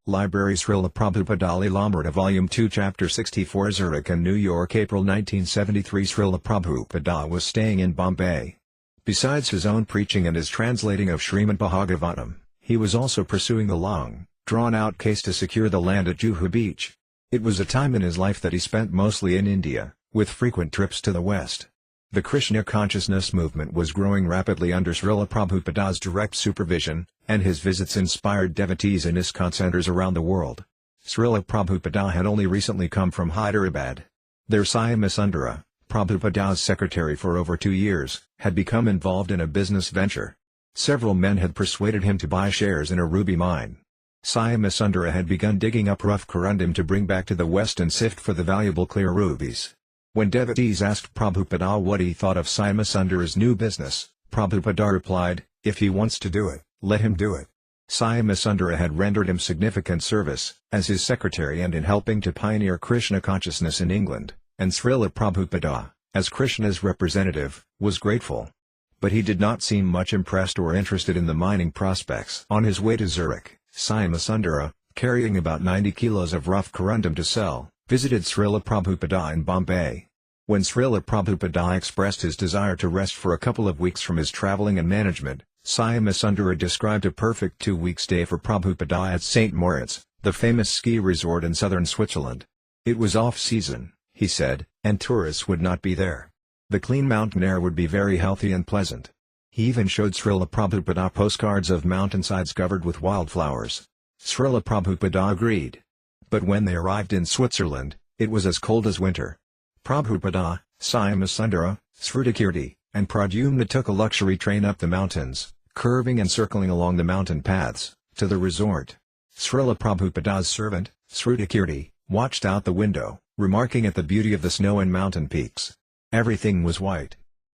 Library Srila Prabhupada līlāmṛta Volume 2 Chapter 64 Zurich and New York April 1973 Srila Prabhupada was staying in Bombay. Besides his own preaching and his translating of Srimad Bhagavatam, he was also pursuing the long, drawn-out case to secure the land at Juhu Beach. It was a time in his life that he spent mostly in India, with frequent trips to the West. The Krishna consciousness movement was growing rapidly under Srila Prabhupada's direct supervision, and his visits inspired devotees in ISKCON centers around the world. Srila Prabhupada had only recently come from Hyderabad. There Swami Sundara, Prabhupada's secretary for over 2 years, had become involved in a business venture. Several men had persuaded him to buy shares in a ruby mine. Swami Sundara had begun digging up rough corundum to bring back to the West and sift for the valuable clear rubies. When devotees asked Prabhupada what he thought of Swami Sundara's new business, Prabhupada replied, "If he wants to do it, let him do it." Swami Sundara had rendered him significant service, as his secretary and in helping to pioneer Krishna consciousness in England, and Srila Prabhupada, as Krishna's representative, was grateful. But he did not seem much impressed or interested in the mining prospects. On his way to Zurich, Swami Sundara, carrying about 90 kilos of rough corundum to sell, visited Srila Prabhupada in Bombay. When Srila Prabhupada expressed his desire to rest for a couple of weeks from his traveling and management, Swami Sundara described a perfect 2-week stay for Prabhupada at St. Moritz, the famous ski resort in southern Switzerland. It was off-season, he said, and tourists would not be there. The clean mountain air would be very healthy and pleasant. He even showed Srila Prabhupada postcards of mountainsides covered with wildflowers. Srila Prabhupada agreed. But when they arrived in Switzerland, it was as cold as winter. Prabhupada, Swami Sundara, Śrīla, and Pradyumna took a luxury train up the mountains, curving and circling along the mountain paths, to the resort. Srila Prabhupada's servant, Śrīla, watched out the window, remarking at the beauty of the snow and mountain peaks. Everything was white.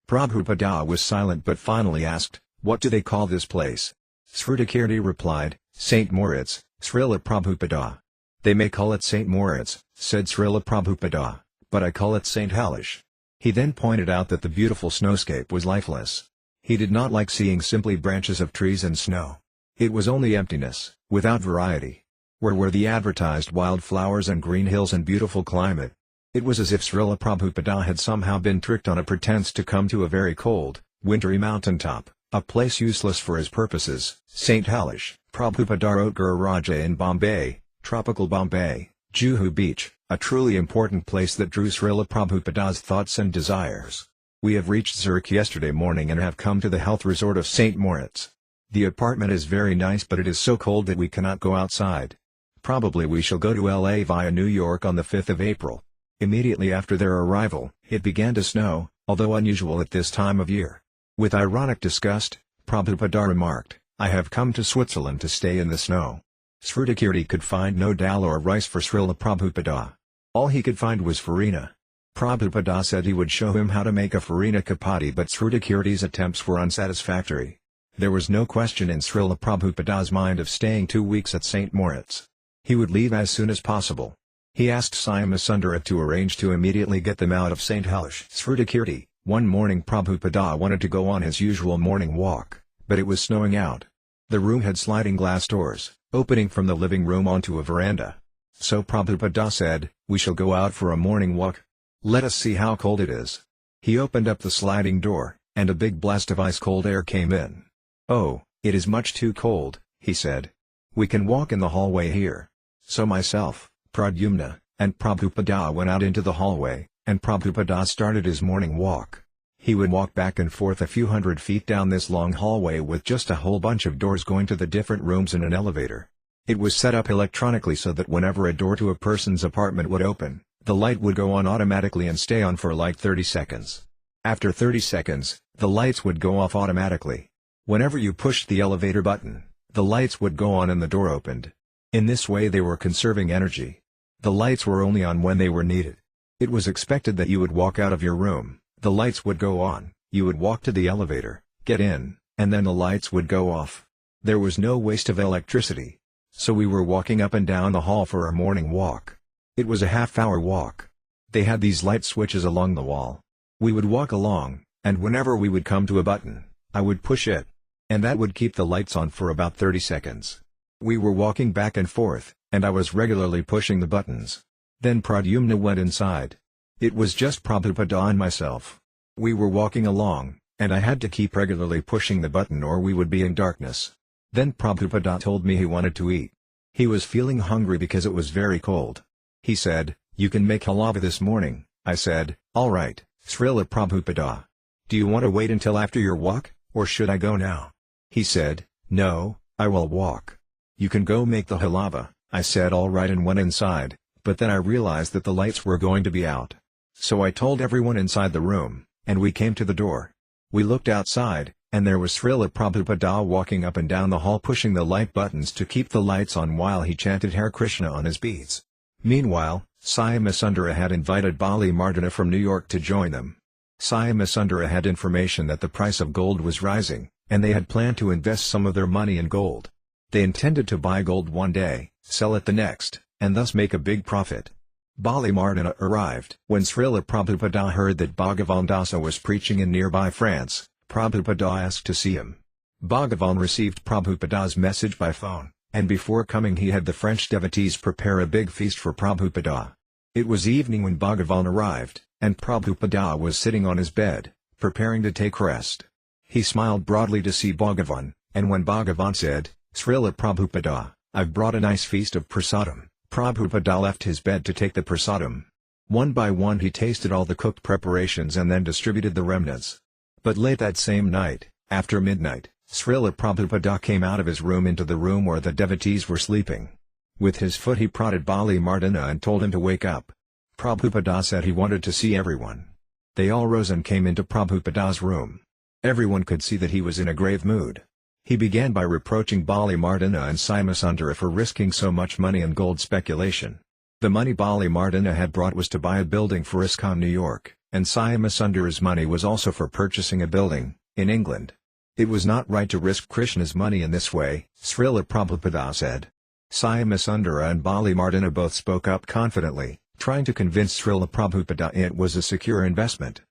Prabhupada was silent but finally asked, "What do they call this place?" Śrīla replied, "St. Moritz, Srila Prabhupada." "They may call it St. Moritz," said Srila Prabhupada, "but I call it St. Halish." He then pointed out that the beautiful snowscape was lifeless. He did not like seeing simply branches of trees and snow. It was only emptiness, without variety. Where were the advertised wildflowers and green hills and beautiful climate? It was as if Srila Prabhupada had somehow been tricked on a pretense to come to a very cold, wintry mountaintop, a place useless for his purposes. St. Halish, Prabhupada wrote Guru Raja in Bombay, tropical Bombay, Juhu Beach, a truly important place that drew Srila Prabhupada's thoughts and desires. "We have reached Zurich yesterday morning and have come to the health resort of St. Moritz. The apartment is very nice but it is so cold that we cannot go outside. Probably we shall go to LA via New York on the 5th of April. Immediately after their arrival, it began to snow, although unusual at this time of year. With ironic disgust, Prabhupada remarked, "I have come to Switzerland to stay in the snow." Śrīla could find no dal or rice for Srila Prabhupada. All he could find was farina. Prabhupada said he would show him how to make a farina chapati but Śrīla's attempts were unsatisfactory. There was no question in Srila Prabhupada's mind of staying 2 weeks at St. Moritz. He would leave as soon as possible. He asked Swami Sundara to arrange to immediately get them out of St. Halish. Śrīla, one morning Prabhupada wanted to go on his usual morning walk, but it was snowing out. The room had sliding glass doors, opening from the living room onto a veranda. So Prabhupada said, "We shall go out for a morning walk. Let us see how cold it is." He opened up the sliding door, and a big blast of ice-cold air came in. "Oh, it is much too cold," he said. "We can walk in the hallway here." So myself, Pradyumna, and Prabhupada went out into the hallway, and Prabhupada started his morning walk. He would walk back and forth a few hundred feet down this long hallway with just a whole bunch of doors going to the different rooms in an elevator. It was set up electronically so that whenever a door to a person's apartment would open, the light would go on automatically and stay on for like 30 seconds. After 30 seconds, the lights would go off automatically. Whenever you pushed the elevator button, the lights would go on and the door opened. In this way they were conserving energy. The lights were only on when they were needed. It was expected that you would walk out of your room, the lights would go on, you would walk to the elevator, get in, and then the lights would go off. There was no waste of electricity. So we were walking up and down the hall for our morning walk. It was a half-hour walk. They had these light switches along the wall. We would walk along, and whenever we would come to a button, I would push it. And that would keep the lights on for about 30 seconds. We were walking back and forth, and I was regularly pushing the buttons. Then Pradyumna went inside. It was just Prabhupada and myself. We were walking along, and I had to keep regularly pushing the button or we would be in darkness. Then Prabhupada told me he wanted to eat. He was feeling hungry because it was very cold. He said, "You can make halava this morning." I said, "All right, Śrīla Prabhupada. Do you want to wait until after your walk, or should I go now?" He said, "No, I will walk. You can go make the halava." I said all right and went inside, but then I realized that the lights were going to be out. So I told everyone inside the room, and we came to the door. We looked outside, and there was Śrīla Prabhupada walking up and down the hall pushing the light buttons to keep the lights on while he chanted Hare Krishna on his beads. Meanwhile, Swami Sundara had invited līlāmṛta from New York to join them. Swami Sundara had information that the price of gold was rising, and they had planned to invest some of their money in gold. They intended to buy gold one day, sell it the next, and thus make a big profit. līlāmṛta arrived. When Śrīla Prabhupada heard that Bhagavan Dāsa was preaching in nearby France, Prabhupada asked to see him. Bhagavan received Prabhupada's message by phone, and before coming he had the French devotees prepare a big feast for Prabhupada. It was evening when Bhagavan arrived, and Prabhupada was sitting on his bed, preparing to take rest. He smiled broadly to see Bhagavan, and when Bhagavan said, "Śrīla Prabhupada, I've brought a nice feast of prasadam," Prabhupada left his bed to take the prasadam. One by one he tasted all the cooked preparations and then distributed the remnants. But late that same night, after midnight, Śrīla Prabhupada came out of his room into the room where the devotees were sleeping. With his foot he prodded līlāmṛta and told him to wake up. Prabhupada said he wanted to see everyone. They all rose and came into Prabhupada's room. Everyone could see that he was in a grave mood. He began by reproaching līlāmṛta and Swami Sundara for risking so much money in gold speculation. The money līlāmṛta had brought was to buy a building for ISKCON New York, and Swami Sundara's money was also for purchasing a building in England. It was not right to risk Krishna's money in this way, Śrīla Prabhupada said. Swami Sundara and līlāmṛta both spoke up confidently, trying to convince Śrīla Prabhupada it was a secure investment.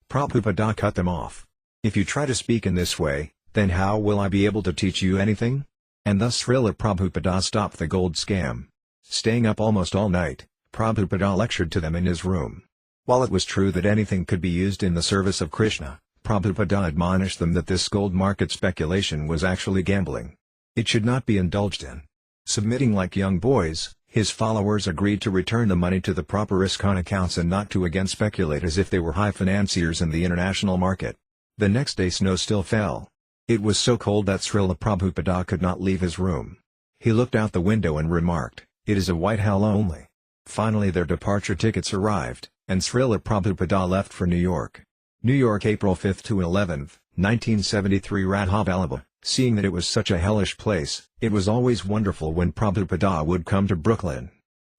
Prabhupada cut them off. "If you try to speak in this way, then how will I be able to teach you anything?" And thus Śrīla Prabhupada stopped the gold scam. Staying up almost all night, Prabhupada lectured to them in his room. While it was true that anything could be used in the service of Krishna, Prabhupada admonished them that this gold market speculation was actually gambling. It should not be indulged in. Submitting like young boys, his followers agreed to return the money to the proper ISKCON accounts and not to again speculate as if they were high financiers in the international market. The next day snow still fell. It was so cold that Śrīla Prabhupada could not leave his room. He looked out the window and remarked, "It is a white hell only." Finally their departure tickets arrived, and Śrīla Prabhupada left for New York. New York, April 5 to 11, 1973. Radhavallabha. Seeing that it was such a hellish place, it was always wonderful when Prabhupada would come to Brooklyn.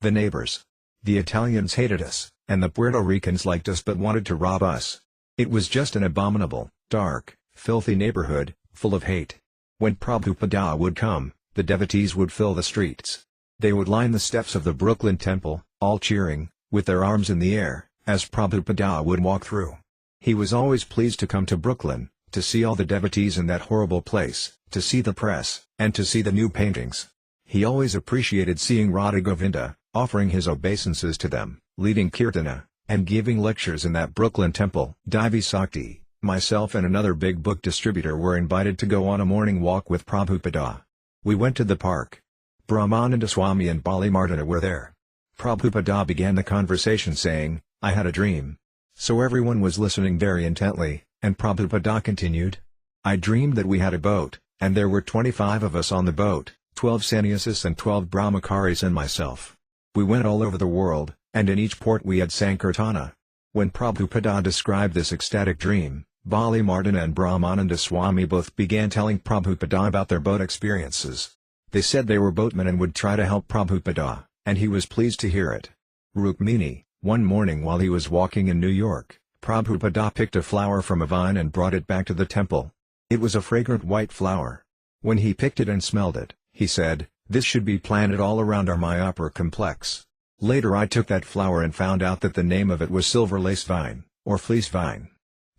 The neighbors. The Italians hated us, and the Puerto Ricans liked us but wanted to rob us. It was just an abominable, dark, filthy neighborhood, full of hate. When Prabhupada would come, the devotees would fill the streets. They would line the steps of the Brooklyn temple, all cheering, with their arms in the air, as Prabhupada would walk through. He was always pleased to come to Brooklyn, to see all the devotees in that horrible place, to see the press, and to see the new paintings. He always appreciated seeing Radha Govinda, offering his obeisances to them, leading kirtana, and giving lectures in that Brooklyn temple. Divi Sakti, myself and another big book distributor were invited to go on a morning walk with Prabhupada. We went to the park. Brahmananda Swami and līlāmṛta were there. Prabhupada began the conversation saying, "I had a dream." So everyone was listening very intently, and Prabhupada continued, "I dreamed that we had a boat, and there were 25 of us on the boat, 12 sannyasis and 12 brahmacharis and myself. We went all over the world, and in each port we had Sankirtana." When Prabhupada described this ecstatic dream, līlāmṛta and Brahmananda Swami both began telling Prabhupada about their boat experiences. They said they were boatmen and would try to help Prabhupada, and he was pleased to hear it. Rukmini, one morning while he was walking in New York, Prabhupada picked a flower from a vine and brought it back to the temple. It was a fragrant white flower. When he picked it and smelled it, he said, "This should be planted all around our Mayapur complex." Later I took that flower and found out that the name of it was silver lace vine, or fleece vine.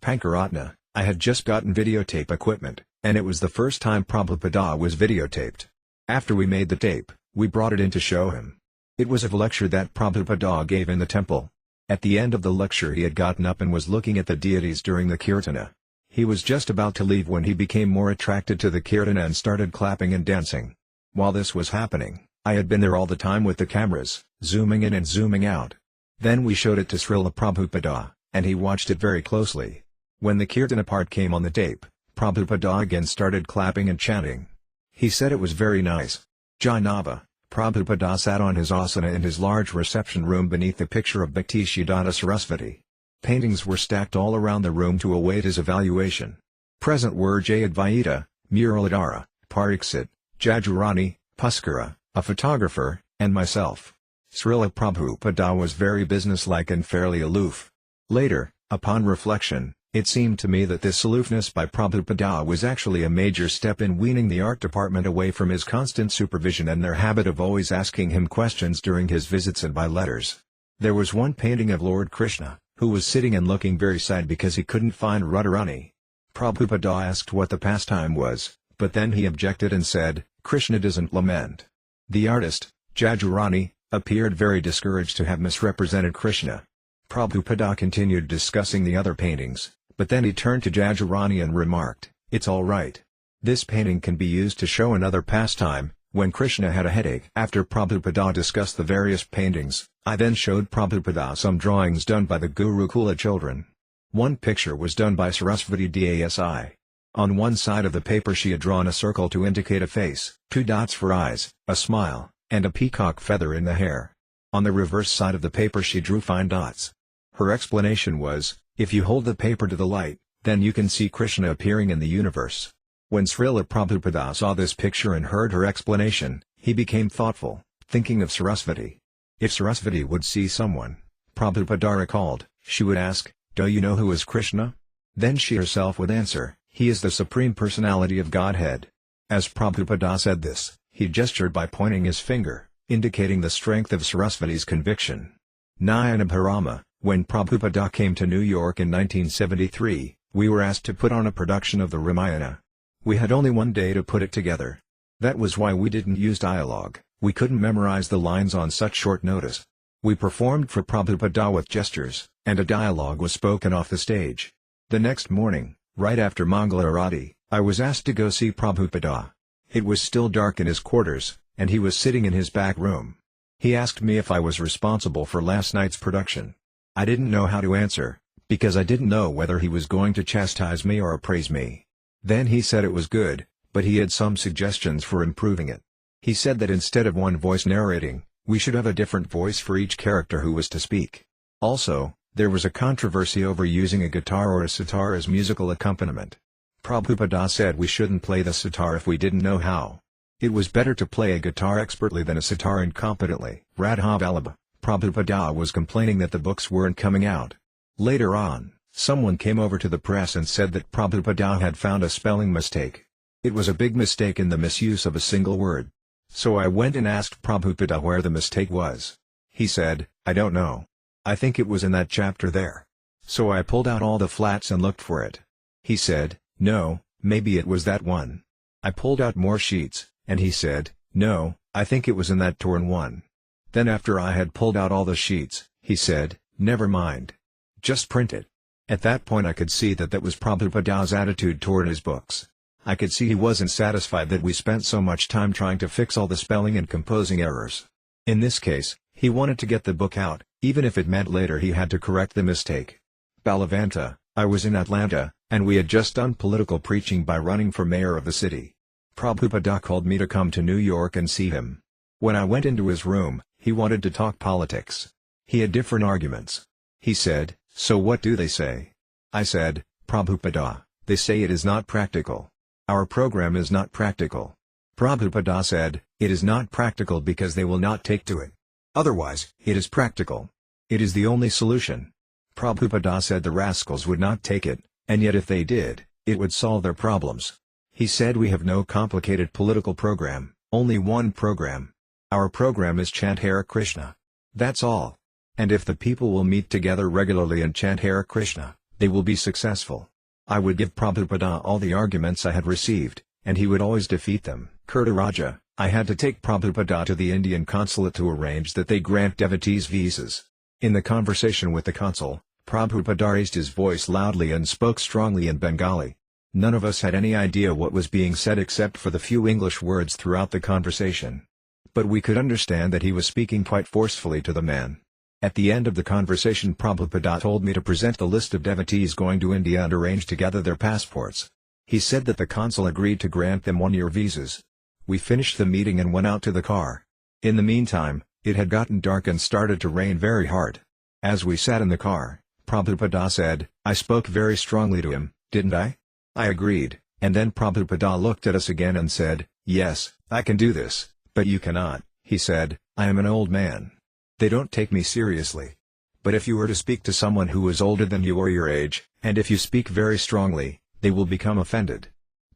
Pankaratna, I had just gotten videotape equipment, and it was the first time Prabhupada was videotaped. After we made the tape, we brought it in to show him. It was a lecture that Prabhupada gave in the temple. At the end of the lecture he had gotten up and was looking at the deities during the kirtana. He was just about to leave when he became more attracted to the kirtana and started clapping and dancing. While this was happening, I had been there all the time with the cameras, zooming in and zooming out. Then we showed it to Śrīla Prabhupāda, and he watched it very closely. When the kirtana part came on the tape, Prabhupada again started clapping and chanting. He said it was very nice. Jainava, Prabhupada sat on his asana in his large reception room beneath the picture of Bhaktisiddhanta Sarasvati. Paintings were stacked all around the room to await his evaluation. Present were Jayadvaita, Muraladhara, Pariksit, Jajurani, Puskara, a photographer, and myself. Śrīla Prabhupada was very businesslike and fairly aloof. Later, upon reflection, it seemed to me that this aloofness by Prabhupada was actually a major step in weaning the art department away from his constant supervision and their habit of always asking him questions during his visits and by letters. There was one painting of Lord Krishna, who was sitting and looking very sad because he couldn't find Radharani. Prabhupada asked what the pastime was, but then he objected and said, "Krishna doesn't lament." The artist, Jajurani, appeared very discouraged to have misrepresented Krishna. Prabhupada continued discussing the other paintings, but then he turned to Jajurani and remarked, "It's all right. This painting can be used to show another pastime, when Krishna had a headache." After Prabhupada discussed the various paintings, I then showed Prabhupada some drawings done by the Gurukula children. One picture was done by Sarasvati Dasi. On one side of the paper she had drawn a circle to indicate a face, 2 dots for eyes, a smile, and a peacock feather in the hair. On the reverse side of the paper she drew fine dots. Her explanation was, if you hold the paper to the light, then you can see Krishna appearing in the universe. When Śrīla Prabhupada saw this picture and heard her explanation, he became thoughtful, thinking of Sarasvati. If Sarasvati would see someone, Prabhupada recalled, she would ask, "Do you know who is Krishna?" Then she herself would answer, "He is the Supreme Personality of Godhead." As Prabhupada said this, he gestured by pointing his finger, indicating the strength of Sarasvati's conviction. Nayanabharama, when Prabhupada came to New York in 1973, we were asked to put on a production of the Ramayana. We had only one day to put it together. That was why we didn't use dialogue, we couldn't memorize the lines on such short notice. We performed for Prabhupada with gestures, and a dialogue was spoken off the stage. The next morning, right after Mangala Arati, I was asked to go see Prabhupada. It was still dark in his quarters, and he was sitting in his back room. He asked me if I was responsible for last night's production. I didn't know how to answer, because I didn't know whether he was going to chastise me or praise me. Then he said it was good, but he had some suggestions for improving it. He said that instead of one voice narrating, we should have a different voice for each character who was to speak. Also, there was a controversy over using a guitar or a sitar as musical accompaniment. Prabhupada said we shouldn't play the sitar if we didn't know how. It was better to play a guitar expertly than a sitar incompetently. Radha Vallabha, Prabhupada was complaining that the books weren't coming out. Later on, someone came over to the press and said that Prabhupada had found a spelling mistake. It was a big mistake in the misuse of a single word. So I went and asked Prabhupada where the mistake was. He said, "I don't know. I think it was in that chapter there." So I pulled out all the flats and looked for it. He said, "No, maybe it was that one." I pulled out more sheets, and he said, "No, I think it was in that torn one." Then after I had pulled out all the sheets, he said, "Never mind. Just print it." At that point I could see that was Prabhupada's attitude toward his books. I could see he wasn't satisfied that we spent so much time trying to fix all the spelling and composing errors. In this case, he wanted to get the book out, even if it meant later he had to correct the mistake. Bhaktivedanta, I was in Atlanta, and we had just done political preaching by running for mayor of the city. Prabhupada called me to come to New York and see him. When I went into his room, he wanted to talk politics. He had different arguments. He said, "So what do they say?" I said, "Prabhupada, they say it is not practical. Our program is not practical." Prabhupada said, "It is not practical because they will not take to it. Otherwise, it is practical. It is the only solution." Prabhupada said the rascals would not take it, and yet if they did, it would solve their problems. He said we have no complicated political program, only one program. Our program is chant Hare Krishna. That's all. And if the people will meet together regularly and chant Hare Krishna, they will be successful. I would give Prabhupada all the arguments I had received, and he would always defeat them. Kirtaraja, I had to take Prabhupada to the Indian consulate to arrange that they grant devotees visas. In the conversation with the consul, Prabhupada raised his voice loudly and spoke strongly in Bengali. None of us had any idea what was being said except for the few English words throughout the conversation. But we could understand that he was speaking quite forcefully to the man. At the end of the conversation, Prabhupada told me to present the list of devotees going to India and arrange to gather their passports. He said that the consul agreed to grant them one-year visas. We finished the meeting and went out to the car. In the meantime, it had gotten dark and started to rain very hard. As we sat in the car, Prabhupada said, "I spoke very strongly to him, didn't I?" I agreed, and then Prabhupada looked at us again and said, "Yes, I can do this, but you cannot," he said. "I am an old man. They don't take me seriously. But if you were to speak to someone who is older than you or your age, and if you speak very strongly, they will become offended.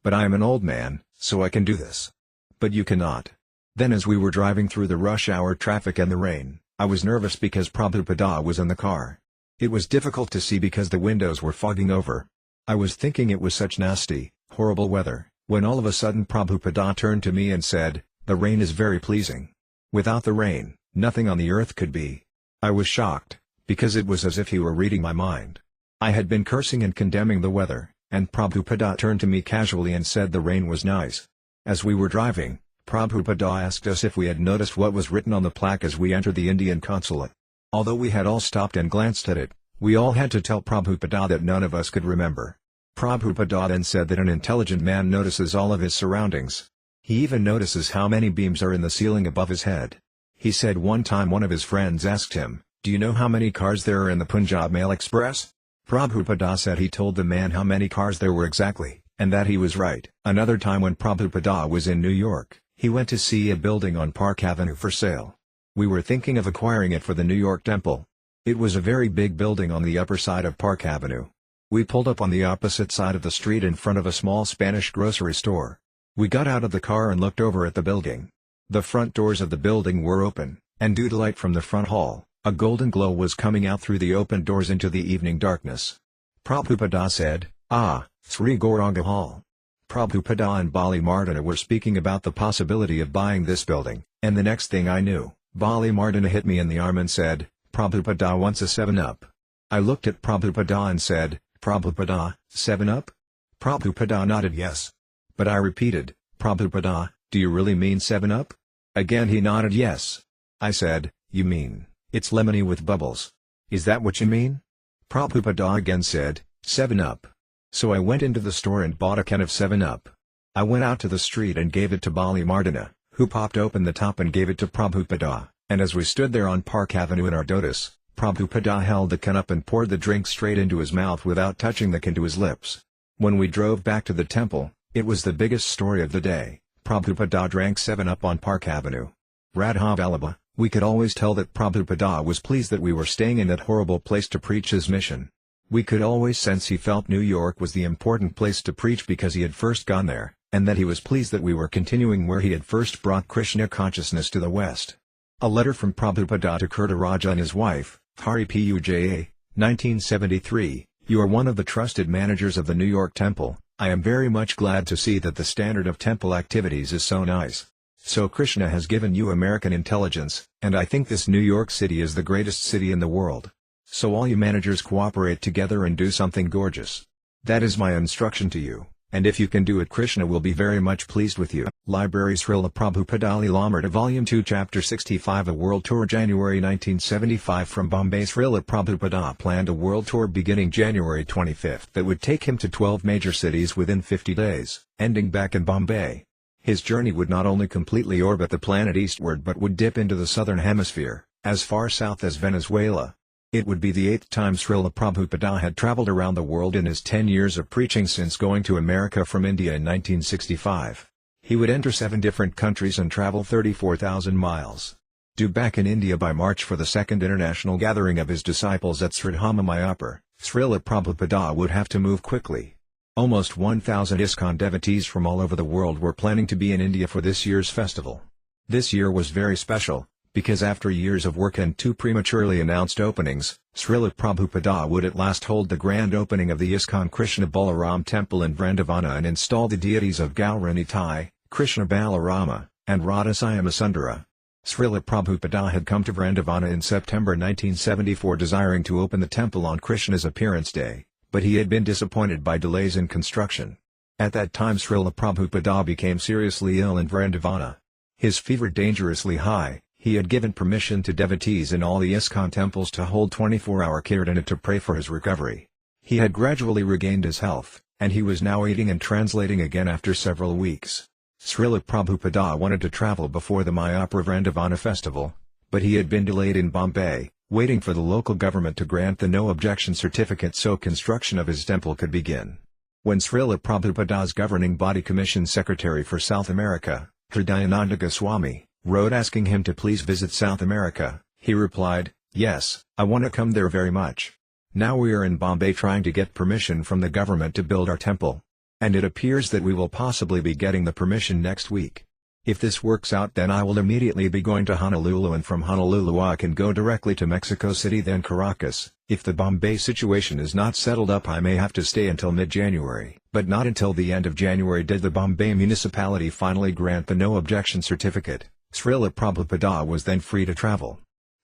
But I am an old man, so I can do this. But you cannot." Then as we were driving through the rush hour traffic and the rain, I was nervous because Prabhupada was in the car. It was difficult to see because the windows were fogging over. I was thinking it was such nasty, horrible weather, when all of a sudden Prabhupada turned to me and said, "The rain is very pleasing. Without the rain, nothing on the earth could be." I was shocked, because it was as if he were reading my mind. I had been cursing and condemning the weather, and Prabhupada turned to me casually and said the rain was nice. As we were driving, Prabhupada asked us if we had noticed what was written on the plaque as we entered the Indian consulate. Although we had all stopped and glanced at it, we all had to tell Prabhupada that none of us could remember. Prabhupada then said that an intelligent man notices all of his surroundings. He even notices how many beams are in the ceiling above his head. He said one time one of his friends asked him, "Do you know how many cars there are in the Punjab Mail Express?" Prabhupada said he told the man how many cars there were exactly, and that he was right. Another time when Prabhupada was in New York, he went to see a building on Park Avenue for sale. We were thinking of acquiring it for the New York temple. It was a very big building on the upper side of Park Avenue. We pulled up on the opposite side of the street in front of a small Spanish grocery store. We got out of the car and looked over at the building. The front doors of the building were open, and due to light from the front hall, a golden glow was coming out through the open doors into the evening darkness. Prabhupada said, "Ah, Sri Gauranga Hall." Prabhupada and līlāmṛta were speaking about the possibility of buying this building, and the next thing I knew, līlāmṛta hit me in the arm and said, "Prabhupada wants a 7-Up." I looked at Prabhupada and said, "Prabhupada, 7-Up?" Prabhupada nodded yes. But I repeated, "Prabhupada, do you really mean 7-Up?" Again he nodded yes. I said, "You mean, it's lemony with bubbles. Is that what you mean?" Prabhupada again said, 7-Up. So I went into the store and bought a can of 7-Up. I went out to the street and gave it to līlāmṛta, who popped open the top and gave it to Prabhupada, and as we stood there on Park Avenue in our dotus, Prabhupada held the can up and poured the drink straight into his mouth without touching the can to his lips. When we drove back to the temple, it was the biggest story of the day. Prabhupada drank 7-Up on Park Avenue. Radha Vallabha, we could always tell that Prabhupada was pleased that we were staying in that horrible place to preach his mission. We could always sense he felt New York was the important place to preach because he had first gone there, and that he was pleased that we were continuing where he had first brought Krishna consciousness to the West. A letter from Prabhupada to Kirtaraja and his wife, Hari Puja, 1973, "You are one of the trusted managers of the New York Temple. I am very much glad to see that the standard of temple activities is so nice. So Krishna has given you American intelligence, and I think this New York City is the greatest city in the world. So all you managers cooperate together and do something gorgeous. That is my instruction to you, and if you can do it, Krishna will be very much pleased with you." Library Śrīla Prabhupāda līlāmṛta Volume 2 Chapter 65 A World Tour January 1975 From Bombay. Śrīla Prabhupāda planned a world tour beginning January 25 that would take him to 12 major cities within 50 days, ending back in Bombay. His journey would not only completely orbit the planet eastward but would dip into the southern hemisphere, as far south as Venezuela. It would be the 8th time Śrīla Prabhupāda had traveled around the world in his 10 years of preaching since going to America from India in 1965. He would enter 7 different countries and travel 34,000 miles. Due back in India by March for the second international gathering of his disciples at Sridhama Mayapur, Śrīla Prabhupāda would have to move quickly. Almost 1,000 ISKCON devotees from all over the world were planning to be in India for this year's festival. This year was very special, because after years of work and 2 prematurely announced openings, Śrīla Prabhupāda would at last hold the grand opening of the ISKCON Krishna Balaram temple in Vrindavana and install the deities of Gaura Nitai, Krishna Balarama, and Radhasyamasundara. Srila Prabhupada had come to Vrindavana in September 1974 desiring to open the temple on Krishna's appearance day, but he had been disappointed by delays in construction. At that time Srila Prabhupada became seriously ill in Vrindavana. His fever dangerously high, he had given permission to devotees in all the ISKCON temples to hold 24-hour kirtana to pray for his recovery. He had gradually regained his health, and he was now eating and translating again after several weeks. Srila Prabhupada wanted to travel before the Mayapur Vrindavana festival, but he had been delayed in Bombay, waiting for the local government to grant the no-objection certificate so construction of his temple could begin. When Srila Prabhupada's governing body commission secretary for South America, Hridayananda Goswami, wrote asking him to please visit South America, he replied, "Yes, I want to come there very much. Now we are in Bombay trying to get permission from the government to build our temple. And it appears that we will possibly be getting the permission next week. If this works out then I will immediately be going to Honolulu, and from Honolulu I can go directly to Mexico City then Caracas. If the Bombay situation is not settled up I may have to stay until mid-January." But not until the end of January did the Bombay municipality finally grant the no-objection certificate. Srila Prabhupada was then free to travel.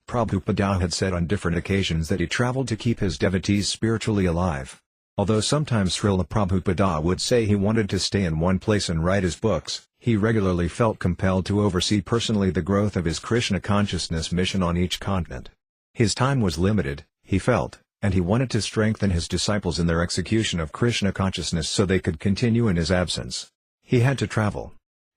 Prabhupada had said on different occasions that he traveled to keep his devotees spiritually alive. Although sometimes Srila Prabhupada would say he wanted to stay in one place and write his books, he regularly felt compelled to oversee personally the growth of his Krishna consciousness mission on each continent. His time was limited, he felt, and he wanted to strengthen his disciples in their execution of Krishna consciousness so they could continue in his absence. He had to travel.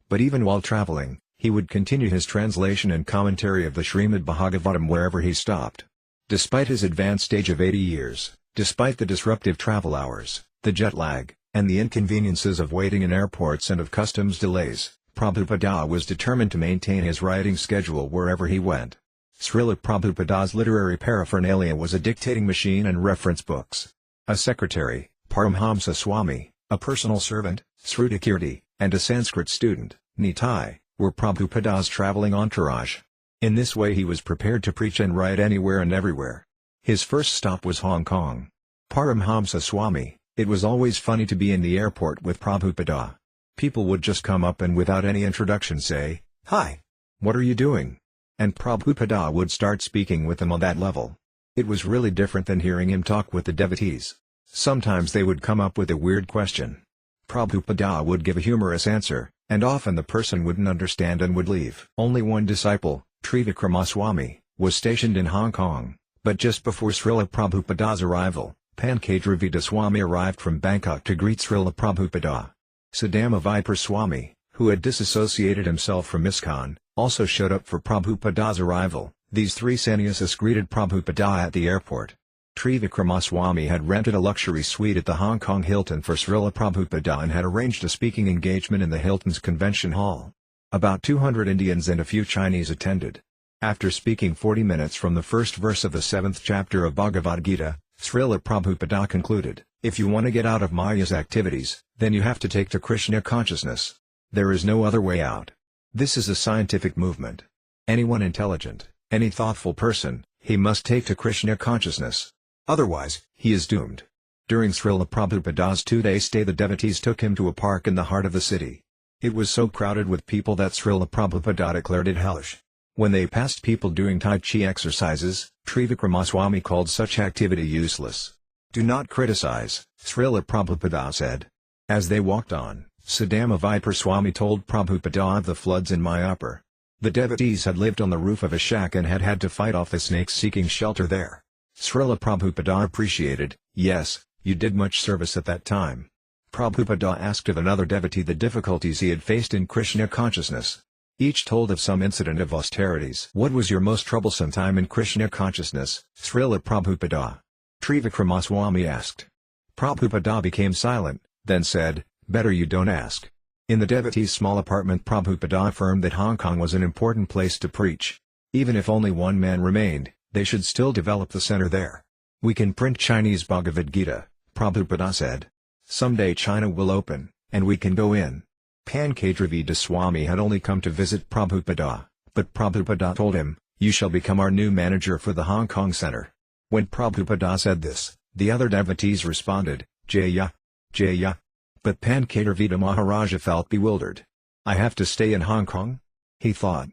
But even while traveling, he would continue his translation and commentary of the Srimad Bhagavatam wherever he stopped. Despite his advanced age of 80 years, despite the disruptive travel hours, the jet lag, and the inconveniences of waiting in airports and of customs delays, Prabhupada was determined to maintain his writing schedule wherever he went. Srila Prabhupada's literary paraphernalia was a dictating machine and reference books, a secretary, Paramhamsa Swami, a personal servant, Srutakirti, and a Sanskrit student, Nitai, were Prabhupada's traveling entourage. In this way he was prepared to preach and write anywhere and everywhere. His first stop was Hong Kong. Paramhamsa Swami, it was always funny to be in the airport with Prabhupada. People would just come up and without any introduction say, "Hi. What are you doing?" And Prabhupada would start speaking with them on that level. It was really different than hearing him talk with the devotees. Sometimes they would come up with a weird question. Prabhupada would give a humorous answer, and often the person wouldn't understand and would leave. Only one disciple, Trivikramaswamy, was stationed in Hong Kong. But just before Srila Prabhupada's arrival, Pankajravida Swami arrived from Bangkok to greet Srila Prabhupada. Sadama Swami, who had disassociated himself from ISKCON, also showed up for Prabhupada's arrival. These three sannyasis greeted Prabhupada at the airport. Trivikramaswamy had rented a luxury suite at the Hong Kong Hilton for Srila Prabhupada and had arranged a speaking engagement in the Hilton's convention hall. About 200 Indians and a few Chinese attended. After speaking 40 minutes from the first verse of the 7th chapter of Bhagavad Gita, Srila Prabhupada concluded, "If you want to get out of Maya's activities, then you have to take to Krishna consciousness. There is no other way out. This is a scientific movement. Anyone intelligent, any thoughtful person, he must take to Krishna consciousness. Otherwise, he is doomed." During Srila Prabhupada's 2-day stay the devotees took him to a park in the heart of the city. It was so crowded with people that Srila Prabhupada declared it hellish. When they passed people doing Tai Chi exercises, Trivikramaswamy called such activity useless. "Do not criticize," Srila Prabhupada said. As they walked on, Sadama Swami told Prabhupada of the floods in Mayapur. The devotees had lived on the roof of a shack and had had to fight off the snakes seeking shelter there. Srila Prabhupada appreciated, "Yes, you did much service at that time." Prabhupada asked of another devotee the difficulties he had faced in Krishna consciousness. Each told of some incident of austerities. "What was your most troublesome time in Krishna consciousness, Srila Prabhupada?" Trivikramaswamy asked. Prabhupada became silent, then said, "Better you don't ask." In the devotee's small apartment Prabhupada affirmed that Hong Kong was an important place to preach. Even if only one man remained, they should still develop the center there. "We can print Chinese Bhagavad Gita," Prabhupada said. "Someday China will open, and we can go in." Pankajravida Swami had only come to visit Prabhupada, but Prabhupada told him, "You shall become our new manager for the Hong Kong Center." When Prabhupada said this, the other devotees responded, "Jaya, Jaya." But Pankajravida Maharaja felt bewildered. "I have to stay in Hong Kong? he thought.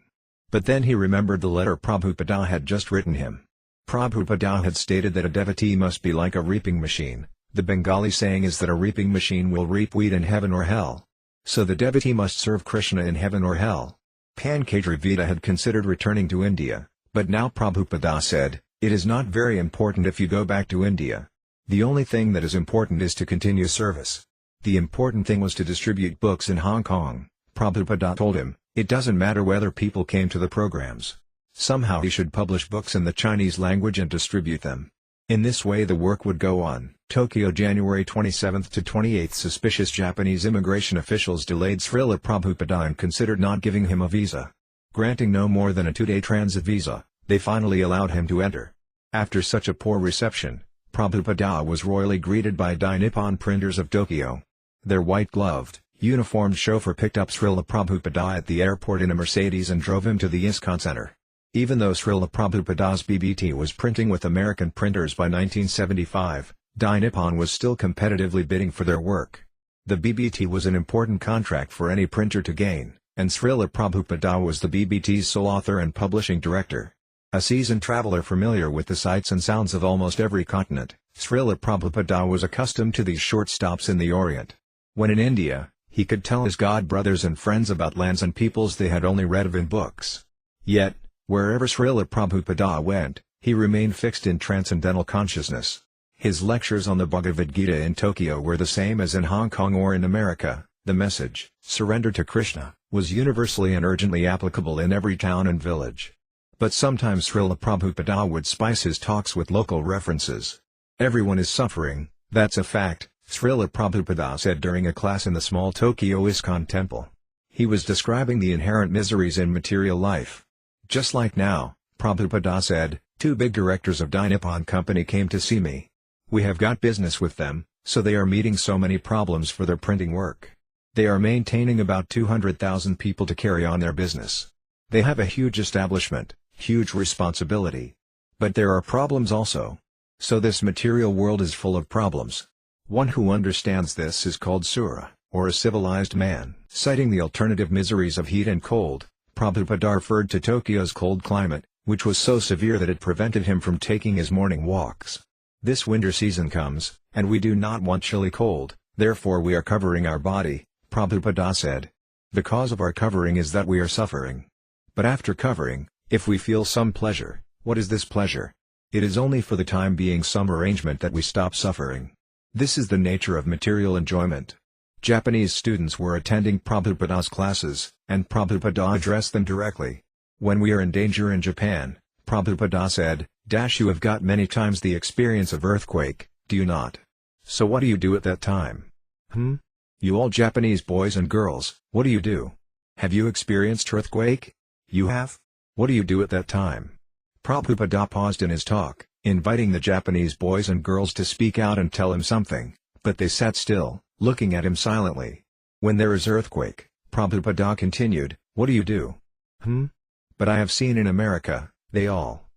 But then he remembered the letter Prabhupada had just written him. Prabhupada had stated that a devotee must be like a reaping machine. The Bengali saying is that a reaping machine will reap wheat in heaven or hell. So the devotee must serve Krishna in heaven or hell. Pankajravita had considered returning to India, but now Prabhupada said, "It is not very important if you go back to India. The only thing that is important is to continue service." The important thing was to distribute books in Hong Kong. Prabhupada told him, it doesn't matter whether people came to the programs. Somehow he should publish books in the Chinese language and distribute them. In this way the work would go on. Tokyo, January 27 to 28. Suspicious Japanese immigration officials delayed Śrīla Prabhupada and considered not giving him a visa. Granting no more than a 2-day transit visa, they finally allowed him to enter. After such a poor reception, Prabhupada was royally greeted by Dai Nippon printers of Tokyo. Their white-gloved, uniformed chauffeur picked up Śrīla Prabhupada at the airport in a Mercedes and drove him to the ISKCON Center. Even though Śrīla Prabhupada's BBT was printing with American printers by 1975, Dai Nippon was still competitively bidding for their work. The BBT was an important contract for any printer to gain, and Śrīla Prabhupada was the BBT's sole author and publishing director. A seasoned traveler familiar with the sights and sounds of almost every continent, Śrīla Prabhupada was accustomed to these short stops in the Orient. When in India, he could tell his god brothers and friends about lands and peoples they had only read of in books. Yet, wherever Śrīla Prabhupada went, he remained fixed in transcendental consciousness. His lectures on the Bhagavad Gita in Tokyo were the same as in Hong Kong or in America. The message, "Surrender to Krishna," was universally and urgently applicable in every town and village. But sometimes Śrīla Prabhupada would spice his talks with local references. "Everyone is suffering, that's a fact," Śrīla Prabhupada said during a class in the small Tokyo ISKCON temple. He was describing the inherent miseries in material life. "Just like now," Prabhupada said, "two big directors of Dai Nippon Company came to see me. We have got business with them, so they are meeting so many problems for their printing work. They are maintaining about 200,000 people to carry on their business. They have a huge establishment, huge responsibility. But there are problems also. So this material world is full of problems. One who understands this is called Sura, or a civilized man." Citing the alternative miseries of heat and cold, Prabhupada referred to Tokyo's cold climate, which was so severe that it prevented him from taking his morning walks. "This winter season comes, and we do not want chilly cold, therefore we are covering our body," Prabhupada said. "The cause of our covering is that we are suffering. But after covering, if we feel some pleasure, what is this pleasure? It is only for the time being some arrangement that we stop suffering. This is the nature of material enjoyment." Japanese students were attending Prabhupada's classes, and Prabhupada addressed them directly. "When we are in danger in Japan," Prabhupada said, "You have got many times the experience of earthquake, do you not? So what do you do at that time? You all Japanese boys and girls, what do you do? Have you experienced earthquake? You have? What do you do at that time?" Prabhupada paused in his talk, inviting the Japanese boys and girls to speak out and tell him something, but they sat still, looking at him silently. "When there is earthquake," Prabhupada continued, "what do you do? But I have seen in America,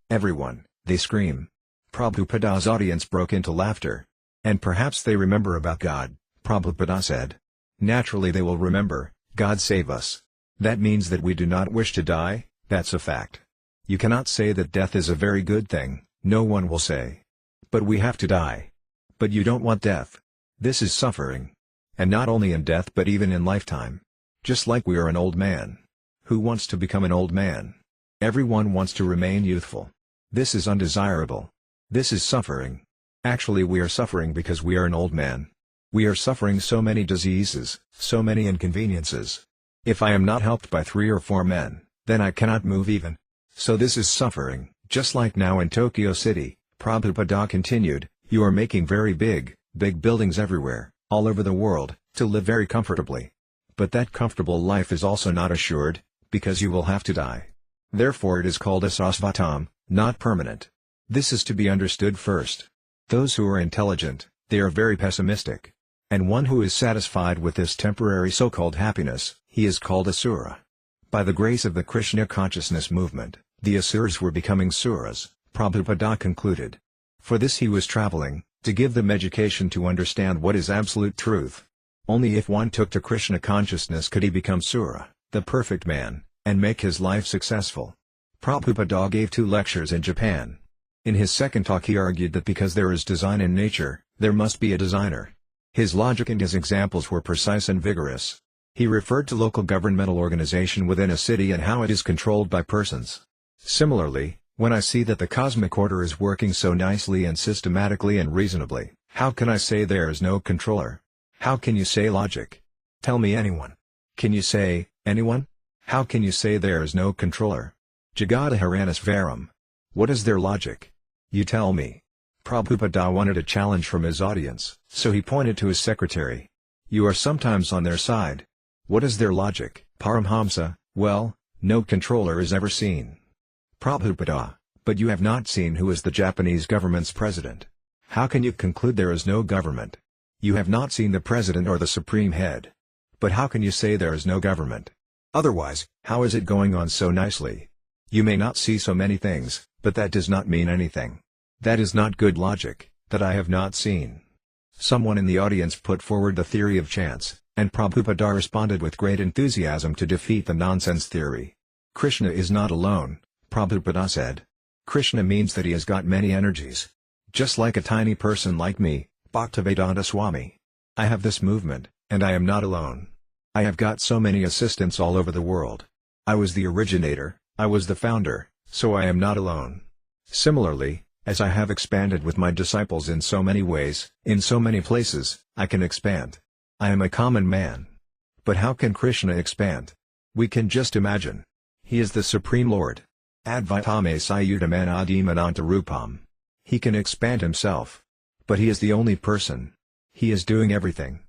everyone, they scream." Prabhupada's audience broke into laughter. "And perhaps they remember about God," Prabhupada said. "Naturally they will remember, God save us. That means that we do not wish to die, that's a fact. You cannot say that death is a very good thing, no one will say. But we have to die. But you don't want death. This is suffering. And not only in death but even in lifetime. Just like we are an old man. Who wants to become an old man? Everyone wants to remain youthful. This is undesirable. This is suffering. Actually we are suffering because we are an old man. We are suffering so many diseases, so many inconveniences. If I am not helped by 3 or 4 men, then I cannot move even. So this is suffering." Just like now in Tokyo City, Prabhupada continued, "You are making very big buildings everywhere, all over the world, to live very comfortably. But that comfortable life is also not assured, because you will have to die. Therefore it is called a sasvatam, not permanent. This is to be understood first. Those who are intelligent, they are very pessimistic. And one who is satisfied with this temporary so-called happiness, he is called asura. By the grace of the Krishna consciousness movement, the asuras were becoming suras," Prabhupada concluded. For this he was traveling, to give them education to understand what is absolute truth. Only if one took to Krishna consciousness could he become sura, the perfect man, and make his life successful. Prabhupada gave 2 lectures in Japan. In his second talk he argued that because there is design in nature, there must be a designer. His logic and his examples were precise and vigorous. He referred to local governmental organization within a city and how it is controlled by persons. Similarly, when I see that the cosmic order is working so nicely and systematically and reasonably, how can I say there is no controller? How can you say logic? Tell me anyone. Can you say, anyone? How can you say there is no controller? Jagata Haranisvaram. What is their logic? You tell me. Prabhupada wanted a challenge from his audience, so he pointed to his secretary. You are sometimes on their side. What is their logic? Paramhamsa, well, no controller is ever seen. Prabhupada, but you have not seen who is the Japanese government's president. How can you conclude there is no government? You have not seen the president or the supreme head. But how can you say there is no government? Otherwise, how is it going on so nicely? You may not see so many things, but that does not mean anything. That is not good logic, that I have not seen. Someone in the audience put forward the theory of chance, and Prabhupada responded with great enthusiasm to defeat the nonsense theory. Krishna is not alone, Prabhupada said. Krishna means that he has got many energies. Just like a tiny person like me, Bhaktivedanta Swami. I have this movement, and I am not alone. I have got so many assistants all over the world. I was the originator, I was the founder, so I am not alone. Similarly, as I have expanded with my disciples in so many ways, in so many places, I can expand. I am a common man. But how can Krishna expand? We can just imagine. He is the Supreme Lord. Advaitame Sayutam Anadim Anantarupam. He can expand himself. But he is the only person. He is doing everything.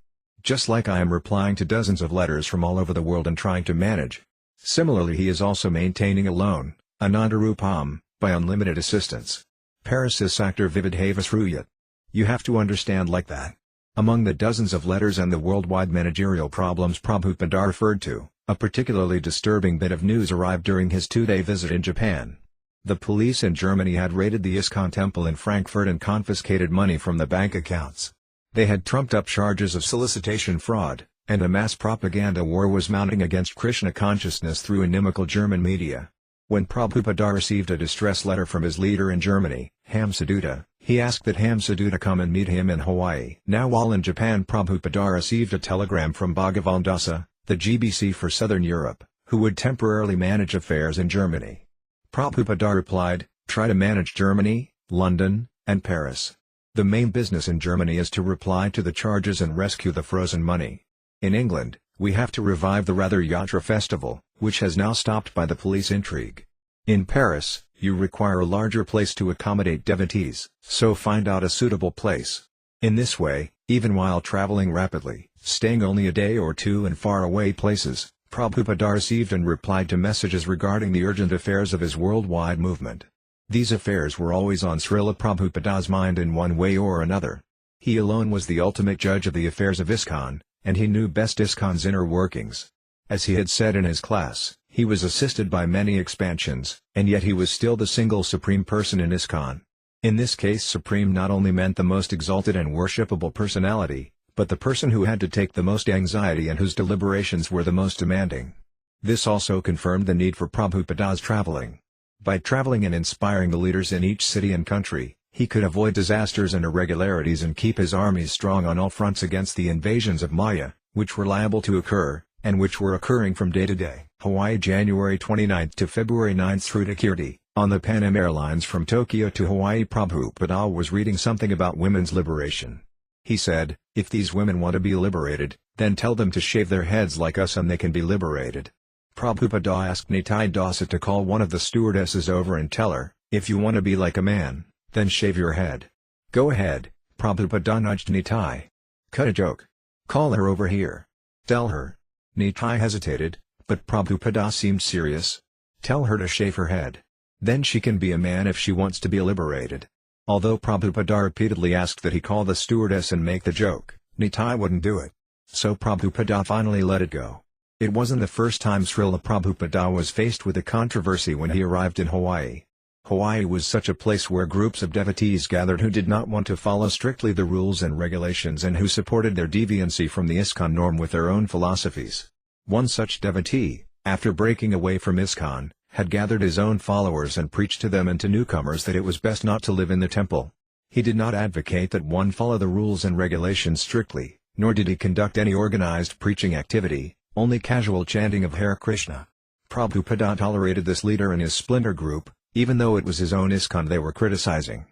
Just like I am replying to dozens of letters from all over the world and trying to manage. Similarly he is also maintaining alone, Anantarupam, by unlimited assistance. Parasis actor vividhavasruyat. You have to understand like that. Among the dozens of letters and the worldwide managerial problems Prabhupada referred to, a particularly disturbing bit of news arrived during his 2-day visit in Japan. The police in Germany had raided the ISKCON temple in Frankfurt and confiscated money from the bank accounts. They had trumped up charges of solicitation fraud, and a mass propaganda war was mounting against Krishna consciousness through inimical German media. When Prabhupada received a distress letter from his leader in Germany, Hamsadutta, he asked that Hamsadutta come and meet him in Hawaii. Now while in Japan Prabhupada received a telegram from Bhagavan Dāsa, the GBC for Southern Europe, who would temporarily manage affairs in Germany. Prabhupada replied, try to manage Germany, London, and Paris. The main business in Germany is to reply to the charges and rescue the frozen money. In England, we have to revive the Ratha Yatra festival, which has now stopped by the police intrigue. In Paris, you require a larger place to accommodate devotees, so find out a suitable place. In this way, even while traveling rapidly, staying only a day or two in faraway places, Prabhupada received and replied to messages regarding the urgent affairs of his worldwide movement. These affairs were always on Śrīla Prabhupada's mind in one way or another. He alone was the ultimate judge of the affairs of ISKCON, and he knew best ISKCON's inner workings. As he had said in his class, he was assisted by many expansions, and yet he was still the single supreme person in ISKCON. In this case supreme not only meant the most exalted and worshipable personality, but the person who had to take the most anxiety and whose deliberations were the most demanding. This also confirmed the need for Prabhupada's traveling. By traveling and inspiring the leaders in each city and country, he could avoid disasters and irregularities and keep his armies strong on all fronts against the invasions of Maya, which were liable to occur, and which were occurring from day to day. Hawaii, January 29 to February 9 through to Kirti. On the Pan Am Airlines from Tokyo to Hawaii, Prabhupada was reading something about women's liberation. He said, if these women want to be liberated, then tell them to shave their heads like us and they can be liberated. Prabhupada asked Nitai Dāsa to call one of the stewardesses over and tell her, if you want to be like a man, then shave your head. Go ahead, Prabhupada nudged Nitai. Cut a joke. Call her over here. Tell her. Nitai hesitated, but Prabhupada seemed serious. Tell her to shave her head. Then she can be a man if she wants to be liberated. Although Prabhupada repeatedly asked that he call the stewardess and make the joke, Nitai wouldn't do it. So Prabhupada finally let it go. It wasn't the first time Śrīla Prabhupada was faced with a controversy when he arrived in Hawaii. Hawaii was such a place where groups of devotees gathered who did not want to follow strictly the rules and regulations and who supported their deviancy from the ISKCON norm with their own philosophies. One such devotee, After breaking away from ISKCON, had gathered his own followers and preached to them and to newcomers that it was best not to live in the temple. He did not advocate that one follow the rules and regulations strictly, nor did he conduct any organized preaching activity, only casual chanting of Hare Krishna. Prabhupada tolerated this leader and his splinter group, even though it was his own ISKCON they were criticizing.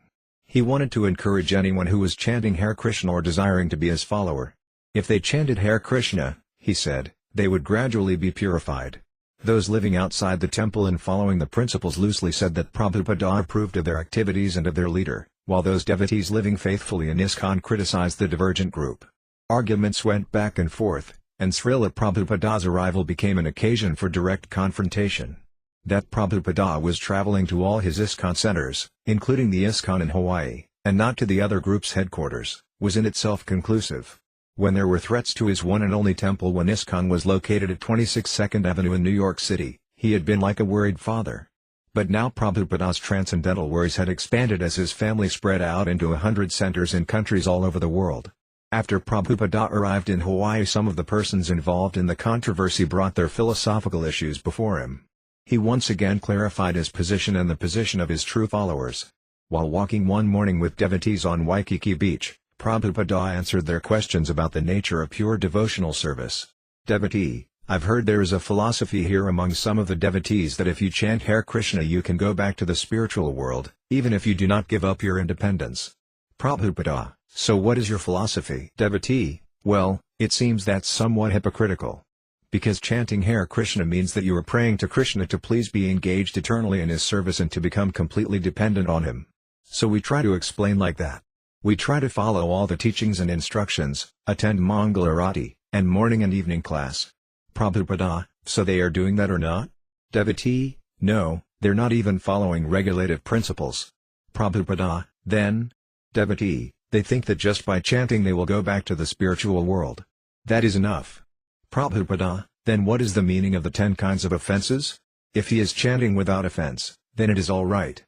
He wanted to encourage anyone who was chanting Hare Krishna or desiring to be his follower. If they chanted Hare Krishna, he said, they would gradually be purified. Those living outside the temple and following the principles loosely said that Prabhupada approved of their activities and of their leader, while those devotees living faithfully in ISKCON criticized the divergent group. Arguments went back and forth, and Śrīla Prabhupada's arrival became an occasion for direct confrontation. That Prabhupada was traveling to all his ISKCON centers, including the ISKCON in Hawaii, and not to the other group's headquarters, was in itself conclusive. When there were threats to his one and only temple when ISKCON was located at 26 2nd Avenue in New York City, he had been like a worried father. But now Prabhupada's transcendental worries had expanded as his family spread out into 100 centers in countries all over the world. After Prabhupada arrived in Hawaii, some of the persons involved in the controversy brought their philosophical issues before him. He once again clarified his position and the position of his true followers. While walking one morning with devotees on Waikiki Beach, Prabhupada answered their questions about the nature of pure devotional service. Devotee, I've heard there is a philosophy here among some of the devotees that if you chant Hare Krishna you can go back to the spiritual world, even if you do not give up your independence. Prabhupada, so what is your philosophy? Devotee, well, it seems that's somewhat hypocritical. Because chanting Hare Krishna means that you are praying to Krishna to please be engaged eternally in his service and to become completely dependent on him. So we try to explain like that. We try to follow all the teachings and instructions, attend Mangala Arati, and morning and evening class. Prabhupada, so they are doing that or not? Devotee, no, they're not even following regulative principles. Prabhupada, then? Devotee, they think that just by chanting they will go back to the spiritual world. That is enough. Prabhupada, then what is the meaning of the 10 kinds of offenses? If he is chanting without offense, then it is all right.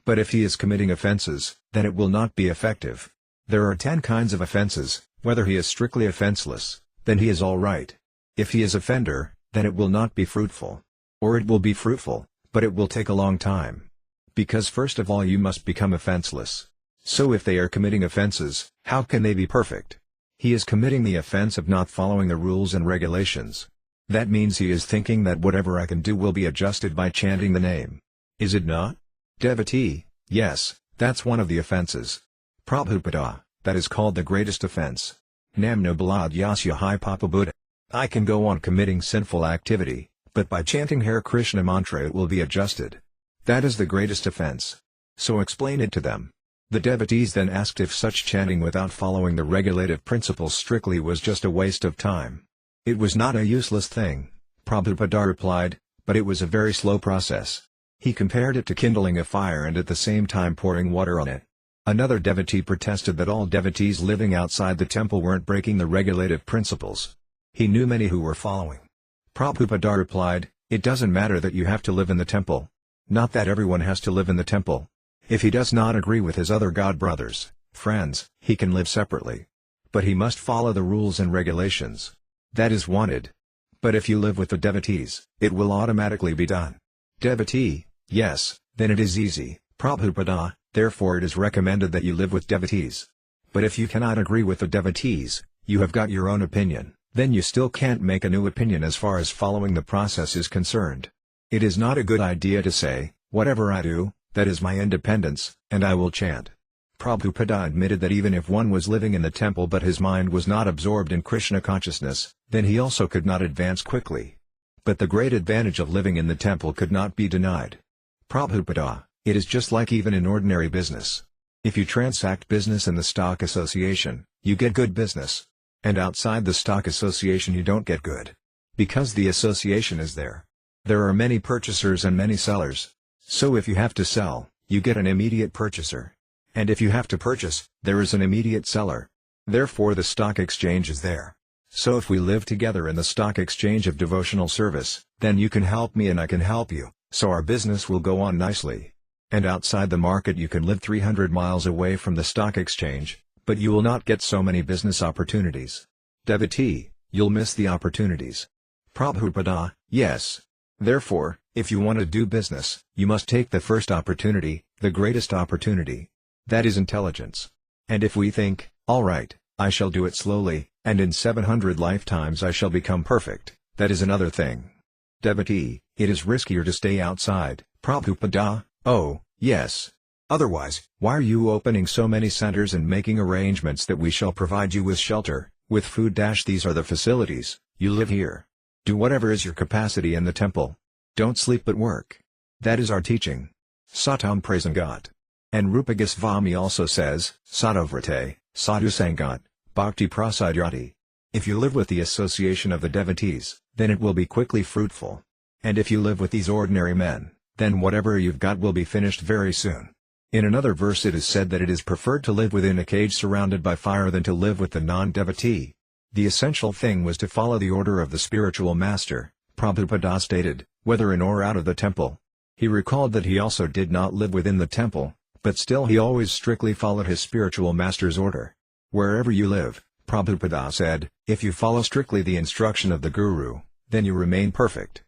But if he is committing offenses, then it will not be effective. There are 10 kinds of offenses, whether he is strictly offenseless, then he is all right. If he is offender, then it will not be fruitful. Or it will be fruitful, but it will take a long time. Because first of all you must become offenseless. So if they are committing offenses, how can they be perfect? He is committing the offense of not following the rules and regulations. That means he is thinking that whatever I can do will be adjusted by chanting the name. Is it not? Devotee, yes, that's one of the offenses. Prabhupada, that is called the greatest offense. Namno balad yasya hi papa Buddha. I can go on committing sinful activity, but by chanting Hare Krishna mantra it will be adjusted. That is the greatest offense. So explain it to them. The devotees then asked if such chanting without following the regulative principles strictly was just a waste of time. It was not a useless thing, Prabhupada replied, but it was a very slow process. He compared it to kindling a fire and at the same time pouring water on it. Another devotee protested that all devotees living outside the temple weren't breaking the regulative principles. He knew many who were following. Prabhupada replied, it doesn't matter that you have to live in the temple. Not that everyone has to live in the temple. If he does not agree with his other god brothers, friends, he can live separately. But he must follow the rules and regulations. That is wanted. But if you live with the devotees, it will automatically be done. Devotee, yes, then it is easy, Prabhupada, therefore it is recommended that you live with devotees. But if you cannot agree with the devotees, you have got your own opinion, then you still can't make a new opinion as far as following the process is concerned. It is not a good idea to say, whatever I do, that is my independence, and I will chant. Prabhupada admitted that even if one was living in the temple but his mind was not absorbed in Krishna consciousness, then he also could not advance quickly. But the great advantage of living in the temple could not be denied. Prabhupada, it is just like even in ordinary business. If you transact business in the stock association, you get good business. And outside the stock association you don't get good. Because the association is there. There are many purchasers and many sellers. So if you have to sell, you get an immediate purchaser. And if you have to purchase, there is an immediate seller. Therefore the stock exchange is there. So if we live together in the stock exchange of devotional service, then you can help me and I can help you, so our business will go on nicely. And outside the market you can live 300 miles away from the stock exchange, but you will not get so many business opportunities. Devotee, you'll miss the opportunities. Prabhupada, yes, Therefore, if you want to do business, you must take the first opportunity, the greatest opportunity. That is intelligence. And if we think, alright, I shall do it slowly, and in 700 lifetimes I shall become perfect, that is another thing. Devotee, it is riskier to stay outside. Prabhupada, oh, yes. Otherwise, why are you opening so many centers and making arrangements that we shall provide you with shelter, with food? These are the facilities, you live here. Do whatever is your capacity in the temple. Don't sleep but work. That is our teaching. Satam Prasangat. And Rupa Goswami also says, Sadhavrate, Sadhu Sangat, Bhakti Prasadyati. If you live with the association of the devotees, then it will be quickly fruitful. And if you live with these ordinary men, then whatever you've got will be finished very soon. In another verse it is said that it is preferred to live within a cage surrounded by fire than to live with the non-devotee. The essential thing was to follow the order of the spiritual master, Prabhupada stated, whether in or out of the temple. He recalled that he also did not live within the temple, but still he always strictly followed his spiritual master's order. Wherever you live, Prabhupada said, if you follow strictly the instruction of the Guru, then you remain perfect.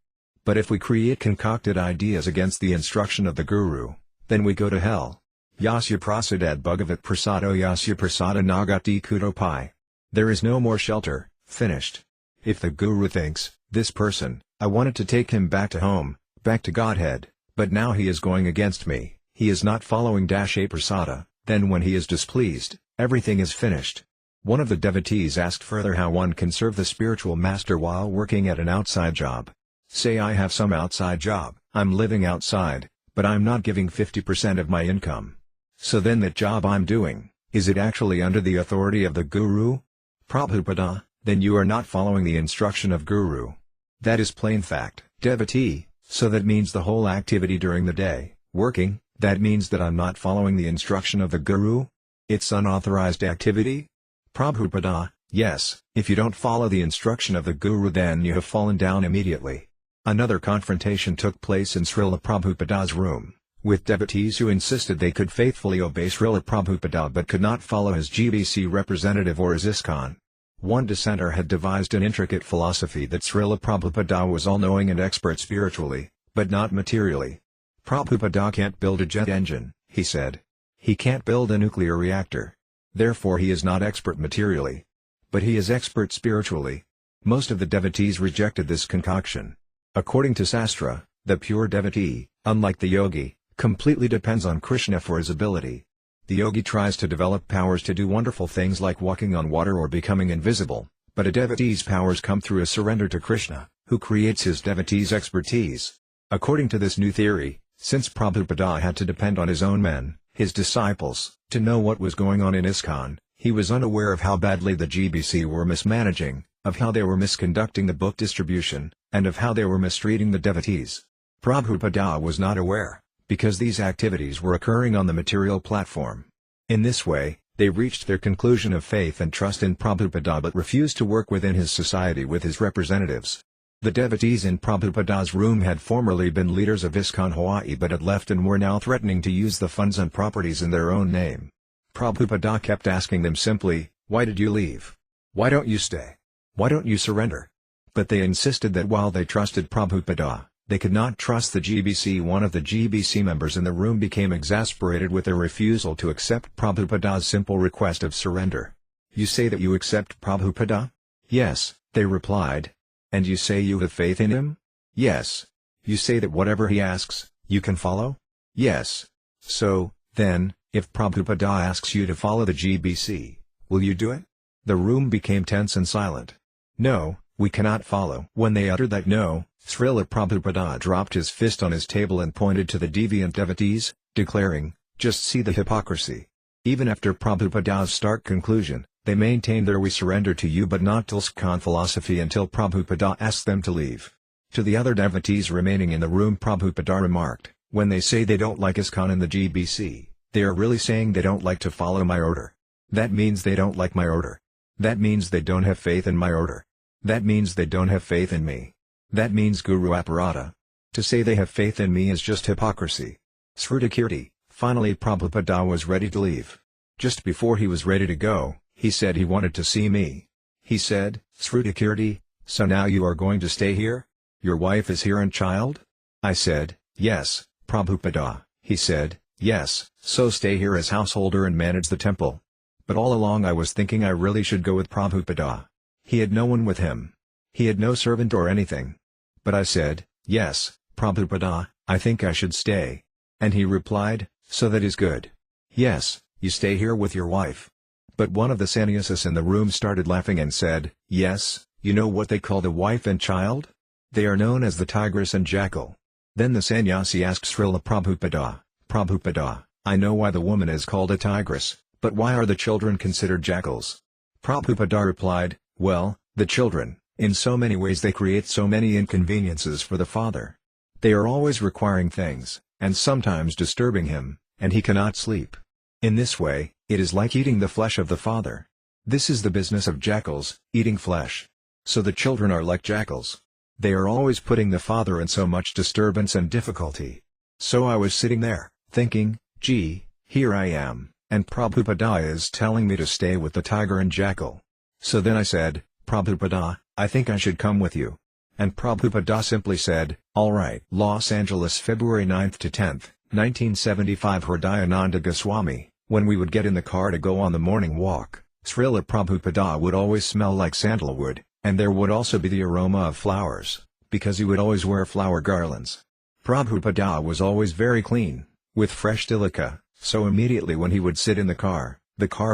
But if we create concocted ideas against the instruction of the Guru, then we go to hell. Yasya prasadad bhagavat prasado yasya prasada nagati kudopai. There is no more shelter, finished. If the Guru thinks, this person, I wanted to take him back to home, back to Godhead, but now he is going against me, he is not following a prasada, then when he is displeased, everything is finished. One of the devotees asked further how one can serve the spiritual master while working at an outside job. Say I have some outside job, I'm living outside, but I'm not giving 50% of my income. So then that job I'm doing, is it actually under the authority of the Guru? Prabhupada, then you are not following the instruction of Guru. That is plain fact. Devotee, so that means the whole activity during the day, working, that means that I'm not following the instruction of the Guru? It's unauthorized activity? Prabhupada, yes, if you don't follow the instruction of the Guru then you have fallen down immediately. Another confrontation took place in Śrīla Prabhupada's room, with devotees who insisted they could faithfully obey Śrīla Prabhupada but could not follow his GBC representative or his ISKCON. One dissenter had devised an intricate philosophy that Śrīla Prabhupada was all-knowing and expert spiritually, but not materially. Prabhupada can't build a jet engine, he said. He can't build a nuclear reactor. Therefore he is not expert materially. But he is expert spiritually. Most of the devotees rejected this concoction. According to Sastra, the pure devotee, unlike the yogi, completely depends on Krishna for his ability. The yogi tries to develop powers to do wonderful things like walking on water or becoming invisible, but a devotee's powers come through a surrender to Krishna, who creates his devotee's expertise. According to this new theory, since Prabhupada had to depend on his own men, his disciples, to know what was going on in ISKCON, he was unaware of how badly the GBC were mismanaging, of how they were misconducting the book distribution, and of how they were mistreating the devotees. Prabhupada was not aware, because these activities were occurring on the material platform. In this way, they reached their conclusion of faith and trust in Prabhupada but refused to work within his society with his representatives. The devotees in Prabhupada's room had formerly been leaders of ISKCON Hawaii but had left and were now threatening to use the funds and properties in their own name. Prabhupada kept asking them simply, why did you leave? Why don't you stay? Why don't you surrender? But they insisted that while they trusted Prabhupada, they could not trust the GBC. One of the GBC members in the room became exasperated with their refusal to accept Prabhupada's simple request of surrender. You say that you accept Prabhupada? Yes, they replied. And you say you have faith in him? Yes. You say that whatever he asks, you can follow? Yes. So, then, if Prabhupada asks you to follow the GBC, will you do it? The room became tense and silent. No, we cannot follow. When they uttered that no, Śrīla Prabhupada dropped his fist on his table and pointed to the deviant devotees, declaring, just see the hypocrisy. Even after Prabhupada's stark conclusion, they maintained their we surrender to you but not till ISKCON philosophy until Prabhupada asked them to leave. To the other devotees remaining in the room Prabhupada remarked, when they say they don't like ISKCON and the GBC, they are really saying they don't like to follow my order. That means they don't like my order. That means they don't have faith in my order. That means they don't have faith in me. That means Guru Aparada. To say they have faith in me is just hypocrisy. Srutakirti. Finally Prabhupada was ready to leave. Just before he was ready to go, he said he wanted to see me. He said, Srutakirti, so now you are going to stay here? "Your wife is here and child?" I said, "Yes, Prabhupada." He said, "Yes, so stay here as householder and manage the temple." But all along I was thinking I really should go with Prabhupada. He had no one with him. He had no servant or anything. But I said, "Yes, Prabhupada, I think I should stay." And he replied, "So that is good. Yes, you stay here with your wife." But one of the sannyasis in the room started laughing and said, "Yes, you know what they call the wife and child? They are known as the tigress and jackal." Then the sannyasi asked Srila Prabhupada, "Prabhupada, I know why the woman is called a tigress, but why are the children considered jackals?" Prabhupada replied, "Well, the children, in so many ways they create so many inconveniences for the father. They are always requiring things, and sometimes disturbing him, and he cannot sleep. In this way, it is like eating the flesh of the father. This is the business of jackals, eating flesh. So the children are like jackals. They are always putting the father in so much disturbance and difficulty." So I was sitting there, thinking, gee, here I am, and Prabhupada is telling me to stay with the tiger and jackal. So then I said, "Prabhupada, I think I should come with you." And Prabhupada simply said, "All right." Los Angeles, February 9th to 10th, 1975. Hridayananda Goswami. When we would get in the car to go on the morning walk, Srila Prabhupada would always smell like sandalwood, and there would also be the aroma of flowers, because he would always wear flower garlands. Prabhupada was always very clean, with fresh tilaka, so immediately when he would sit in the car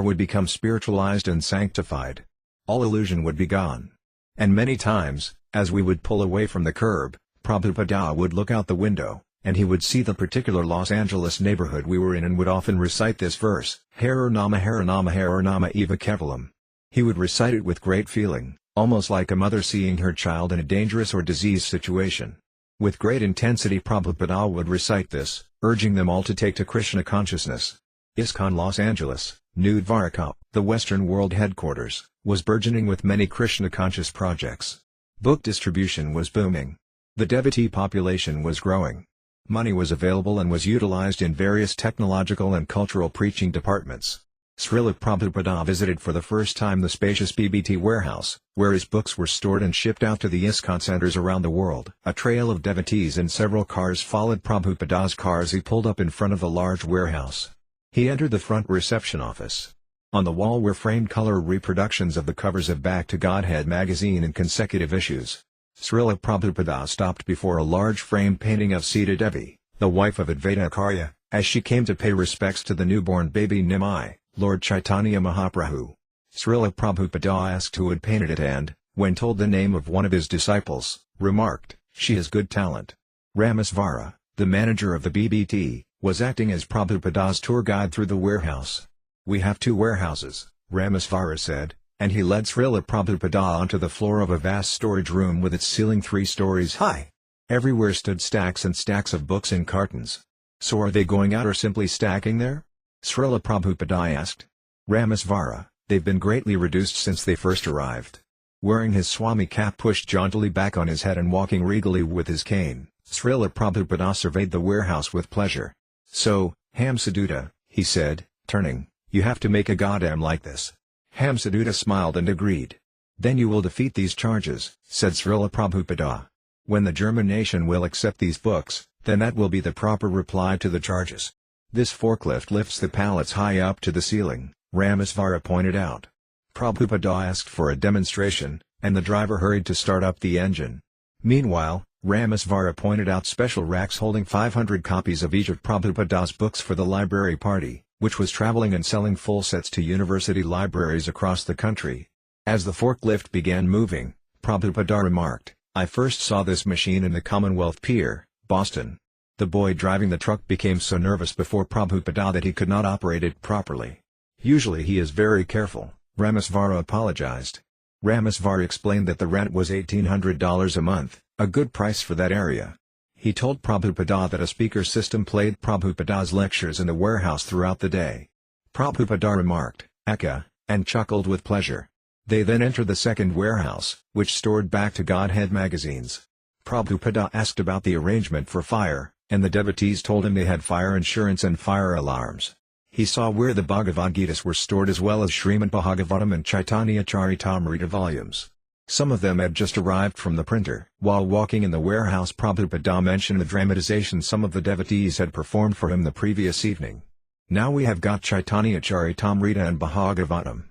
would become spiritualized and sanctified. All illusion would be gone. And many times, as we would pull away from the curb, Prabhupada would look out the window, and he would see the particular Los Angeles neighborhood we were in and would often recite this verse, Hare Nama Eva Kevalam. He would recite it with great feeling, almost like a mother seeing her child in a dangerous or diseased situation. With great intensity Prabhupada would recite this, urging them all to take to Krishna consciousness. ISKCON Los Angeles, New Dwarka, the Western World headquarters, was burgeoning with many Krishna-conscious projects. Book distribution was booming. The devotee population was growing. Money was available and was utilized in various technological and cultural preaching departments. Srila Prabhupada visited for the first time the spacious BBT warehouse, where his books were stored and shipped out to the ISKCON centers around the world. A trail of devotees and several cars followed Prabhupada's car as he pulled up in front of the large warehouse. He entered the front reception office. On the wall were framed color reproductions of the covers of Back to Godhead magazine in consecutive issues. Srila Prabhupada stopped before a large framed painting of Sita Devi, the wife of Bhaktivedanta, as she came to pay respects to the newborn baby Nimai, Lord Chaitanya Mahaprabhu. Srila Prabhupada asked who had painted it and, when told the name of one of his disciples, remarked, "She has good talent." Ramasvara, the manager of the BBT, was acting as Prabhupada's tour guide through the warehouse. "We have 2 warehouses," Ramasvara said, and he led Srila Prabhupada onto the floor of a vast storage room with its ceiling 3 stories high. Everywhere stood stacks and stacks of books in cartons. "So are they going out or simply stacking there?" Srila Prabhupada asked. Ramasvara, "They've been greatly reduced since they first arrived." Wearing his Swami cap pushed jauntily back on his head and walking regally with his cane, Srila Prabhupada surveyed the warehouse with pleasure. "So, Hamsaduta," he said, turning, "you have to make a goddam like this." Hamsaduta smiled and agreed. "Then you will defeat these charges," said Srila Prabhupada. "When the German nation will accept these books, then that will be the proper reply to the charges." "This forklift lifts the pallets high up to the ceiling," Ramasvara pointed out. Prabhupada asked for a demonstration, and the driver hurried to start up the engine. Meanwhile, Ramasvara pointed out special racks holding 500 copies of each of Prabhupada's books for the library party, which was traveling and selling full sets to university libraries across the country. As the forklift began moving, Prabhupada remarked, "I first saw this machine in the Commonwealth Pier, Boston." The boy driving the truck became so nervous before Prabhupada that he could not operate it properly. "Usually he is very careful," Ramasvara apologized. Ramasvara explained that the rent was $1,800 a month, a good price for that area. He told Prabhupada that a speaker system played Prabhupada's lectures in the warehouse throughout the day. Prabhupada remarked, "Aka," and chuckled with pleasure. They then entered the second warehouse, which stored Back to Godhead magazines. Prabhupada asked about the arrangement for fire, and the devotees told him they had fire insurance and fire alarms. He saw where the Bhagavad Gitas were stored as well as Srimad Bhagavatam and Chaitanya Charitamrita volumes. Some of them had just arrived from the printer. While walking in the warehouse, Prabhupada mentioned the dramatization some of the devotees had performed for him the previous evening. Now we have got Chaitanya Charitamrita and Bhagavatam.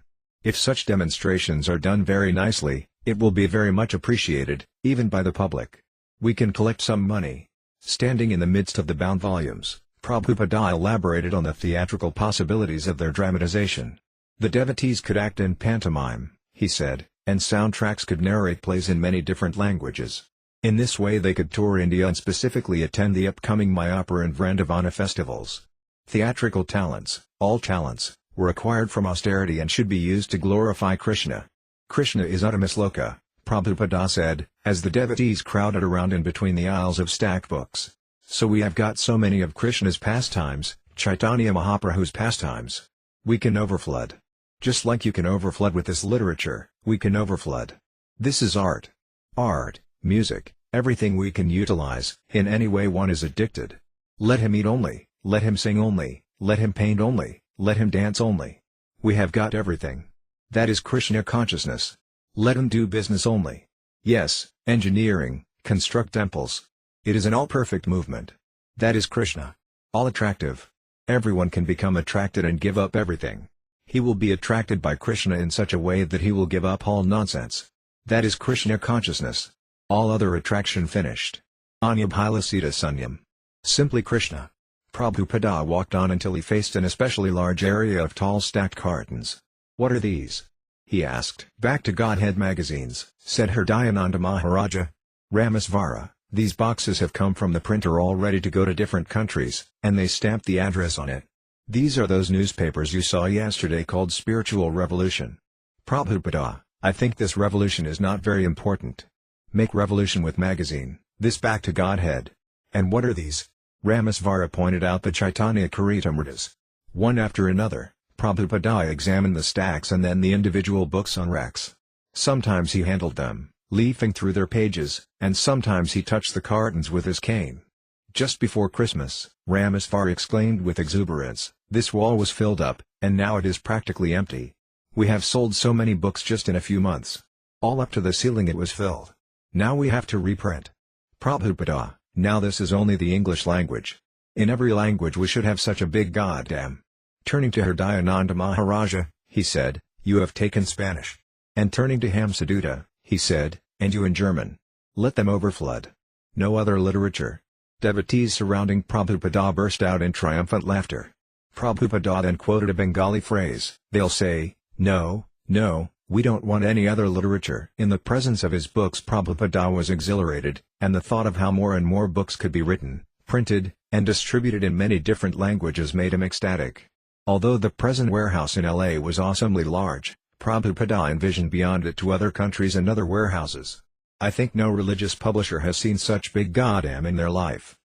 If such demonstrations are done very nicely, it will be very much appreciated, even by the public. We can collect some money. Standing in the midst of the bound volumes, Prabhupada elaborated on the theatrical possibilities of their dramatization. The devotees could act in pantomime, he said, and soundtracks could narrate plays in many different languages. In this way they could tour India and specifically attend the upcoming Mayapur and Vrandavana festivals. Theatrical talents, all talents, were acquired from austerity and should be used to glorify Krishna. Krishna is Uttamisloka, Prabhupada said, as the devotees crowded around in between the aisles of stacked books. So we have got so many of Krishna's pastimes, Chaitanya Mahaprabhu's pastimes. We can overflood. Just like you can overflood with this literature, we can overflood. This is art. Art, music, everything we can utilize, in any way one is addicted. Let him eat only, let him sing only, let him paint only, let him dance only. We have got everything. That is Krishna consciousness. Let him do business only. Yes, engineering, construct temples. It is an all-perfect movement. That is Krishna. All attractive. Everyone can become attracted and give up everything. He will be attracted by Krishna in such a way that he will give up all nonsense. That is Krishna consciousness. All other attraction finished. Anyabhilasita sunyam. Simply Krishna. Prabhupada walked on until he faced an especially large area of tall stacked cartons. What are these? He asked. Back to Godhead magazines, said Hridayananda Maharaja. Ramasvara, these boxes have come from the printer all ready to go to different countries, and they stamped the address on it. These are those newspapers you saw yesterday called Spiritual Revolution. Prabhupada, I think this revolution is not very important. Make revolution with magazine, this back to Godhead. And what are these? Ramasvara pointed out the Chaitanya Charitamritas. One after another, Prabhupada examined the stacks and then the individual books on racks. Sometimes he handled them, leafing through their pages, and sometimes he touched the cartons with his cane. Just before Christmas, Ramasvara exclaimed with exuberance, this wall was filled up, and now it is practically empty. We have sold so many books just in a few months. All up to the ceiling it was filled. Now we have to reprint. Prabhupada, now this is only the English language. In every language we should have such a big goddamn. Turning to Hridayananda Maharaja, he said, you have taken Spanish. And turning to Hamsaduta, he said, and you in German. Let them overflood. No other literature. Devotees surrounding Prabhupada burst out in triumphant laughter. Prabhupada then quoted a Bengali phrase, they'll say, no, no, we don't want any other literature. In the presence of his books Prabhupada was exhilarated, and the thought of how more and more books could be written, printed, and distributed in many different languages made him ecstatic. Although the present warehouse in LA was awesomely large, Prabhupada envisioned beyond it to other countries and other warehouses. I think no religious publisher has seen such big goddamn in their life.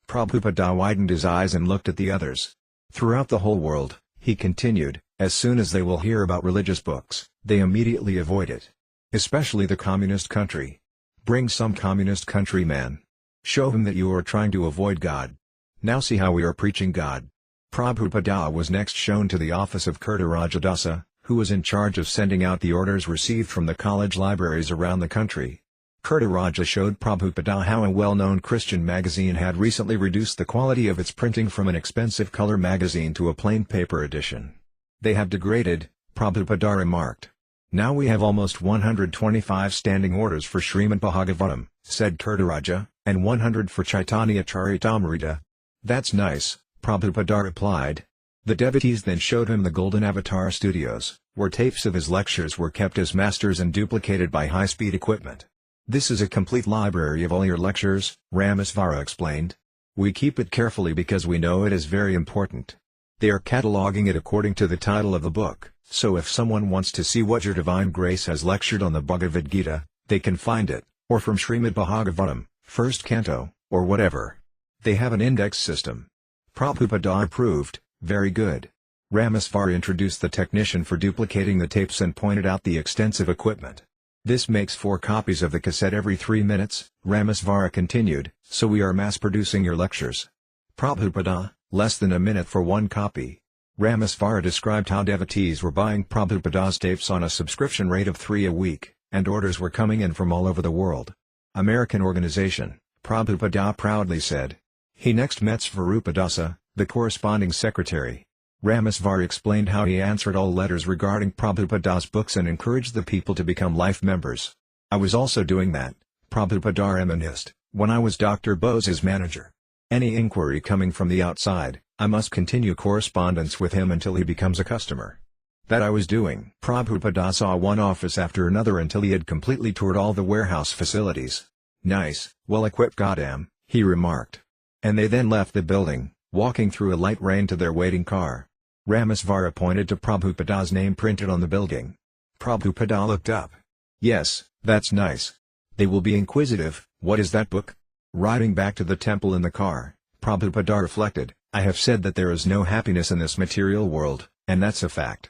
Prabhupada widened his eyes and looked at the others. Throughout the whole world, he continued, as soon as they will hear about religious books, they immediately avoid it. Especially the communist country. Bring some communist country man. Show him that you are trying to avoid God. Now see how we are preaching God. Prabhupada was next shown to the office of Kirtiraja Dāsa, who was in charge of sending out the orders received from the college libraries around the country. Kirtiraja showed Prabhupada how a well-known Christian magazine had recently reduced the quality of its printing from an expensive color magazine to a plain paper edition. They have degraded, Prabhupada remarked. Now we have almost 125 standing orders for Srimad Bhagavatam, said Kirtiraja, and 100 for Chaitanya Charitamrita. That's nice, Prabhupada replied. The devotees then showed him the Golden Avatar Studios, where tapes of his lectures were kept as masters and duplicated by high-speed equipment. This is a complete library of all your lectures, Ramasvara explained. We keep it carefully because we know it is very important. They are cataloging it according to the title of the book, so if someone wants to see what your Divine Grace has lectured on the Bhagavad Gita, they can find it, or from Srimad Bhagavatam, first canto, or whatever. They have an index system. Prabhupada approved. Very good. Ramasvara introduced the technician for duplicating the tapes and pointed out the extensive equipment. This makes 4 copies of the cassette every 3 minutes, Ramasvara continued, so we are mass-producing your lectures. Prabhupada, less than a minute for 1 copy. Ramasvara described how devotees were buying Prabhupada's tapes on a subscription rate of 3 a week. and orders were coming in from all over the world. American organization, Prabhupada proudly said. He next met Satsvarūpa Dāsa, the corresponding secretary. Ramesvara explained how he answered all letters regarding Prabhupada's books and encouraged the people to become life members. I was also doing that, Prabhupada reminisced, when I was Dr. Bose's manager. Any inquiry coming from the outside, I must continue correspondence with him until he becomes a customer. That I was doing. Prabhupada saw one office after another until he had completely toured all the warehouse facilities. Nice, well-equipped goddamn, he remarked. And they then left the building, walking through a light rain to their waiting car. Ramesvara pointed to Prabhupada's name printed on the building. Prabhupada looked up. Yes, that's nice. They will be inquisitive, what is that book? Riding back to the temple in the car, Prabhupada reflected, I have said that there is no happiness in this material world, and that's a fact.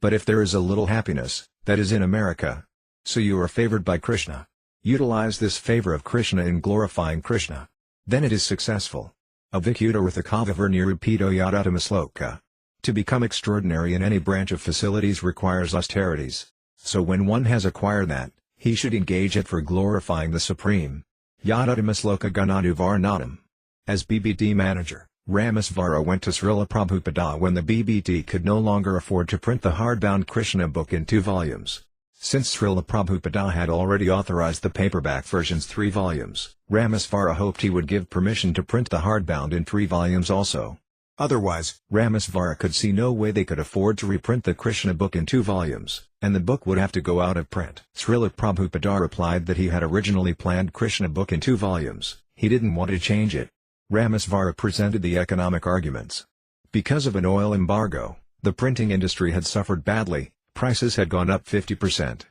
But if there is a little happiness, that is in America. So you are favored by Krishna. Utilize this favor of Krishna in glorifying Krishna. Then it is successful. Avikyutarithakava nirupito yadatamashloka. To become extraordinary in any branch of facilities requires austerities. So when one has acquired that, he should engage it for glorifying the Supreme. Yadatamashloka gananuvarnatam. As BBT manager, Ramesvara went to Śrīla Prabhupāda when the BBT could no longer afford to print the hardbound Krishna book in 2 volumes. Since Śrīla Prabhupāda had already authorized the paperback version's 3 volumes, Ramesvara hoped he would give permission to print the hardbound in 3 volumes also. Otherwise, Ramesvara could see no way they could afford to reprint the Krishna book in 2 volumes, and the book would have to go out of print. Śrīla Prabhupāda replied that he had originally planned Krishna book in 2 volumes, he didn't want to change it. Ramesvara presented the economic arguments. Because of an oil embargo, the printing industry had suffered badly, prices had gone up 50%.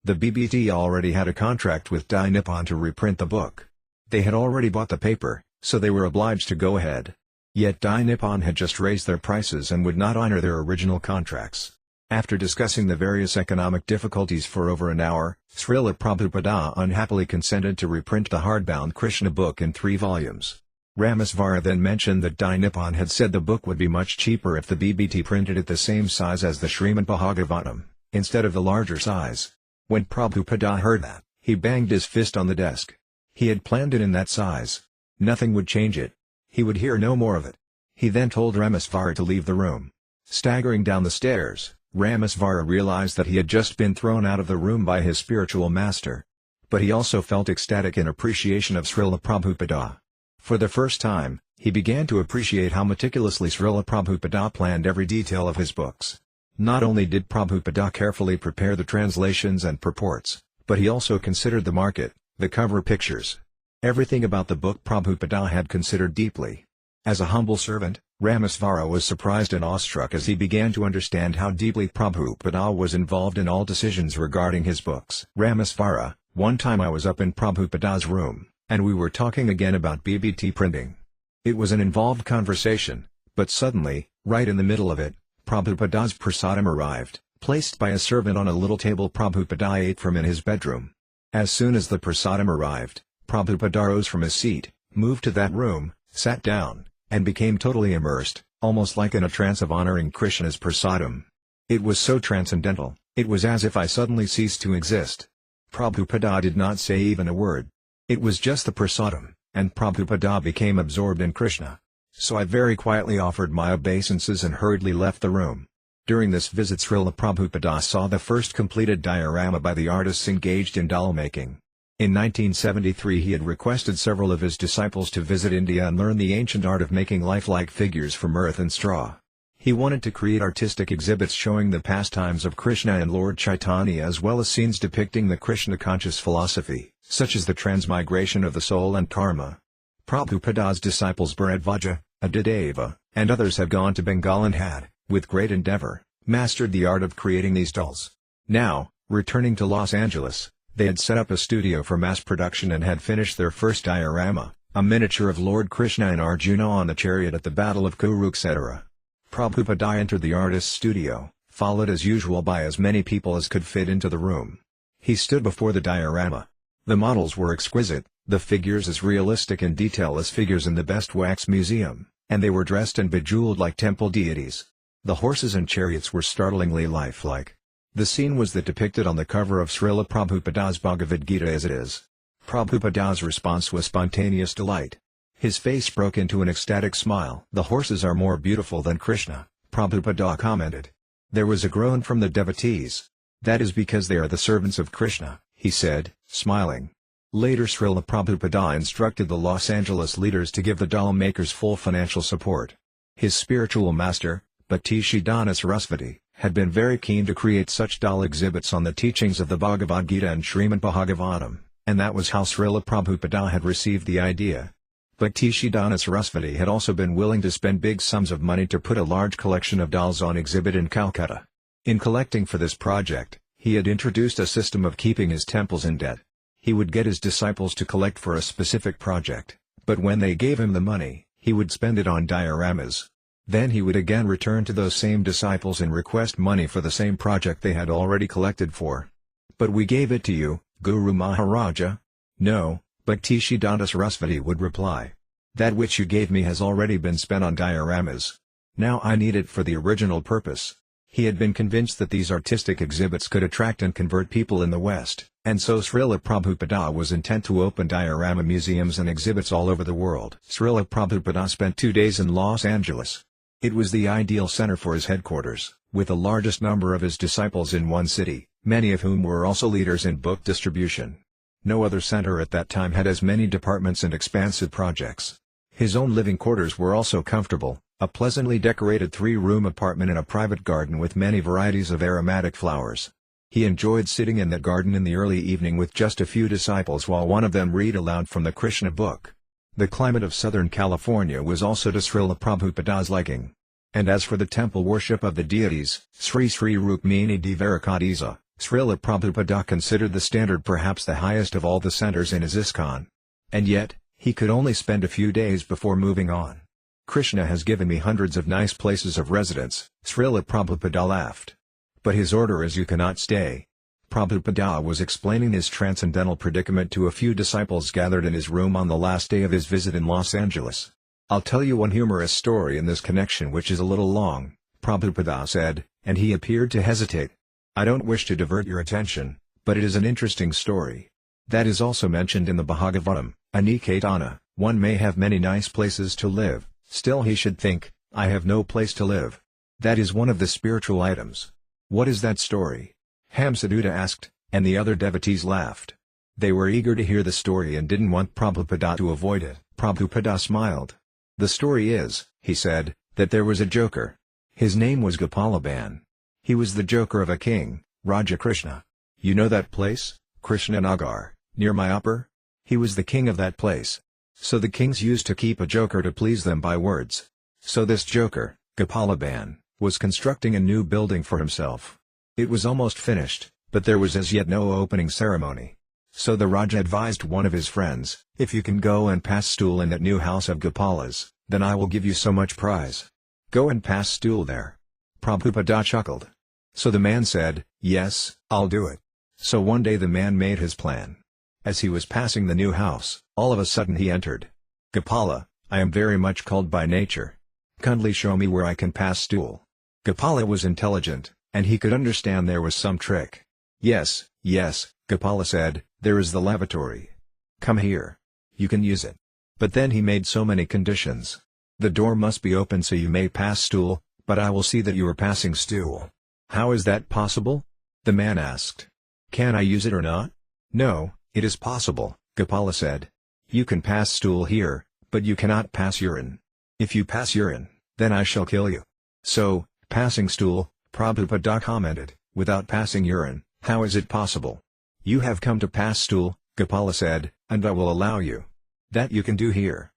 The BBT already had a contract with Dai Nippon to reprint the book. They had already bought the paper, so they were obliged to go ahead. Yet Dai Nippon had just raised their prices and would not honor their original contracts. After discussing the various economic difficulties for over an hour, Śrīla Prabhupāda unhappily consented to reprint the hardbound Krishna book in 3 volumes. Ramesvara then mentioned that Dai Nippon had said the book would be much cheaper if the BBT printed it the same size as the Srimad Bhagavatam, instead of the larger size. When Prabhupada heard that, he banged his fist on the desk. He had planned it in that size. Nothing would change it. He would hear no more of it. He then told Ramesvara to leave the room. Staggering down the stairs, Ramesvara realized that he had just been thrown out of the room by his spiritual master. But he also felt ecstatic in appreciation of Śrīla Prabhupāda. For the first time, he began to appreciate how meticulously Śrīla Prabhupāda planned every detail of his books. Not only did Prabhupada carefully prepare the translations and purports, but he also considered the market, the cover pictures. Everything about the book Prabhupada had considered deeply. As a humble servant, Ramesvara was surprised and awestruck as he began to understand how deeply Prabhupada was involved in all decisions regarding his books. Ramesvara, one time I was up in Prabhupada's room, and we were talking again about BBT printing. It was an involved conversation, but suddenly, right in the middle of it, Prabhupada's prasadam arrived, placed by a servant on a little table Prabhupada ate from in his bedroom. As soon as the prasadam arrived, Prabhupada rose from his seat, moved to that room, sat down, and became totally immersed, almost like in a trance of honoring Krishna's prasadam. It was so transcendental, it was as if I suddenly ceased to exist. Prabhupada did not say even a word. It was just the prasadam, and Prabhupada became absorbed in Krishna. So I very quietly offered my obeisances and hurriedly left the room. During this visit Śrīla Prabhupada saw the first completed diorama by the artists engaged in doll making. In 1973 he had requested several of his disciples to visit India and learn the ancient art of making lifelike figures from earth and straw. He wanted to create artistic exhibits showing the pastimes of Krishna and Lord Chaitanya as well as scenes depicting the Krishna-conscious philosophy, such as the transmigration of the soul and karma. Prabhupada's disciples Bharadvaja, Adideva, and others have gone to Bengal and had, with great endeavor, mastered the art of creating these dolls. Now, returning to Los Angeles, they had set up a studio for mass production and had finished their first diorama, a miniature of Lord Krishna and Arjuna on the chariot at the Battle of Kurukshetra. Prabhupada entered the artist's studio, followed as usual by as many people as could fit into the room. He stood before the diorama. The models were exquisite, the figures as realistic in detail as figures in the best wax museum, and they were dressed and bejeweled like temple deities. The horses and chariots were startlingly lifelike. The scene was that depicted on the cover of Srila Prabhupada's Bhagavad Gita as it is. Prabhupada's response was spontaneous delight. His face broke into an ecstatic smile. "The horses are more beautiful than Krishna," Prabhupada commented. There was a groan from the devotees. "That is because they are the servants of Krishna," he said, smiling. Later Srila Prabhupada instructed the Los Angeles leaders to give the doll makers full financial support. His spiritual master, Bhaktisiddhanta Sarasvati, had been very keen to create such doll exhibits on the teachings of the Bhagavad Gita and Srimad Bhagavatam, and that was how Srila Prabhupada had received the idea. Bhaktisiddhanta Sarasvati had also been willing to spend big sums of money to put a large collection of dolls on exhibit in Calcutta. In collecting for this project, he had introduced a system of keeping his temples in debt. He would get his disciples to collect for a specific project, but when they gave him the money, he would spend it on dioramas. Then he would again return to those same disciples and request money for the same project they had already collected for. "But we gave it to you, Guru Maharaja." "No," Bhaktisiddhanta Sarasvati would reply. "That which you gave me has already been spent on dioramas. Now I need it for the original purpose." He had been convinced that these artistic exhibits could attract and convert people in the West, and so Srila Prabhupada was intent to open diorama museums and exhibits all over the world. Srila Prabhupada spent 2 days in Los Angeles. It was the ideal center for his headquarters, with the largest number of his disciples in one city, many of whom were also leaders in book distribution. No other center at that time had as many departments and expansive projects. His own living quarters were also comfortable, a pleasantly decorated 3-room apartment in a private garden with many varieties of aromatic flowers. He enjoyed sitting in that garden in the early evening with just a few disciples while one of them read aloud from the Krishna book. The climate of Southern California was also to Srila Prabhupada's liking. And as for the temple worship of the deities, Sri Sri Rukmini Dvarakadisa, Srila Prabhupada considered the standard perhaps the highest of all the centers in his ISKCON. And yet, he could only spend a few days before moving on. "Krishna has given me hundreds of nice places of residence," Srila Prabhupada laughed. "But his order is you cannot stay." Prabhupada was explaining his transcendental predicament to a few disciples gathered in his room on the last day of his visit in Los Angeles. "I'll tell you one humorous story in this connection which is a little long," Prabhupada said, and he appeared to hesitate. "I don't wish to divert your attention, but it is an interesting story. That is also mentioned in the Bhagavatam, Aniketana, one may have many nice places to live, still he should think, I have no place to live. That is one of the spiritual items." "What is that story?" Hamsaduta asked, and the other devotees laughed. They were eager to hear the story and didn't want Prabhupada to avoid it. Prabhupada smiled. "The story is," he said, "that there was a joker. His name was Gopalaban. He was the joker of a king, Raja Krishna. You know that place, Krishna Nagar, near Mayapur? He was the king of that place. So the kings used to keep a joker to please them by words. So this joker, Gopalaban, was constructing a new building for himself. It was almost finished, but there was as yet no opening ceremony. So the Raja advised one of his friends, if you can go and pass stool in that new house of Gopala's, then I will give you so much prize. Go and pass stool there. Prabhupada chuckled. So the man said, yes, I'll do it. So one day the man made his plan. As he was passing the new house, all of a sudden he entered. Gopala, I am very much cold by nature. Kindly show me where I can pass stool. Gopala was intelligent, and he could understand there was some trick. Yes, Gopala said, there is the lavatory. Come here. You can use it. But then he made so many conditions. The door must be open so you may pass stool, but I will see that you are passing stool. How is that possible? The man asked. Can I use it or not? No, it is possible, Gopala said. You can pass stool here, but you cannot pass urine. If you pass urine, then I shall kill you. So, passing stool, Prabhupada commented, without passing urine, how is it possible? You have come to pass stool, Gopala said, and I will allow you. That you can do here.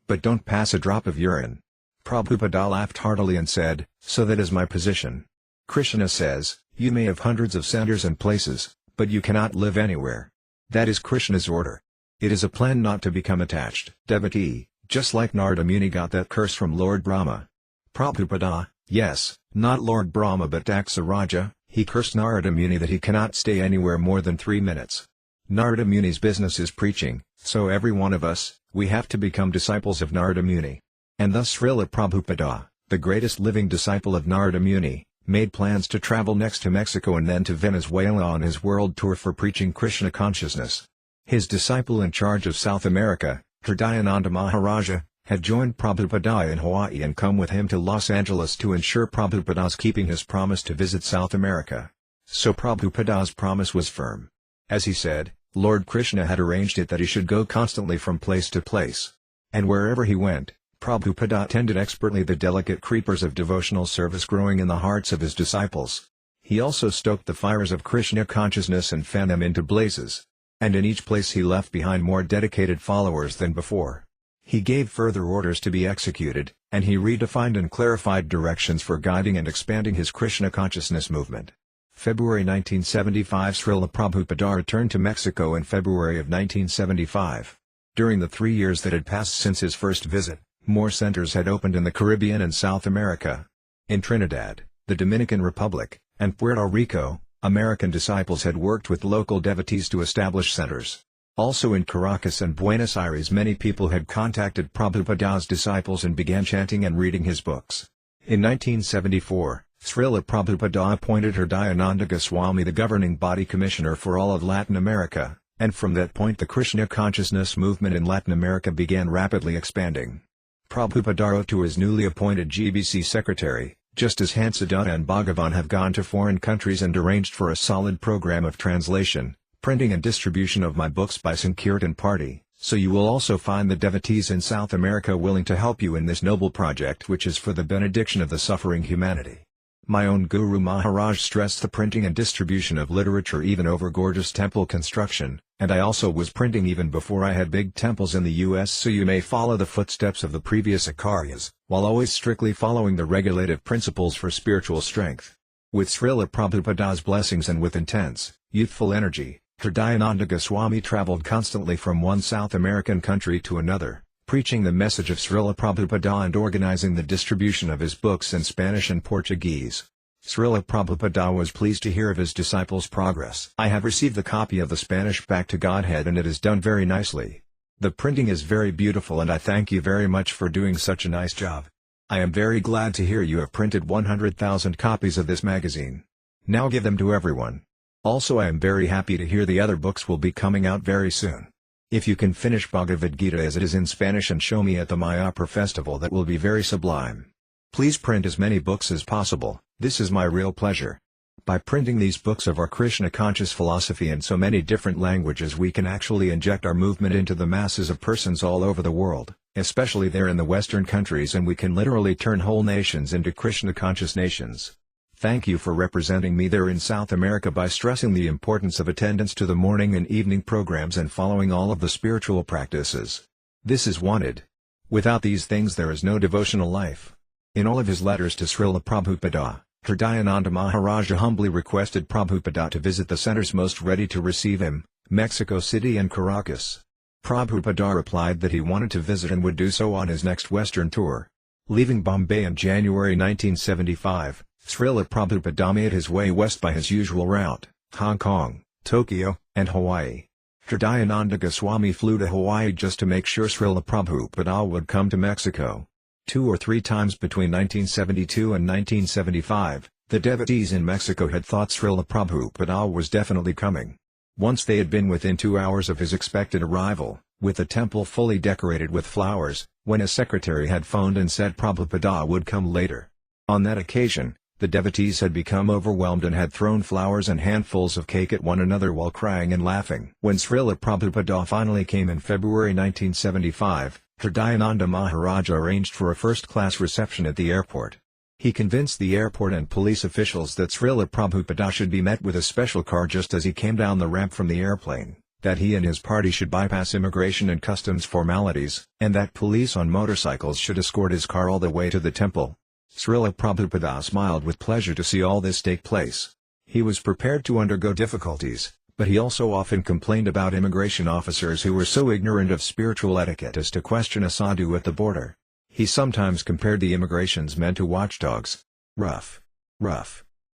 But don't pass a drop of urine. Prabhupada laughed heartily and said, so that is my position. Krishna says, you may have hundreds of centers and places, but you cannot live anywhere. That is Krishna's order. It is a plan not to become attached. Devotee, just like Narada Muni got that curse from Lord Brahma. Prabhupada, yes, not Lord Brahma but Dāsa Raja, he cursed Narada Muni that he cannot stay anywhere more than 3 minutes. Narada Muni's business is preaching, so every one of us, we have to become disciples of Narada Muni. And thus Srila Prabhupada, the greatest living disciple of Narada Muni, made plans to travel next to Mexico and then to Venezuela on his world tour for preaching Krishna consciousness. His disciple in charge of South America, Hridayananda Maharaja, had joined Prabhupada in Hawaii and come with him to Los Angeles to ensure Prabhupada's keeping his promise to visit South America. So Prabhupada's promise was firm. As he said, Lord Krishna had arranged it that he should go constantly from place to place. And wherever he went, Prabhupada tended expertly the delicate creepers of devotional service growing in the hearts of his disciples. He also stoked the fires of Krishna consciousness and fanned them into blazes. And in each place he left behind more dedicated followers than before. He gave further orders to be executed, and he redefined and clarified directions for guiding and expanding his Krishna consciousness movement. February 1975 Srila Prabhupada returned to Mexico in February of 1975. During the 3 years that had passed since his first visit, more centers had opened in the Caribbean and South America. In Trinidad, the Dominican Republic, and Puerto Rico, American disciples had worked with local devotees to establish centers. Also in Caracas and Buenos Aires many people had contacted Prabhupada's disciples and began chanting and reading his books. In 1974, Srila Prabhupada appointed Hridayananda Goswami the governing body commissioner for all of Latin America, and from that point the Krishna consciousness movement in Latin America began rapidly expanding. Prabhupada wrote to his newly appointed GBC secretary, just as Hansadatta and Bhagavan have gone to foreign countries and arranged for a solid program of translation, printing and distribution of my books by Sankirtan Party, so you will also find the devotees in South America willing to help you in this noble project which is for the benediction of the suffering humanity. My own Guru Maharaj stressed the printing and distribution of literature even over gorgeous temple construction, and I also was printing even before I had big temples in the US, so you may follow the footsteps of the previous Acharyas, while always strictly following the regulative principles for spiritual strength. With Srila Prabhupada's blessings and with intense, youthful energy, Hridayananda Goswami traveled constantly from one South American country to another, preaching the message of Srila Prabhupada and organizing the distribution of his books in Spanish and Portuguese. Srila Prabhupada was pleased to hear of his disciples' progress. I have received the copy of the Spanish Back to Godhead and it is done very nicely. The printing is very beautiful and I thank you very much for doing such a nice job. I am very glad to hear you have printed 100,000 copies of this magazine. Now give them to everyone. Also I am very happy to hear the other books will be coming out very soon. If you can finish Bhagavad Gita as it is in Spanish and show me at the Mayapur festival, that will be very sublime. Please print as many books as possible, this is my real pleasure. By printing these books of our Krishna conscious philosophy in so many different languages we can actually inject our movement into the masses of persons all over the world, especially there in the Western countries, and we can literally turn whole nations into Krishna conscious nations. Thank you for representing me there in South America by stressing the importance of attendance to the morning and evening programs and following all of the spiritual practices. This is wanted. Without these things there is no devotional life. In all of his letters to Srila Prabhupada, Hridayananda Maharaja humbly requested Prabhupada to visit the centers most ready to receive him, Mexico City and Caracas. Prabhupada replied that he wanted to visit and would do so on his next Western tour. Leaving Bombay in January 1975, Srila Prabhupada made his way west by his usual route, Hong Kong, Tokyo, and Hawaii. Hridayananda Goswami flew to Hawaii just to make sure Srila Prabhupada would come to Mexico. 2 or 3 times between 1972 and 1975, the devotees in Mexico had thought Srila Prabhupada was definitely coming. Once they had been within 2 hours of his expected arrival, with the temple fully decorated with flowers, when a secretary had phoned and said Prabhupada would come later. On that occasion, the devotees had become overwhelmed and had thrown flowers and handfuls of cake at one another while crying and laughing. When Srila Prabhupada finally came in February 1975, Hridayananda Maharaja arranged for a first-class reception at the airport. He convinced the airport and police officials that Srila Prabhupada should be met with a special car just as he came down the ramp from the airplane, that he and his party should bypass immigration and customs formalities, and that police on motorcycles should escort his car all the way to the temple. Srila Prabhupada smiled with pleasure to see all this take place. He was prepared to undergo difficulties, but he also often complained about immigration officers who were so ignorant of spiritual etiquette as to question a sadhu at the border. He sometimes compared the immigration's men to watchdogs. Rough.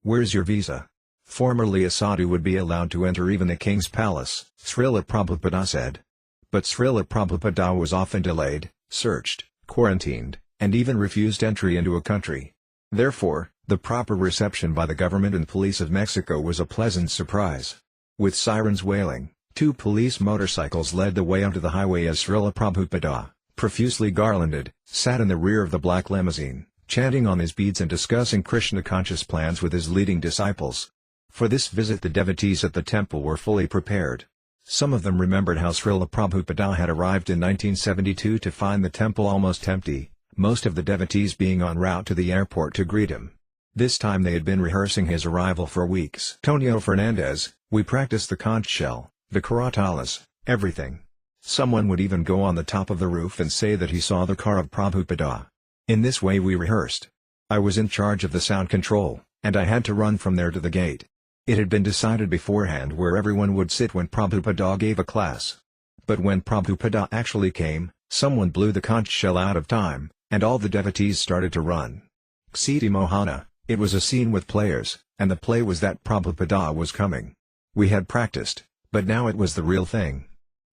Where's your visa? Formerly a sadhu would be allowed to enter even the king's palace, Srila Prabhupada said. But Srila Prabhupada was often delayed, searched, quarantined, and even refused entry into a country. Therefore, The proper reception by the government and police of Mexico was a pleasant surprise. With sirens wailing, 2 police motorcycles led the way onto the highway as Śrīla Prabhupāda, profusely garlanded, sat in the rear of the black limousine, chanting on his beads and discussing Krishna-conscious plans with his leading disciples. For this visit the devotees at the temple were fully prepared. Some of them remembered how Śrīla Prabhupāda had arrived in 1972 to find the temple almost empty, most of the devotees being en route to the airport to greet him. This time they had been rehearsing his arrival for weeks. Tonio Fernandez, we practiced the conch shell, the karatalas, everything. Someone would even go on the top of the roof and say that he saw the car of Prabhupada. In this way we rehearsed. I was in charge of the sound control, and I had to run from there to the gate. It had been decided beforehand where everyone would sit when Prabhupada gave a class. But when Prabhupada actually came, someone blew the conch shell out of time, and all the devotees started to run. Ksiti Mohana, it was a scene with players, and the play was that Prabhupada was coming. We had practiced, but now it was the real thing.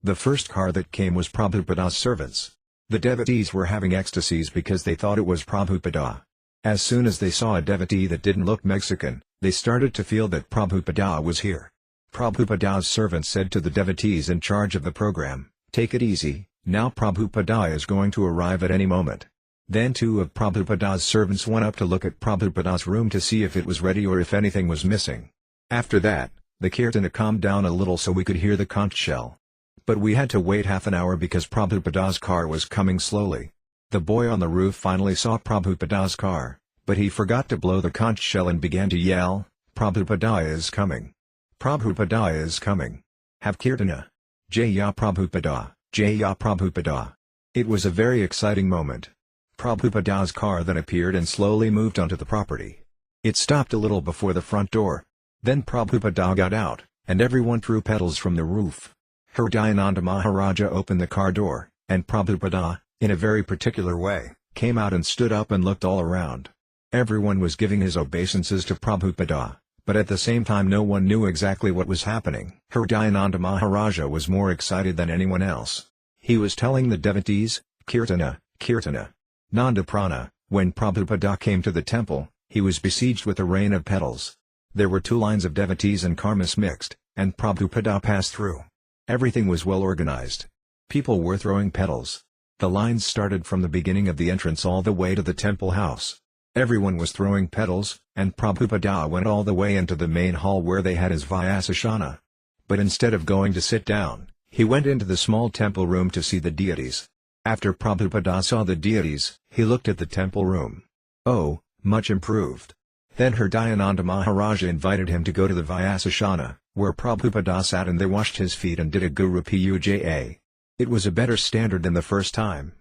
The first car that came was Prabhupada's servants. The devotees were having ecstasies because they thought it was Prabhupada. As soon as they saw a devotee that didn't look Mexican, they started to feel that Prabhupada was here. Prabhupada's servants said to the devotees in charge of the program, "Take it easy, now Prabhupada is going to arrive at any moment." Then 2 of Prabhupada's servants went up to look at Prabhupada's room to see if it was ready or if anything was missing. After that, the kirtana calmed down a little so we could hear the conch shell. But we had to wait half an hour because Prabhupada's car was coming slowly. The boy on the roof finally saw Prabhupada's car, but he forgot to blow the conch shell and began to yell, "Prabhupada is coming! Prabhupada is coming! Have kirtana! Jaya Prabhupada, Jaya Prabhupada!" It was a very exciting moment. Prabhupada's car then appeared and slowly moved onto the property. It stopped a little before the front door. Then Prabhupada got out, and everyone threw petals from the roof. Hridayananda Maharaja opened the car door, and Prabhupada, in a very particular way, came out and stood up and looked all around. Everyone was giving his obeisances to Prabhupada, but at the same time no one knew exactly what was happening. Hridayananda Maharaja was more excited than anyone else. He was telling the devotees, "Kirtana, Kirtana." Nanda Prana, when Prabhupada came to the temple, he was besieged with a rain of petals. There were 2 lines of devotees and karmas mixed, and Prabhupada passed through. Everything was well organized. People were throwing petals. The lines started from the beginning of the entrance all the way to the temple house. Everyone was throwing petals, and Prabhupada went all the way into the main hall where they had his Vyasasana. But instead of going to sit down, he went into the small temple room to see the deities. After Prabhupada saw the deities, he looked at the temple room. Oh, much improved. Then Hridayananda Maharaja invited him to go to the Vyasasana, where Prabhupada sat, and they washed his feet and did a Guru Puja. It was a better standard than the first time.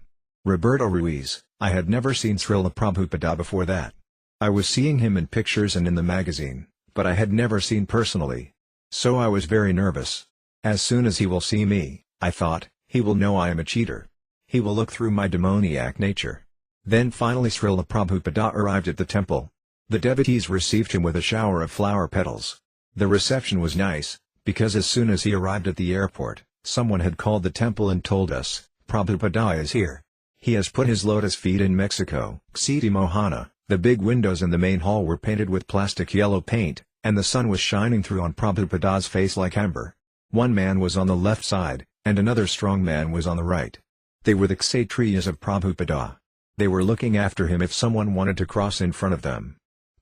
Roberto Ruiz, I had never seen Śrīla Prabhupada before that. I was seeing him in pictures and in the magazine, but I had never seen personally. So I was very nervous. As soon as he will see me, I thought, he will know I am a cheater. He will look through my demoniac nature. Then finally Śrīla Prabhupada arrived at the temple. The devotees received him with a shower of flower petals. The reception was nice, because as soon as he arrived at the airport, someone had called the temple and told us, "Prabhupada is here. He has put his lotus feet in Mexico." Ksiti Mohana, the big windows in the main hall were painted with plastic yellow paint, and the sun was shining through on Prabhupada's face like amber. One man was on the left side, and another strong man was on the right. They were the Kshatriyas of Prabhupada. They were looking after him if someone wanted to cross in front of them.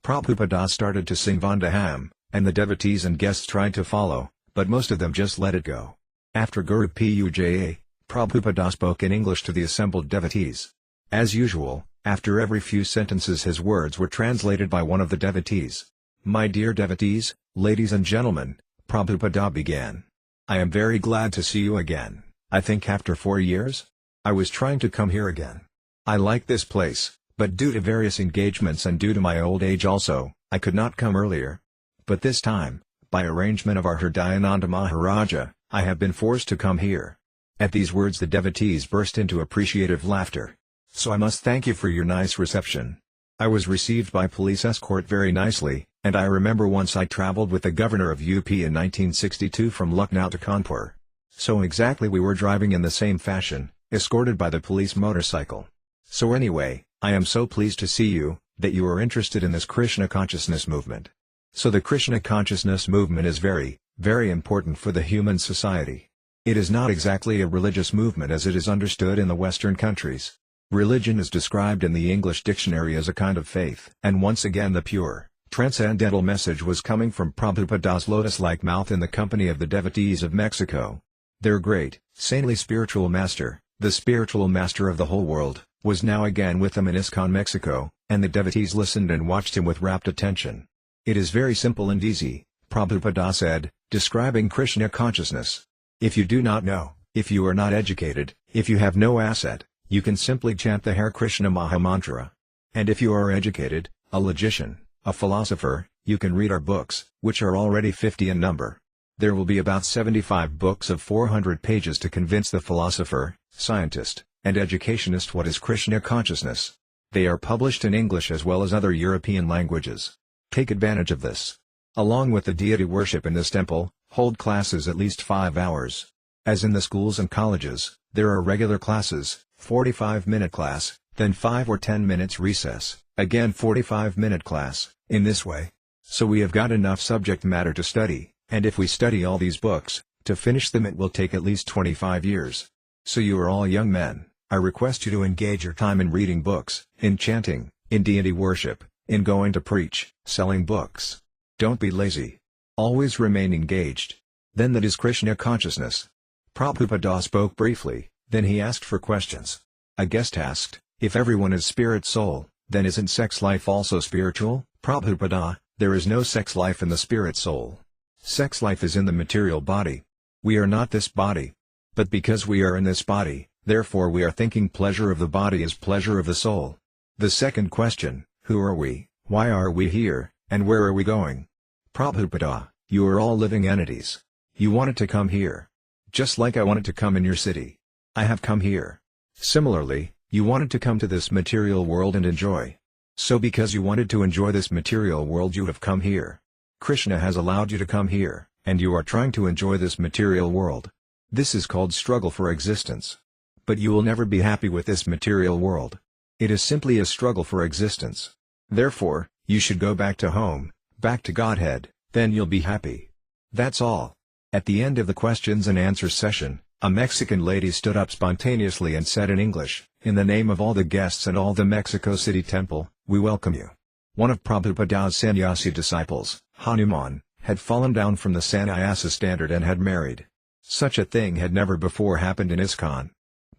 Prabhupada started to sing Vandaham, and the devotees and guests tried to follow, but most of them just let it go. After Guru Puja, Prabhupada spoke in English to the assembled devotees. As usual, after every few sentences his words were translated by one of the devotees. "My dear devotees, ladies and gentlemen," Prabhupada began. "I am very glad to see you again. I think after 4 years? I was trying to come here again. I like this place, but due to various engagements and due to my old age also, I could not come earlier. But this time, by arrangement of our Hridayananda Maharaja, I have been forced to come here." At these words the devotees burst into appreciative laughter. "So I must thank you for your nice reception. I was received by police escort very nicely, and I remember once I traveled with the governor of UP in 1962 from Lucknow to Kanpur. So exactly we were driving in the same fashion, escorted by the police motorcycle. So anyway, I am so pleased to see you, that you are interested in this Krishna consciousness movement. So the Krishna consciousness movement is very, very important for the human society. It is not exactly a religious movement as it is understood in the Western countries. Religion is described in the English dictionary as a kind of faith. And once again the pure, transcendental message was coming from Prabhupada's lotus-like mouth in the company of the devotees of Mexico. Their great, saintly spiritual master, the spiritual master of the whole world, was now again with them in ISKCON Mexico, and the devotees listened and watched him with rapt attention. It is very simple and easy, Prabhupada said, describing Krishna consciousness. If you do not know, if you are not educated, if you have no asset, you can simply chant the Hare Krishna Mahamantra. And if you are educated, a logician, a philosopher, you can read our books, which are already 50 in number. There will be about 75 books of 400 pages to convince the philosopher, scientist, and educationist what is Krishna consciousness. They are published in English as well as other European languages. Take advantage of this. Along with the deity worship in this temple, hold classes at least 5 hours. As in the schools and colleges, there are regular classes, 45-minute class, then 5 or 10 minutes recess, again 45-minute class, in this way. So we have got enough subject matter to study, and if we study all these books, to finish them it will take at least 25 years. So you are all young men, I request you to engage your time in reading books, in chanting, in deity worship, in going to preach, selling books. Don't be lazy. Always remain engaged. Then that is Krishna consciousness. Prabhupada spoke briefly, then he asked for questions. A guest asked, if everyone is spirit soul, then isn't sex life also spiritual? Prabhupada, there is no sex life in the spirit soul. Sex life is in the material body. We are not this body. But because we are in this body, therefore we are thinking pleasure of the body is pleasure of the soul. The second question, who are we, why are we here, and where are we going? Prabhupada, you are all living entities. You wanted to come here. Just like I wanted to come in your city. I have come here. Similarly, you wanted to come to this material world and enjoy. So because you wanted to enjoy this material world you have come here. Krishna has allowed you to come here, and you are trying to enjoy this material world. This is called struggle for existence. But you will never be happy with this material world. It is simply a struggle for existence. Therefore, you should go back to home, back to Godhead, then you'll be happy. That's all. At the end of the questions and answers session, a Mexican lady stood up spontaneously and said in English, in the name of all the guests and all the Mexico City temple, we welcome you. One of Prabhupada's sannyasi disciples, Hanuman, had fallen down from the sannyasa standard and had married. Such a thing had never before happened in ISKCON.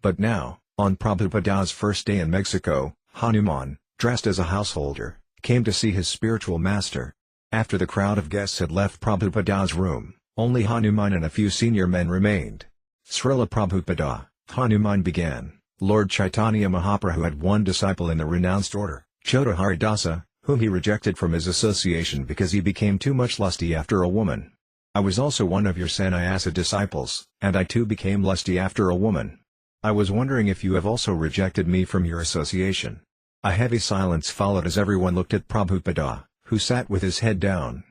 But now, on Prabhupada's first day in Mexico, Hanuman, dressed as a householder, came to see his spiritual master. After the crowd of guests had left Prabhupada's room, only Hanuman and a few senior men remained. Śrīla Prabhupada, Hanuman began, Lord Chaitanya Mahaprabhu had one disciple in the renounced order, Chodahari Dāsa, whom he rejected from his association because he became too much lusty after a woman. I was also one of your sannyasa disciples, and I too became lusty after a woman. I was wondering if you have also rejected me from your association. A heavy silence followed as everyone looked at Prabhupada, who sat with his head down.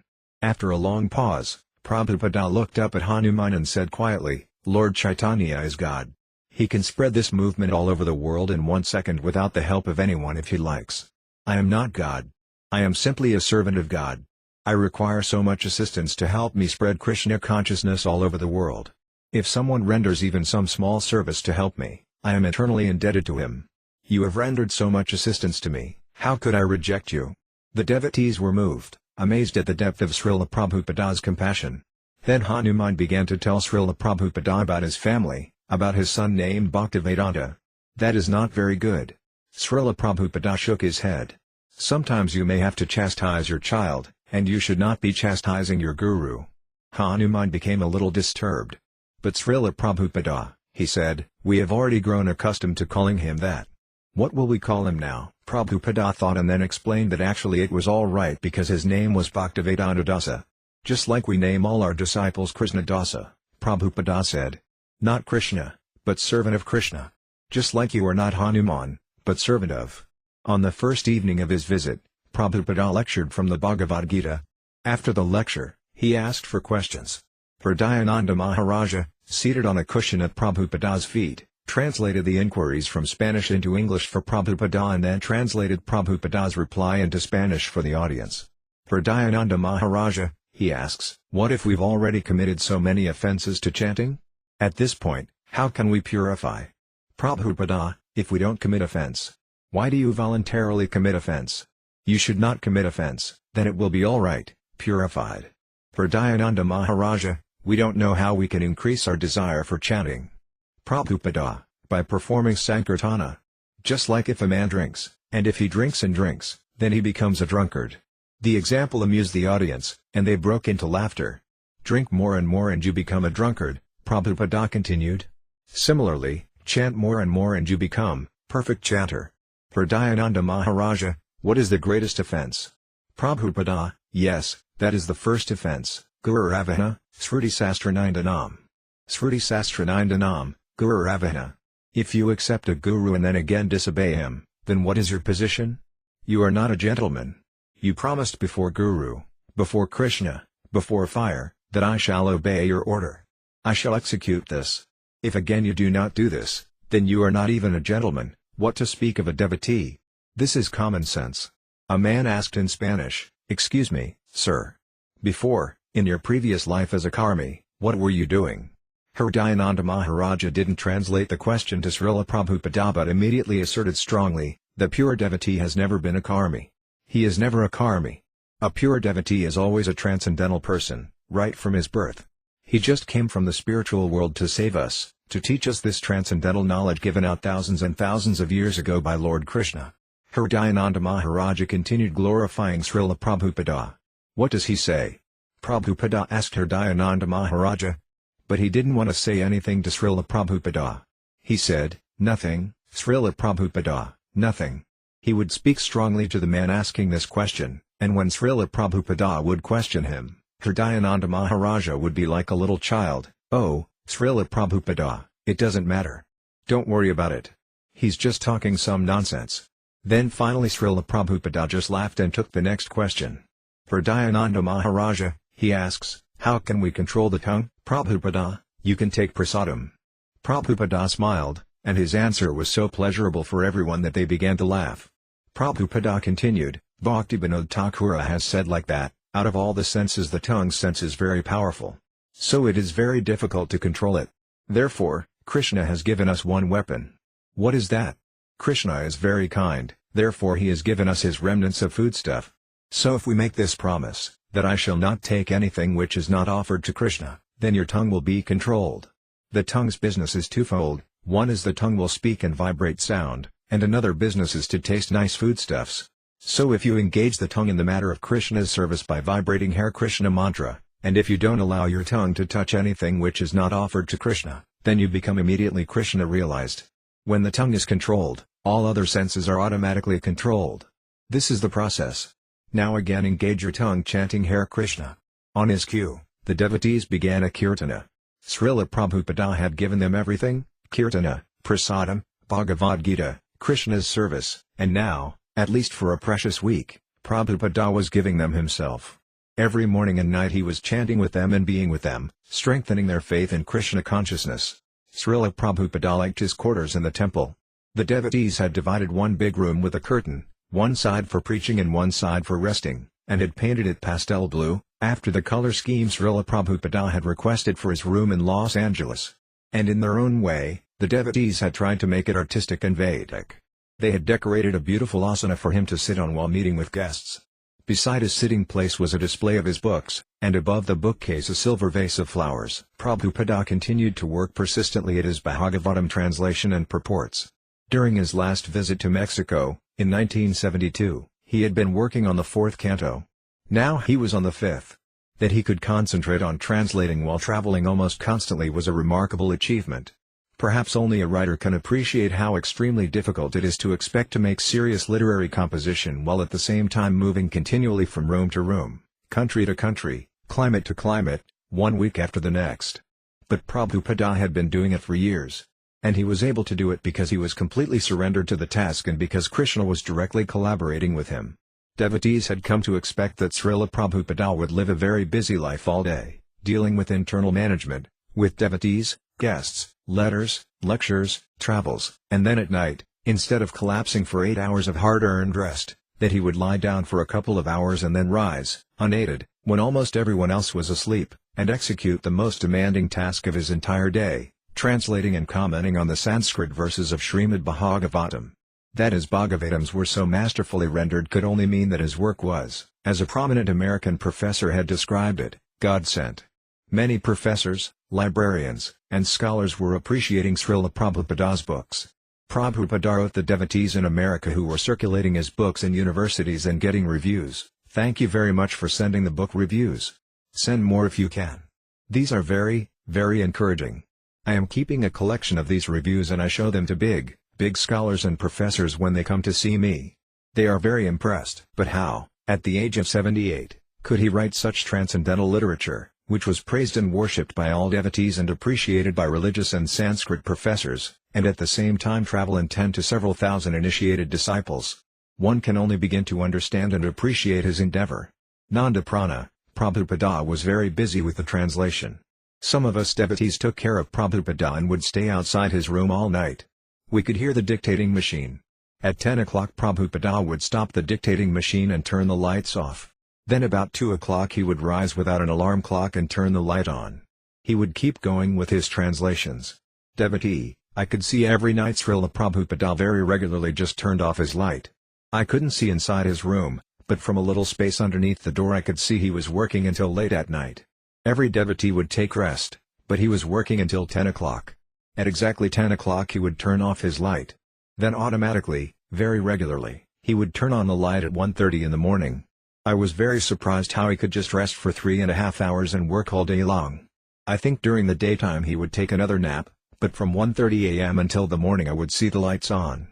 After a long pause, Prabhupada looked up at Hanuman and said quietly, Lord Chaitanya is God. He can spread this movement all over the world in 1 second without the help of anyone if he likes. I am not God. I am simply a servant of God. I require so much assistance to help me spread Krishna consciousness all over the world. If someone renders even some small service to help me, I am eternally indebted to him. You have rendered so much assistance to me, how could I reject you? The devotees were moved, amazed at the depth of Śrīla Prabhupada's compassion. Then Hanuman began to tell Śrīla Prabhupada about his family, about his son named Bhaktivedanta. That is not very good. Śrīla Prabhupada shook his head. Sometimes you may have to chastise your child, and you should not be chastising your guru. Hanuman became a little disturbed. But Śrīla Prabhupada, he said, we have already grown accustomed to calling him that. What will we call him now? Prabhupada thought and then explained that actually it was all right because his name was Bhaktivedanta Dāsa. Just like we name all our disciples Krishna Dāsa, Prabhupada said. Not Krishna, but servant of Krishna. Just like you are not Hanuman, but servant of. On the first evening of his visit, Prabhupada lectured from the Bhagavad Gita. After the lecture, he asked for questions. Hridayananda Maharaja, seated on a cushion at Prabhupada's feet, translated the inquiries from Spanish into English for Prabhupada and then translated Prabhupada's reply into Spanish for the audience. For Dayananda Maharaja, he asks, what if we've already committed so many offenses to chanting? At this point, how can we purify? Prabhupada, if we don't commit offense, why do you voluntarily commit offense? You should not commit offense, then it will be alright, purified. For Dayananda Maharaja, we don't know how we can increase our desire for chanting. Prabhupada, by performing Sankirtana. Just like if a man drinks, and if he drinks and drinks, then he becomes a drunkard. The example amused the audience, and they broke into laughter. Drink more and you become a drunkard, Prabhupada continued. Similarly, chant more and you become perfect chanter. For Dayananda Maharaja, what is the greatest offense? Prabhupada, yes, that is the first offense, Guru Avahana, Sruti Sastranandanam. Sruti Sastranandanam, Guru Avahana. If you accept a guru and then again disobey him, then what is your position? You are not a gentleman. You promised before Guru, before Krishna, before fire, that I shall obey your order. I shall execute this. If again you do not do this, then you are not even a gentleman, what to speak of a devotee? This is common sense. A man asked in Spanish, excuse me, sir. Before, in your previous life as a karmi, what were you doing? Dayananda Maharaja didn't translate the question to Śrīla Prabhupada but immediately asserted strongly, the pure devotee has never been a karmi. He is never a karmi. A pure devotee is always a transcendental person, right from his birth. He just came from the spiritual world to save us, to teach us this transcendental knowledge given out thousands and thousands of years ago by Lord Krishna. Dayananda Maharaja continued glorifying Śrīla Prabhupada. What does he say? Prabhupada asked Dayananda Maharaja. But he didn't want to say anything to Śrīla Prabhupada. He said, nothing, Śrīla Prabhupada, nothing. He would speak strongly to the man asking this question, and when Śrīla Prabhupada would question him, Dayananda Maharaja would be like a little child, oh, Śrīla Prabhupada, it doesn't matter. Don't worry about it. He's just talking some nonsense. Then finally Śrīla Prabhupada just laughed and took the next question. For Dayananda Maharaja, he asks, how can we control the tongue? Prabhupada, you can take prasadam. Prabhupada smiled, and his answer was so pleasurable for everyone that they began to laugh. Prabhupada continued, Bhaktivedanta Thakura has said like that, out of all the senses the tongue's sense is very powerful. So it is very difficult to control it. Therefore, Krishna has given us one weapon. What is that? Krishna is very kind, therefore he has given us his remnants of foodstuff. So if we make this promise, that I shall not take anything which is not offered to Krishna, then your tongue will be controlled. The tongue's business is twofold, one is the tongue will speak and vibrate sound, and another business is to taste nice foodstuffs. So if you engage the tongue in the matter of Krishna's service by vibrating Hare Krishna mantra, and if you don't allow your tongue to touch anything which is not offered to Krishna, then you become immediately Krishna realized. When the tongue is controlled, all other senses are automatically controlled. This is the process. Now again engage your tongue chanting Hare Krishna. On his cue, the devotees began a kirtana. Śrīla Prabhupada had given them everything, kirtana, prasadam, Bhagavad Gita, Krishna's service, and now, at least for a precious week, Prabhupada was giving them himself. Every morning and night he was chanting with them and being with them, strengthening their faith in Krishna consciousness. Śrīla Prabhupada liked his quarters in the temple. The devotees had divided one big room with a curtain, one side for preaching and one side for resting, and had painted it pastel blue, after the color scheme Śrīla Prabhupada had requested for his room in Los Angeles. And in their own way, the devotees had tried to make it artistic and Vedic. They had decorated a beautiful asana for him to sit on while meeting with guests. Beside his sitting place was a display of his books, and above the bookcase a silver vase of flowers. Prabhupada continued to work persistently at his Bhagavatam translation and purports. During his last visit to Mexico, in 1972, he had been working on the 4th canto. Now he was on the 5th. That he could concentrate on translating while traveling almost constantly was a remarkable achievement. Perhaps only a writer can appreciate how extremely difficult it is to expect to make serious literary composition while at the same time moving continually from room to room, country to country, climate to climate, one week after the next. But Prabhupada had been doing it for years. And he was able to do it because he was completely surrendered to the task and because Krishna was directly collaborating with him. Devotees had come to expect that Śrīla Prabhupada would live a very busy life all day, dealing with internal management, with devotees, guests, letters, lectures, travels, and then at night, instead of collapsing for 8 hours of hard-earned rest, that he would lie down for a couple of hours and then rise, unaided, when almost everyone else was asleep, and execute the most demanding task of his entire day, translating and commenting on the Sanskrit verses of Srimad Bhagavatam. That his Bhagavatams were so masterfully rendered could only mean that his work was, as a prominent American professor had described it, God-sent. Many professors, librarians, and scholars were appreciating Srila Prabhupada's books. Prabhupada wrote the devotees in America who were circulating his books in universities and getting reviews, "Thank you very much for sending the book reviews. Send more if you can. These are very, very encouraging. I am keeping a collection of these reviews and I show them to big scholars and professors when they come to see me. They are very impressed." But how, at the age of 78, could he write such transcendental literature, which was praised and worshipped by all devotees and appreciated by religious and Sanskrit professors, and at the same time travel and tend to several thousand initiated disciples? One can only begin to understand and appreciate his endeavor. Nanda Prana, Prabhupada was very busy with the translation. Some of us devotees took care of Prabhupada and would stay outside his room all night. We could hear the dictating machine. At 10 o'clock Prabhupada would stop the dictating machine and turn the lights off. Then about 2 o'clock he would rise without an alarm clock and turn the light on. He would keep going with his translations. Devotee, I could see every night Srila Prabhupada very regularly just turned off his light. I couldn't see inside his room, but from a little space underneath the door I could see he was working until late at night. Every devotee would take rest, but he was working until 10 o'clock. At exactly 10 o'clock he would turn off his light. Then automatically, very regularly, he would turn on the light at 1:30 in the morning. I was very surprised how he could just rest for 3.5 hours and work all day long. I think during the daytime he would take another nap, but from 1:30 a.m. until the morning I would see the lights on.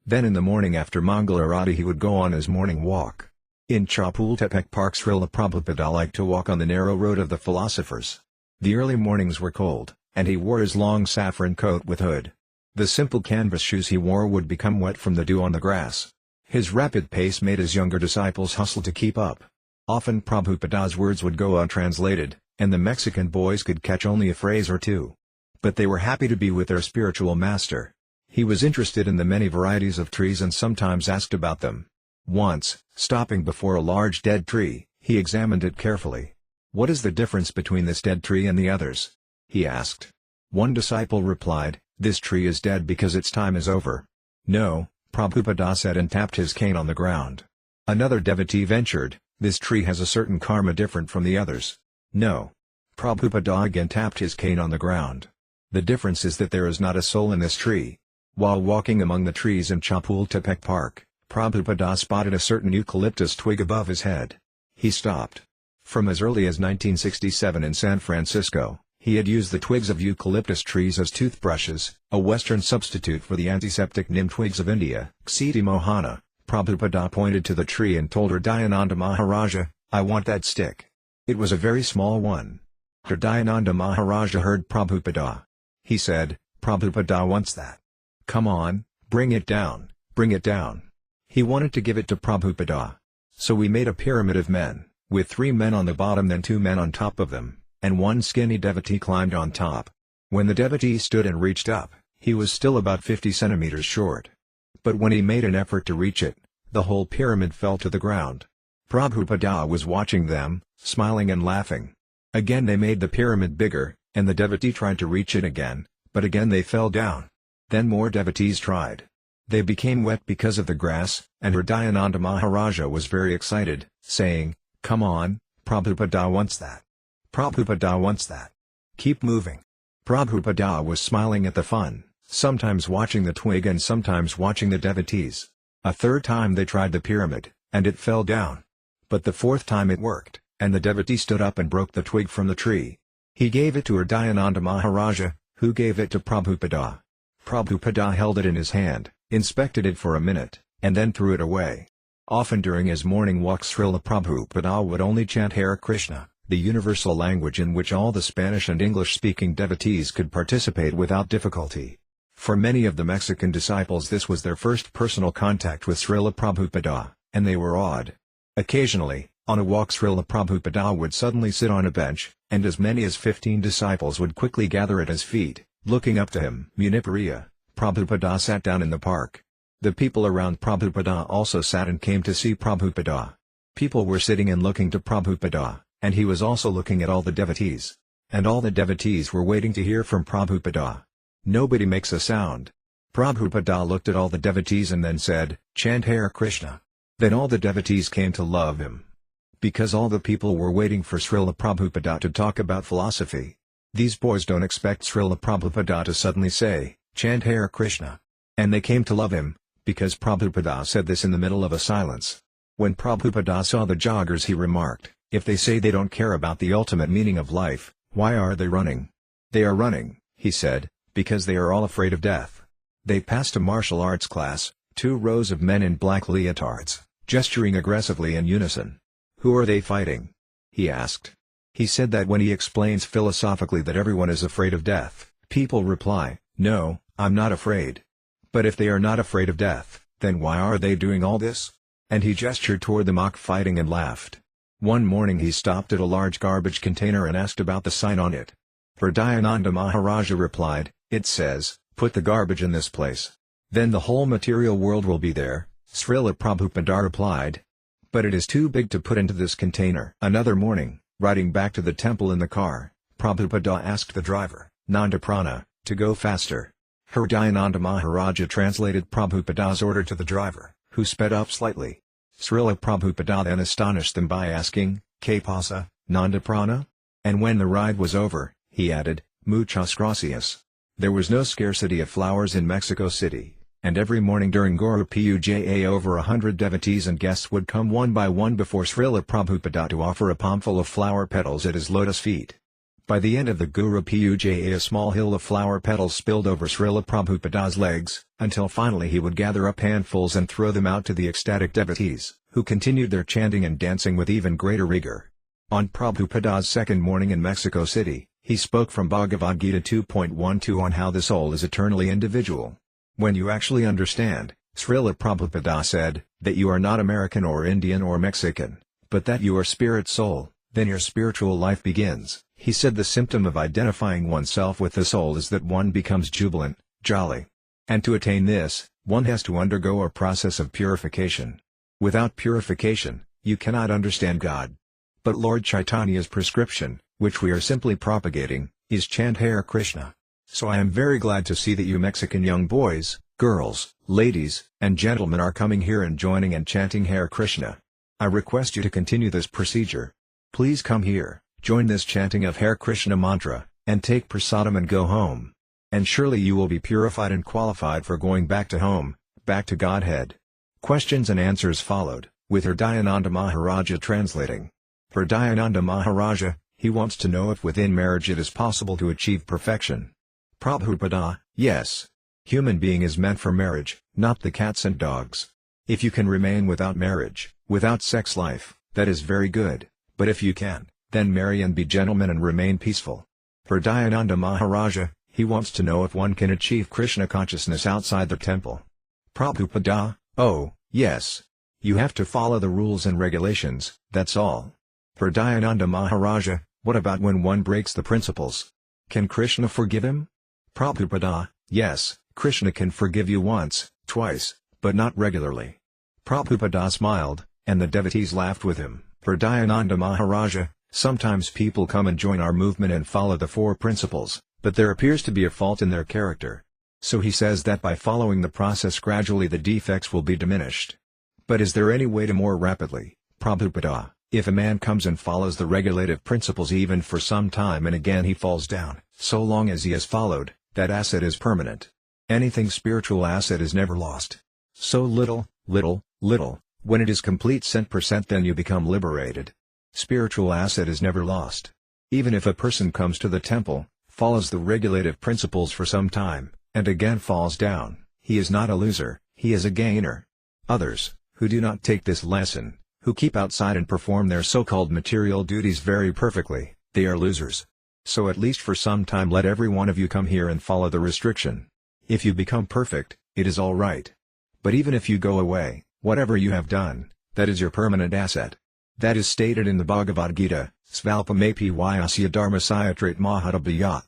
Then in the morning after Mangalarati he would go on his morning walk. In Chapultepec Park Srila Prabhupada liked to walk on the narrow road of the philosophers. The early mornings were cold, and he wore his long saffron coat with hood. The simple canvas shoes he wore would become wet from the dew on the grass. His rapid pace made his younger disciples hustle to keep up. Often Prabhupada's words would go untranslated, and the Mexican boys could catch only a phrase or two. But they were happy to be with their spiritual master. He was interested in the many varieties of trees and sometimes asked about them. Once, stopping before a large dead tree, he examined it carefully. "What is the difference between this dead tree and the others?" he asked. One disciple replied, "This tree is dead because its time is over." "No," Prabhupada said and tapped his cane on the ground. Another devotee ventured, "This tree has a certain karma different from the others." "No." Prabhupada again tapped his cane on the ground. "The difference is that there is not a soul in this tree." While walking among the trees in Chapultepec Park, Prabhupada spotted a certain eucalyptus twig above his head. He stopped. From as early as 1967 in San Francisco, he had used the twigs of eucalyptus trees as toothbrushes, a Western substitute for the antiseptic neem twigs of India. Ksiti Mohana, Prabhupada pointed to the tree and told Hridayananda Maharaja, "I want that stick." It was a very small one. Hridayananda Maharaja heard Prabhupada. He said, "Prabhupada wants that. Come on, bring it down, bring it down." He wanted to give it to Prabhupada. So we made a pyramid of men, with 3 men on the bottom then 2 men on top of them, and one skinny devotee climbed on top. When the devotee stood and reached up, he was still about 50 centimeters short. But when he made an effort to reach it, the whole pyramid fell to the ground. Prabhupada was watching them, smiling and laughing. Again they made the pyramid bigger, and the devotee tried to reach it again, but again they fell down. Then more devotees tried. They became wet because of the grass, and Hridayananda Maharaja was very excited, saying, "Come on, Prabhupada wants that. Prabhupada wants that. Keep moving." Prabhupada was smiling at the fun, sometimes watching the twig and sometimes watching the devotees. A third time they tried the pyramid, and it fell down. But the fourth time it worked, and the devotee stood up and broke the twig from the tree. He gave it to Hridayananda Maharaja, who gave it to Prabhupada. Prabhupada held it in his hand, inspected it for a minute, and then threw it away. Often during his morning walks Srila Prabhupada would only chant Hare Krishna, the universal language in which all the Spanish and English-speaking devotees could participate without difficulty. For many of the Mexican disciples this was their first personal contact with Srila Prabhupada, and they were awed. Occasionally, on a walk Srila Prabhupada would suddenly sit on a bench, and as many as 15 disciples would quickly gather at his feet, looking up to him. Munipariya, Prabhupada sat down in the park. The people around Prabhupada also sat and came to see Prabhupada. People were sitting and looking to Prabhupada, and he was also looking at all the devotees. And all the devotees were waiting to hear from Prabhupada. Nobody makes a sound. Prabhupada looked at all the devotees and then said, "Chant Hare Krishna." Then all the devotees came to love him. Because all the people were waiting for Śrīla Prabhupada to talk about philosophy. These boys don't expect Śrīla Prabhupada to suddenly say, "Chant Hare Krishna." And they came to love him, because Prabhupada said this in the middle of a silence. When Prabhupada saw the joggers, he remarked, "If they say they don't care about the ultimate meaning of life, why are they running?" "They are running," he said, "because they are all afraid of death." They passed a martial arts class, 2 rows of men in black leotards, gesturing aggressively in unison. "Who are they fighting?" he asked. He said that when he explains philosophically that everyone is afraid of death, people reply, "No, I'm not afraid." But if they are not afraid of death, then why are they doing all this? And he gestured toward the mock fighting and laughed. One morning he stopped at a large garbage container and asked about the sign on it. Hridayananda Maharaja replied, "It says, put the garbage in this place. Then the whole material world will be there." Śrīla Prabhupada replied, "But it is too big to put into this container." Another morning, riding back to the temple in the car, Prabhupada asked the driver, Nandaprana, to go faster. Hridayananda Maharaja translated Prabhupada's order to the driver, who sped up slightly. Śrīla Prabhupada then astonished them by asking, "Que pasa, Nandaprana?" And when the ride was over, he added, "Muchas gracias." There was no scarcity of flowers in Mexico City, and every morning during Guru Puja over 100 devotees and guests would come one by one before Śrīla Prabhupada to offer a palmful of flower petals at his lotus feet. By the end of the Guru Puja, a small hill of flower petals spilled over Śrīla Prabhupada's legs, until finally he would gather up handfuls and throw them out to the ecstatic devotees, who continued their chanting and dancing with even greater rigor. On Prabhupada's second morning in Mexico City, he spoke from Bhagavad Gita 2.12 on how the soul is eternally individual. When you actually understand, Śrīla Prabhupada said, that you are not American or Indian or Mexican, but that you are spirit soul, then your spiritual life begins. He said the symptom of identifying oneself with the soul is that one becomes jubilant, jolly. And to attain this, one has to undergo a process of purification. Without purification, you cannot understand God. But Lord Chaitanya's prescription, which we are simply propagating, is chant Hare Krishna. So I am very glad to see that you Mexican young boys, girls, ladies, and gentlemen are coming here and joining and chanting Hare Krishna. I request you to continue this procedure. Please come here, join this chanting of Hare Krishna mantra, and take prasadam and go home. And surely you will be purified and qualified for going back to home, back to Godhead. Questions and answers followed, with Hridayananda Maharaja translating. Hridayananda Maharaja, he wants to know if within marriage it is possible to achieve perfection. Prabhupada, yes. Human being is meant for marriage, not the cats and dogs. If you can remain without marriage, without sex life, that is very good, but if you can, then marry and be gentlemen and remain peaceful. Hridayananda Maharaja, he wants to know if one can achieve Krishna consciousness outside the temple. Prabhupada, oh, yes. You have to follow the rules and regulations, that's all. Hridayananda Maharaja, what about when one breaks the principles? Can Krishna forgive him? Prabhupada, yes, Krishna can forgive you once, twice, but not regularly. Prabhupada smiled, and the devotees laughed with him. Hridayananda Maharaja, sometimes people come and join our movement and follow the 4 principles, but there appears to be a fault in their character. So he says that by following the process gradually the defects will be diminished. But is there any way to more rapidly, Prabhupada, if a man comes and follows the regulative principles even for some time and again he falls down, so long as he has followed, that asset is permanent. Anything spiritual asset is never lost. So little, when it is complete %, then you become liberated. Spiritual asset is never lost. Even if a person comes to the temple, follows the regulative principles for some time, and again falls down, he is not a loser, he is a gainer. Others, who do not take this lesson, who keep outside and perform their so-called material duties very perfectly, they are losers. So at least for some time let every one of you come here and follow the restriction. If you become perfect, it is all right. But even if you go away, whatever you have done, that is your permanent asset. That is stated in the Bhagavad Gita, Svalpamapi Vyasya Dharmasya Trait Mahadabhyat.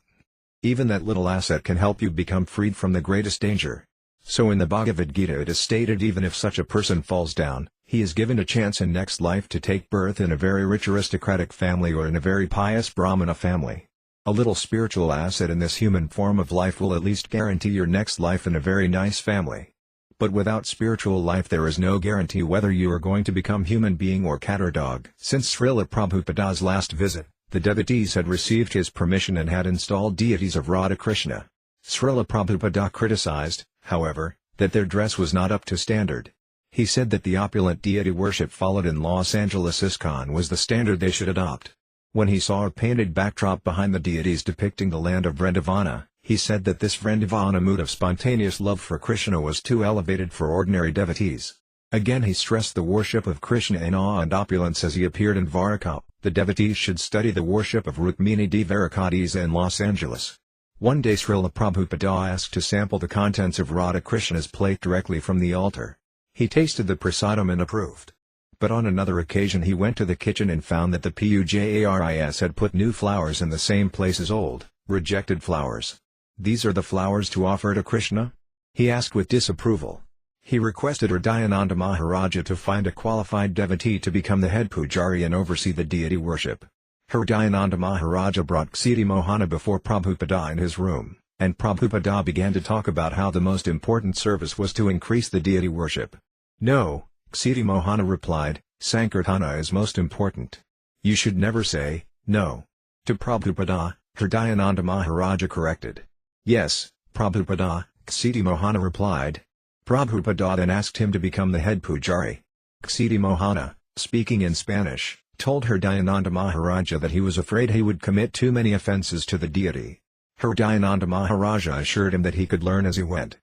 Even that little asset can help you become freed from the greatest danger. So in the Bhagavad Gita it is stated even if such a person falls down, he is given a chance in next life to take birth in a very rich aristocratic family or in a very pious Brahmana family. A little spiritual asset in this human form of life will at least guarantee your next life in a very nice family. But without spiritual life there is no guarantee whether you are going to become human being or cat or dog. Since Srila Prabhupada's last visit, the devotees had received his permission and had installed deities of Radha Krishna. Srila Prabhupada criticized, however, that their dress was not up to standard. He said that the opulent deity worship followed in Los Angeles ISKCON was the standard they should adopt. When he saw a painted backdrop behind the deities depicting the land of Vrindavana, he said that this Vrindavana mood of spontaneous love for Krishna was too elevated for ordinary devotees. Again he stressed the worship of Krishna in awe and opulence as he appeared in Dwaraka. The devotees should study the worship of Rukmini Dvarakadisa in Los Angeles. One day Srila Prabhupada asked to sample the contents of Radha Krishna's plate directly from the altar. He tasted the prasadam and approved. But on another occasion he went to the kitchen and found that the pujaris had put new flowers in the same place as old, rejected flowers. These are the flowers to offer to Krishna? He asked with disapproval. He requested Hridayananda Maharaja to find a qualified devotee to become the head pujari and oversee the deity worship. Hridayananda Maharaja brought Ksiti Mohana before Prabhupada in his room, and Prabhupada began to talk about how the most important service was to increase the deity worship. No, Ksiti Mohana replied, Sankirtana is most important. You should never say, no. To Prabhupada, Hridayananda Maharaja corrected. Yes, Prabhupada, Ksiti Mohana replied. Prabhupada then asked him to become the head pujari. Ksiti Mohana, speaking in Spanish, told Hridayananda Maharaja that he was afraid he would commit too many offenses to the deity. Hridayananda Maharaja assured him that he could learn as he went.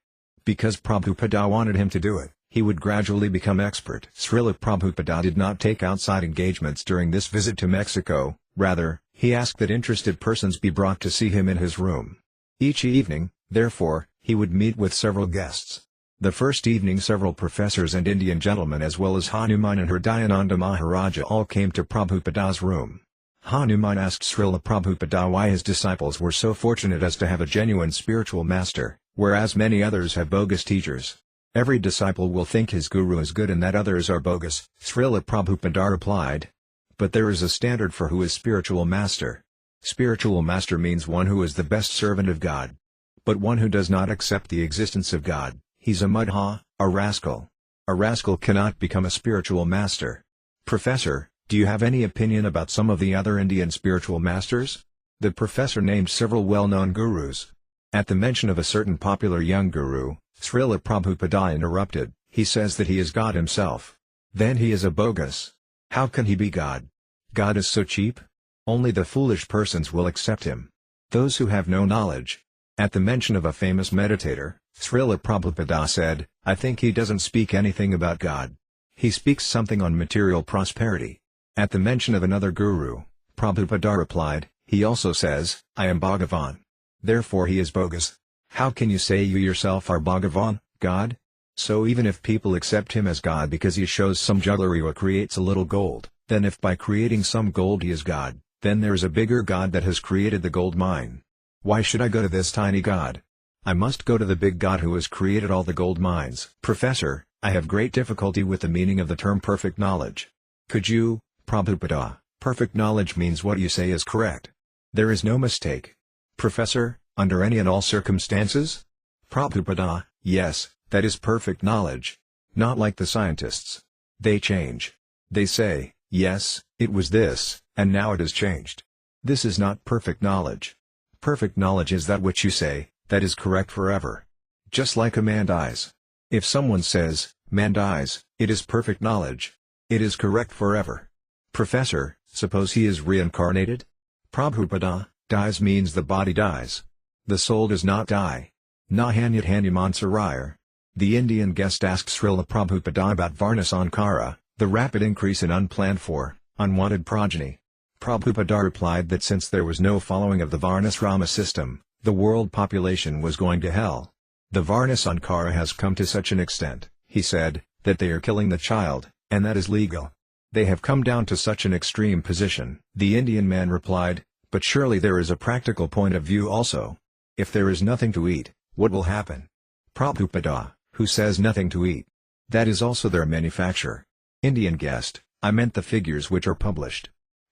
Because Prabhupada wanted him to do it, he would gradually become expert. Srila Prabhupada did not take outside engagements during this visit to Mexico, rather, he asked that interested persons be brought to see him in his room. Each evening, therefore, he would meet with several guests. The first evening several professors and Indian gentlemen as well as Hanuman and Hridayananda Maharaja all came to Prabhupada's room. Hanuman asked Srila Prabhupada why his disciples were so fortunate as to have a genuine spiritual master, whereas many others have bogus teachers. Every disciple will think his guru is good and that others are bogus, Srila Prabhupada replied. But there is a standard for who is spiritual master. Spiritual master means one who is the best servant of God. But one who does not accept the existence of God, he's a mudha, a rascal. A rascal cannot become a spiritual master. Professor, do you have any opinion about some of the other Indian spiritual masters? The professor named several well-known gurus. At the mention of a certain popular young guru, Srila Prabhupada interrupted, he says that he is God himself. Then he is a bogus. How can he be God? God is so cheap? Only the foolish persons will accept him. Those who have no knowledge. At the mention of a famous meditator, Srila Prabhupada said, I think he doesn't speak anything about God. He speaks something on material prosperity. At the mention of another guru, Prabhupada replied, he also says, I am Bhagavan. Therefore he is bogus. How can you say you yourself are Bhagavan, God? So even if people accept him as God because he shows some jugglery or creates a little gold, then if by creating some gold he is God, then there is a bigger God that has created the gold mine. Why should I go to this tiny God? I must go to the big God who has created all the gold mines. Professor, I have great difficulty with the meaning of the term perfect knowledge. Could you, Prabhupada, perfect knowledge means what you say is correct. There is no mistake. Professor, under any and all circumstances? Prabhupada, yes, that is perfect knowledge. Not like the scientists. They change. They say, yes, it was this, and now it has changed. This is not perfect knowledge. Perfect knowledge is that which you say, that is correct forever. Just like a man dies. If someone says, man dies, it is perfect knowledge. It is correct forever. Professor, suppose he is reincarnated? Prabhupada, dies means the body dies. The soul does not die. Na hanyat hanuman sarayar. The Indian guest asked Srila Prabhupada about Varna Sankara, the rapid increase in unplanned for, unwanted progeny. Prabhupada replied that since there was no following of the Varnasrama system, the world population was going to hell. The Varna Sankara has come to such an extent, he said, that they are killing the child, and that is legal. They have come down to such an extreme position. The Indian man replied, but surely there is a practical point of view also. If there is nothing to eat, what will happen? Prabhupada, who says nothing to eat? That is also their manufacture. Indian guest, I meant the figures which are published.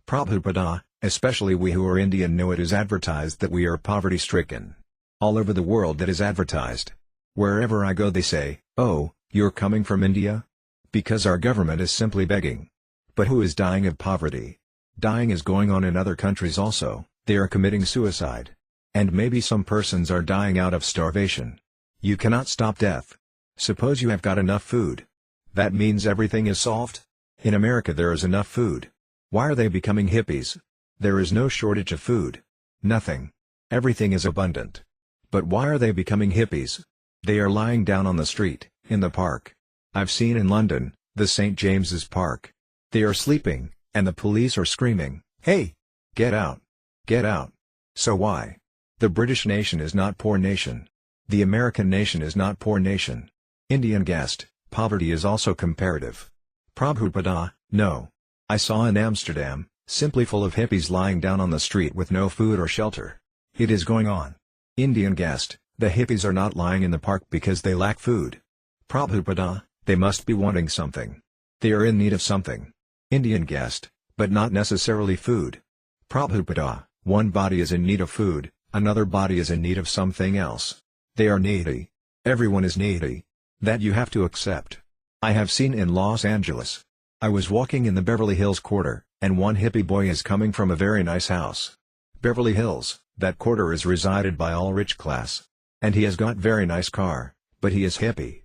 Prabhupada, especially we who are Indian know it is advertised that we are poverty-stricken. All over the world that is advertised. Wherever I go they say, oh, you're coming from India? Because our government is simply begging. But who is dying of poverty? Dying is going on in other countries also, they are committing suicide. And maybe some persons are dying out of starvation. You cannot stop death. Suppose you have got enough food. That means everything is solved? In America there is enough food. Why are they becoming hippies? There is no shortage of food. Nothing. Everything is abundant. But why are they becoming hippies? They are lying down on the street, in the park. I've seen in London, the St. James's Park. They are sleeping, and the police are screaming, "Hey! Get out! Get out!" So why? The British nation is not poor nation. The American nation is not poor nation. Indian guest, poverty is also comparative. Prabhupada, no. I saw in Amsterdam, simply full of hippies lying down on the street with no food or shelter. It is going on. Indian guest, the hippies are not lying in the park because they lack food. Prabhupada, they must be wanting something. They are in need of something. Indian guest, but not necessarily food. Prabhupada, one body is in need of food, another body is in need of something else. They are needy. Everyone is needy. That you have to accept. I have seen in Los Angeles. I was walking in the Beverly Hills quarter, and one hippie boy is coming from a very nice house. Beverly Hills, that quarter is resided by all rich class. And he has got very nice car, but he is hippie.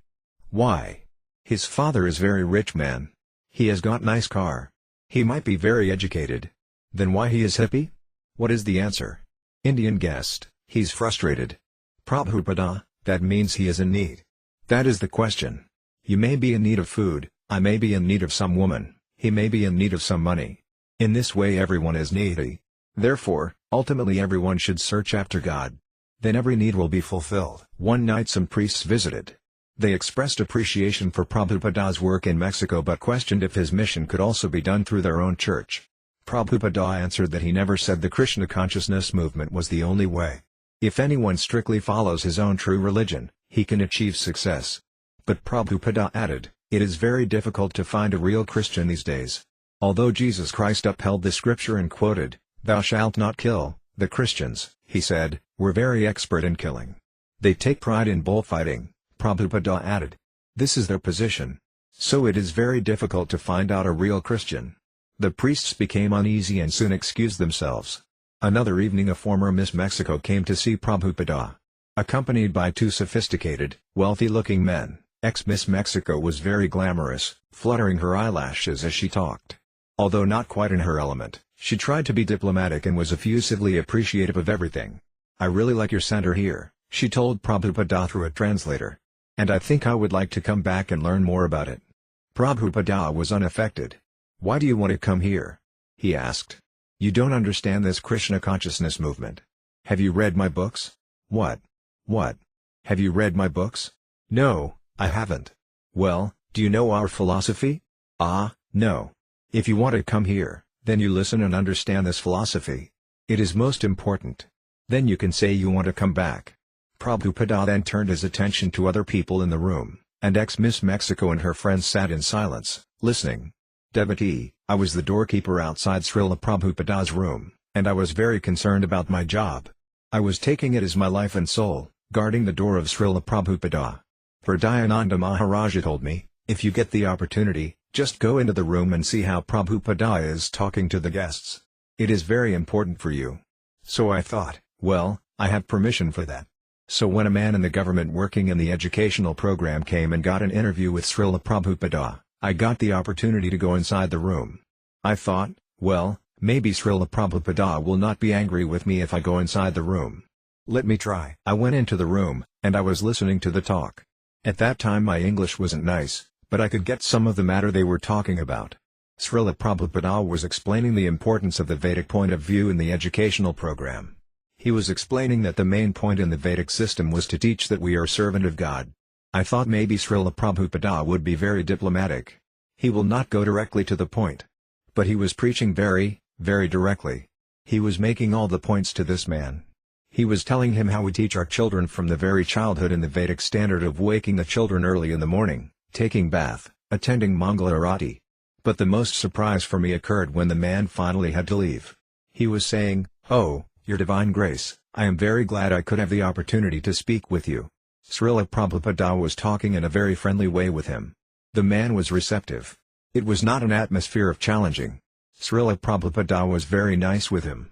Why? His father is very rich man. He has got nice car. He might be very educated. Then why he is hippie? What is the answer? Indian guest, he's frustrated. Prabhupada, that means he is in need. That is the question. You may be in need of food, I may be in need of some woman, he may be in need of some money. In this way everyone is needy. Therefore, ultimately everyone should search after God. Then every need will be fulfilled. One night some priests visited. They expressed appreciation for Prabhupada's work in Mexico but questioned if his mission could also be done through their own church. Prabhupada answered that he never said the Krishna consciousness movement was the only way. If anyone strictly follows his own true religion, he can achieve success. But Prabhupada added, it is very difficult to find a real Christian these days. Although Jesus Christ upheld the scripture and quoted, "Thou shalt not kill," the Christians, he said, were very expert in killing. They take pride in bullfighting, Prabhupada added. This is their position. So it is very difficult to find out a real Christian. The priests became uneasy and soon excused themselves. Another evening a former Miss Mexico came to see Prabhupada. Accompanied by two sophisticated, wealthy-looking men, ex-Miss Mexico was very glamorous, fluttering her eyelashes as she talked. Although not quite in her element, she tried to be diplomatic and was effusively appreciative of everything. "I really like your center here," she told Prabhupada through a translator. "And I think I would like to come back and learn more about it." Prabhupada was unaffected. "Why do you want to come here?" he asked. "You don't understand this Krishna consciousness movement. Have you read my books?" "What? What? Have you read my books?" "No, I haven't." "Well, do you know our philosophy?" "Ah, no. If you want to come here, then you listen and understand this philosophy. It is most important. Then you can say you want to come back." Prabhupada then turned his attention to other people in the room, and ex-Miss Mexico and her friends sat in silence, listening. Devotee, I was the doorkeeper outside Śrīla Prabhupada's room, and I was very concerned about my job. I was taking it as my life and soul, guarding the door of Śrīla Prabhupada. Hridayananda Maharaja told me, if you get the opportunity, just go into the room and see how Prabhupada is talking to the guests. It is very important for you. So I thought, well, I have permission for that. So when a man in the government working in the educational program came and got an interview with Śrīla Prabhupada, I got the opportunity to go inside the room. I thought, well, maybe Śrīla Prabhupada will not be angry with me if I go inside the room. Let me try. I went into the room, and I was listening to the talk. At that time my English wasn't nice, but I could get some of the matter they were talking about. Śrīla Prabhupada was explaining the importance of the Vedic point of view in the educational program. He was explaining that the main point in the Vedic system was to teach that we are servant of God. I thought maybe Śrīla Prabhupada would be very diplomatic. He will not go directly to the point. But he was preaching very, very directly. He was making all the points to this man. He was telling him how we teach our children from the very childhood in the Vedic standard of waking the children early in the morning, taking bath, attending Mangala Arati. But the most surprise for me occurred when the man finally had to leave. He was saying, "Oh, Your Divine Grace, I am very glad I could have the opportunity to speak with you." Srila Prabhupada was talking in a very friendly way with him. The man was receptive. It was not an atmosphere of challenging. Srila Prabhupada was very nice with him.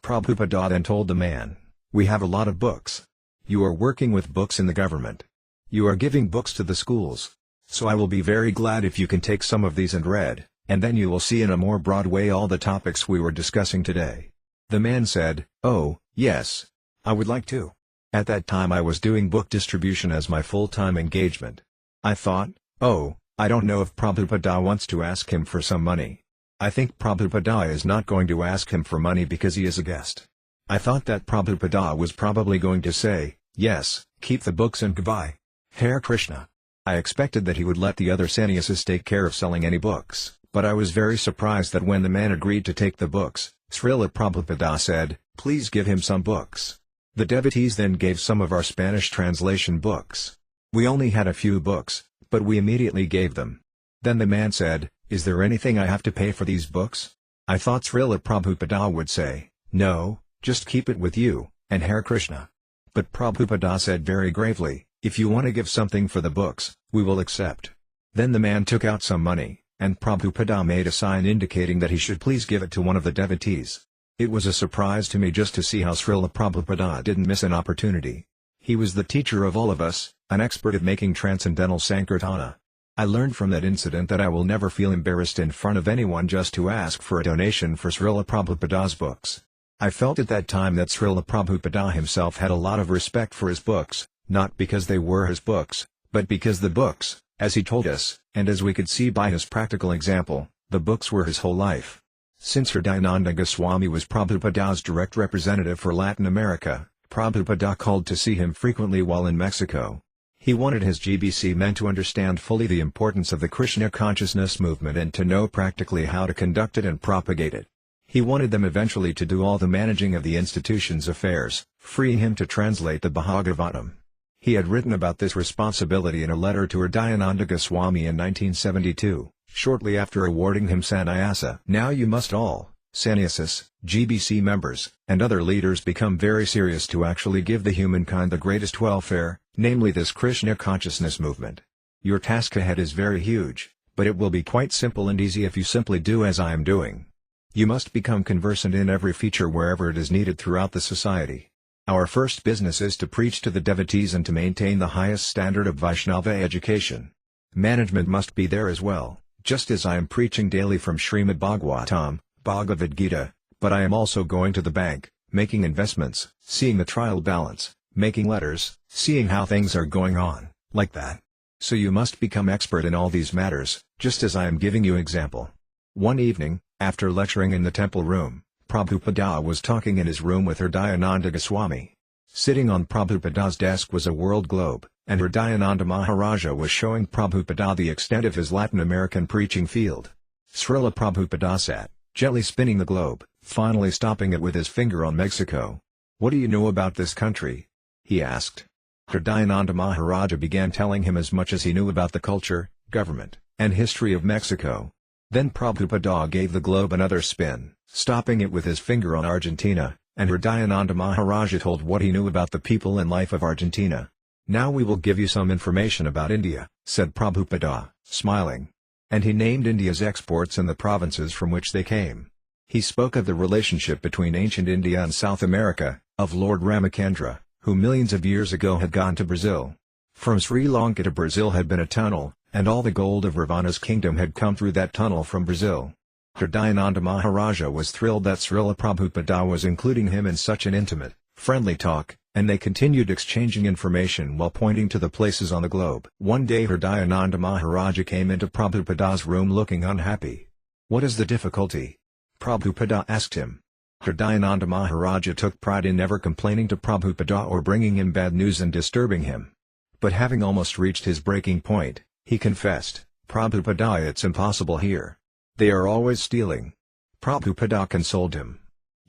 Prabhupada then told the man, "We have a lot of books. You are working with books in the government. You are giving books to the schools. So I will be very glad if you can take some of these and read, and then you will see in a more broad way all the topics we were discussing today." The man said, "Oh, yes. I would like to." At that time I was doing book distribution as my full-time engagement. I thought, oh, I don't know if Prabhupada wants to ask him for some money. I think Prabhupada is not going to ask him for money because he is a guest. I thought that Prabhupada was probably going to say, "Yes, keep the books and goodbye. Hare Krishna." I expected that he would let the other sannyasis take care of selling any books, but I was very surprised that when the man agreed to take the books, Srila Prabhupada said, "Please give him some books." The devotees then gave some of our Spanish translation books. We only had a few books, but we immediately gave them. Then the man said, "Is there anything I have to pay for these books?" I thought Srila Prabhupada would say, "No, just keep it with you, and Hare Krishna." But Prabhupada said very gravely, "If you want to give something for the books, we will accept." Then the man took out some money, and Prabhupada made a sign indicating that he should please give it to one of the devotees. It was a surprise to me just to see how Srila Prabhupada didn't miss an opportunity. He was the teacher of all of us, an expert at making transcendental Sankirtana. I learned from that incident that I will never feel embarrassed in front of anyone just to ask for a donation for Srila Prabhupada's books. I felt at that time that Srila Prabhupada himself had a lot of respect for his books, not because they were his books, but because the books, as he told us, and as we could see by his practical example, the books were his whole life. Since Hridayananda Goswami was Prabhupada's direct representative for Latin America, Prabhupada called to see him frequently while in Mexico. He wanted his GBC men to understand fully the importance of the Krishna consciousness movement and to know practically how to conduct it and propagate it. He wanted them eventually to do all the managing of the institution's affairs, freeing him to translate the Bhagavatam. He had written about this responsibility in a letter to Hridayananda Goswami in 1972, shortly after awarding him sannyasa. Now you must all, sannyasis, GBC members, and other leaders become very serious to actually give the humankind the greatest welfare, namely this Krishna consciousness movement. Your task ahead is very huge, but it will be quite simple and easy if you simply do as I am doing. You must become conversant in every feature wherever it is needed throughout the society. Our first business is to preach to the devotees and to maintain the highest standard of Vaishnava education. Management must be there as well, just as I am preaching daily from Srimad Bhagavatam, Bhagavad Gita, but I am also going to the bank, making investments, seeing the trial balance, making letters, seeing how things are going on, like that. So you must become expert in all these matters, just as I am giving you example. One evening, after lecturing in the temple room, Prabhupada was talking in his room with Hridayananda Goswami. Sitting on Prabhupada's desk was a world globe, and Hridayananda Maharaja was showing Prabhupada the extent of his Latin American preaching field. Srila Prabhupada sat, gently spinning the globe, finally stopping it with his finger on Mexico. "What do you know about this country?" he asked. Hridayananda Maharaja began telling him as much as he knew about the culture, government, and history of Mexico. Then Prabhupada gave the globe another spin, stopping it with his finger on Argentina, and Hridayananda Maharaja told what he knew about the people and life of Argentina. "Now we will give you some information about India," said Prabhupada, smiling. And he named India's exports and the provinces from which they came. He spoke of the relationship between ancient India and South America, of Lord Ramacandra, who millions of years ago had gone to Brazil. From Sri Lanka to Brazil had been a tunnel, and all the gold of Ravana's kingdom had come through that tunnel from Brazil. Hridayananda Maharaja was thrilled that Srila Prabhupada was including him in such an intimate, friendly talk, and they continued exchanging information while pointing to the places on the globe. One day Hridayananda Maharaja came into Prabhupada's room looking unhappy. "What is the difficulty?" Prabhupada asked him. Hridayananda Maharaja took pride in never complaining to Prabhupada or bringing him bad news and disturbing him. But having almost reached his breaking point, he confessed, "Prabhupada, it's impossible here. They are always stealing." Prabhupada consoled him.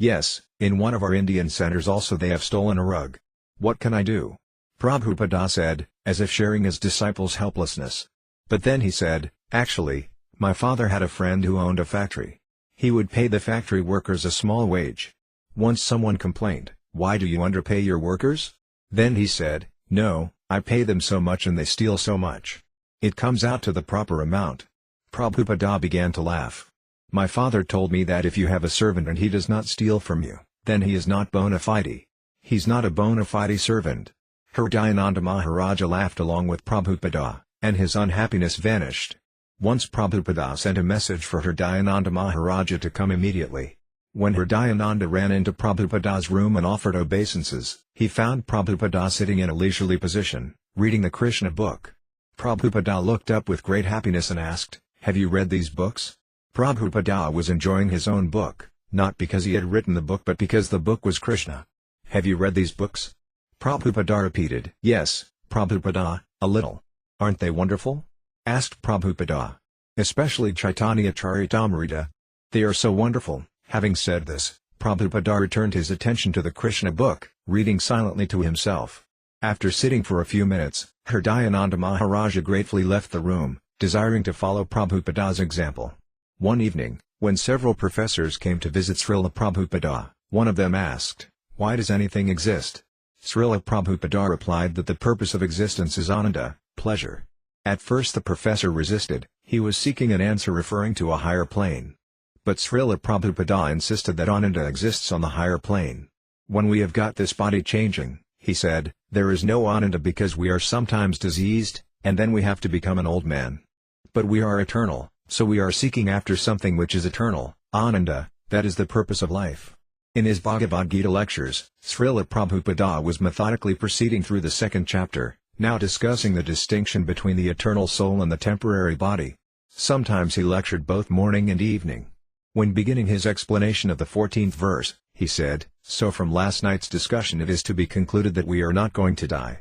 Yes, in one of our Indian centers also they have stolen a rug. What can I do? Prabhupada said, as if sharing his disciples' helplessness. But then he said, actually, my father had a friend who owned a factory. He would pay the factory workers a small wage. Once someone complained, why do you underpay your workers? Then he said, no, I pay them so much and they steal so much. It comes out to the proper amount. Prabhupada began to laugh. My father told me that if you have a servant and he does not steal from you, then he is not bona fide. He's not a bona fide servant. Hridayananda Maharaja laughed along with Prabhupada, and his unhappiness vanished. Once Prabhupada sent a message for Hridayananda Maharaja to come immediately. When Hridayananda ran into Prabhupada's room and offered obeisances, he found Prabhupada sitting in a leisurely position, reading the Krishna book. Prabhupada looked up with great happiness and asked, have you read these books? Prabhupada was enjoying his own book, not because he had written the book but because the book was Krishna. Have you read these books? Prabhupada repeated. Yes, Prabhupada, a little. Aren't they wonderful? Asked Prabhupada. Especially Chaitanya Charitamrita. They are so wonderful. Having said this, Prabhupada returned his attention to the Krishna book, reading silently to himself. After sitting for a few minutes, Hridayananda Maharaja gratefully left the room, desiring to follow Prabhupada's example. One evening, when several professors came to visit Śrīla Prabhupada, one of them asked, why does anything exist? Śrīla Prabhupada replied that the purpose of existence is ananda, pleasure. At first the professor resisted, he was seeking an answer referring to a higher plane. But Śrīla Prabhupada insisted that ananda exists on the higher plane. When we have got this body changing, he said, there is no ananda because we are sometimes diseased, and then we have to become an old man. But we are eternal, so we are seeking after something which is eternal, ananda, that is the purpose of life. In his Bhagavad Gita lectures, Śrīla Prabhupada was methodically proceeding through the second chapter, now discussing the distinction between the eternal soul and the temporary body. Sometimes he lectured both morning and evening. When beginning his explanation of the 14th verse, he said, so from last night's discussion it is to be concluded that we are not going to die.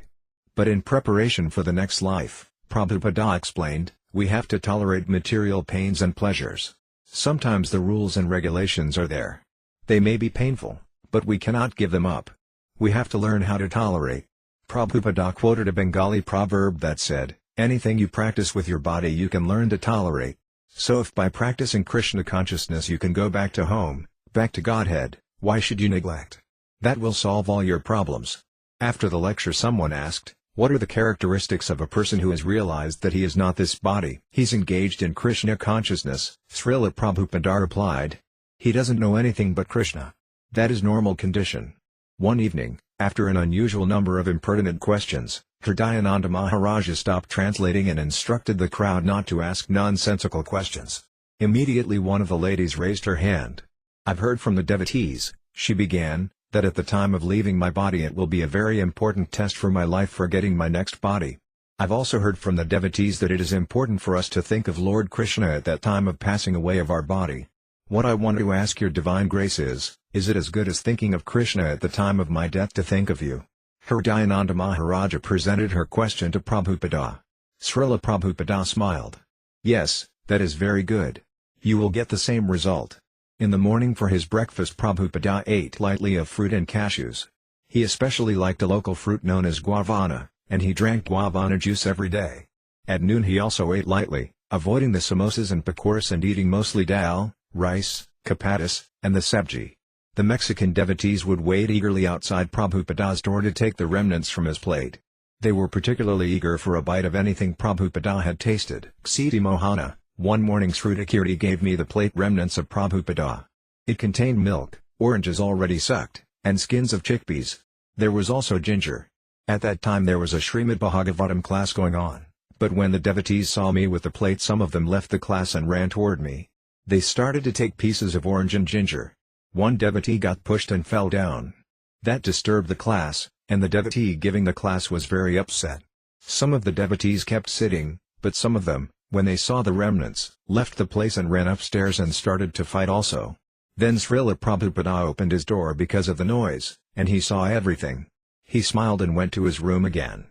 But in preparation for the next life, Prabhupada explained, we have to tolerate material pains and pleasures. Sometimes the rules and regulations are there. They may be painful, but we cannot give them up. We have to learn how to tolerate. Prabhupada quoted a Bengali proverb that said, anything you practice with your body you can learn to tolerate. So if by practicing Krishna consciousness you can go back to home, back to Godhead, why should you neglect? That will solve all your problems. After the lecture someone asked, what are the characteristics of a person who has realized that he is not this body? He's engaged in Krishna consciousness. Śrīla Prabhupada replied, he doesn't know anything but Krishna. That is normal condition. One evening, after an unusual number of impertinent questions, Hridayananda Maharaja stopped translating and instructed the crowd not to ask nonsensical questions. Immediately one of the ladies raised her hand. I've heard from the devotees, she began, that at the time of leaving my body it will be a very important test for my life for getting my next body. I've also heard from the devotees that it is important for us to think of Lord Krishna at that time of passing away of our body. What I want to ask your divine grace is it as good as thinking of Krishna at the time of my death to think of you? Hridayananda Maharaja presented her question to Prabhupada. Śrīla Prabhupada smiled. Yes, that is very good. You will get the same result. In the morning for his breakfast Prabhupada ate lightly of fruit and cashews. He especially liked a local fruit known as guavana, and he drank guavana juice every day. At noon he also ate lightly, avoiding the samosas and pakoras and eating mostly dal, rice, chapatis, and the sabji. The Mexican devotees would wait eagerly outside Prabhupada's door to take the remnants from his plate. They were particularly eager for a bite of anything Prabhupada had tasted. Ksiti Mohana, one morning Srutakirti gave me the plate remnants of Prabhupada. It contained milk, oranges already sucked, and skins of chickpeas. There was also ginger. At that time there was a Srimad Bhagavatam class going on, but when the devotees saw me with the plate some of them left the class and ran toward me. They started to take pieces of orange and ginger. One devotee got pushed and fell down. That disturbed the class, and the devotee giving the class was very upset. Some of the devotees kept sitting, but some of them, when they saw the remnants, left the place and ran upstairs and started to fight also. Then Śrīla Prabhupada opened his door because of the noise, and he saw everything. He smiled and went to his room again.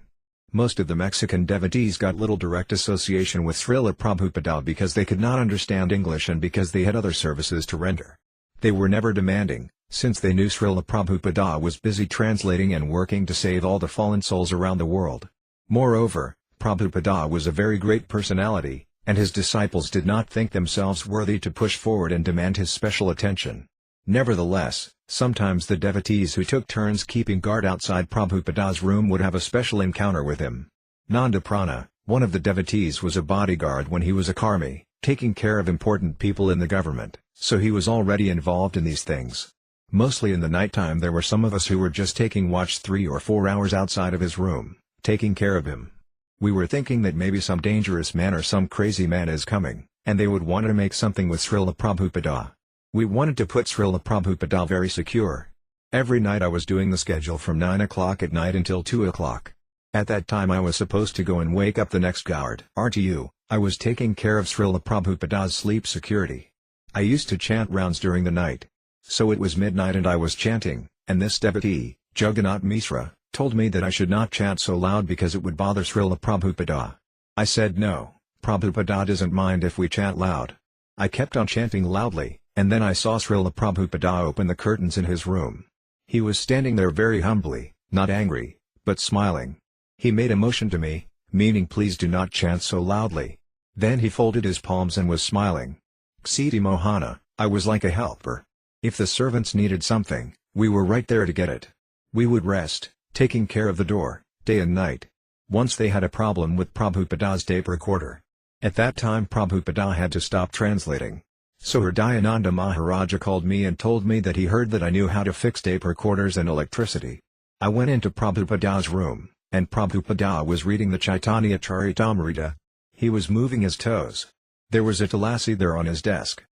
Most of the Mexican devotees got little direct association with Śrīla Prabhupada because they could not understand English and because they had other services to render. They were never demanding, since they knew Srila Prabhupada was busy translating and working to save all the fallen souls around the world. Moreover, Prabhupada was a very great personality, and his disciples did not think themselves worthy to push forward and demand his special attention. Nevertheless, sometimes the devotees who took turns keeping guard outside Prabhupada's room would have a special encounter with him. Nandaprana, one of the devotees, was a bodyguard when he was a karmi, taking care of important people in the government, so he was already involved in these things. Mostly in the nighttime there were some of us who were just taking watch 3 or 4 hours outside of his room, taking care of him. We were thinking that maybe some dangerous man or some crazy man is coming, and they would want to make something with Srila Prabhupada. We wanted to put Srila Prabhupada very secure. Every night I was doing the schedule from 9 o'clock at night until 2 o'clock. At that time I was supposed to go and wake up the next guard. RTU, I was taking care of Srila Prabhupada's sleep security. I used to chant rounds during the night. So it was midnight and I was chanting, and this devotee, Jagannath Misra, told me that I should not chant so loud because it would bother Srila Prabhupada. I said no, Prabhupada doesn't mind if we chant loud. I kept on chanting loudly, and then I saw Srila Prabhupada open the curtains in his room. He was standing there very humbly, not angry, but smiling. He made a motion to me, meaning please do not chant so loudly. Then he folded his palms and was smiling. Ksiti Mohana, I was like a helper. If the servants needed something, we were right there to get it. We would rest, taking care of the door, day and night. Once they had a problem with Prabhupada's tape recorder. At that time Prabhupada had to stop translating. So Hridayananda Maharaja called me and told me that he heard that I knew how to fix tape recorders and electricity. I went into Prabhupada's room, and Prabhupada was reading the Chaitanya Charitamrita. He was moving his toes. There was a Tulasi there on his desk.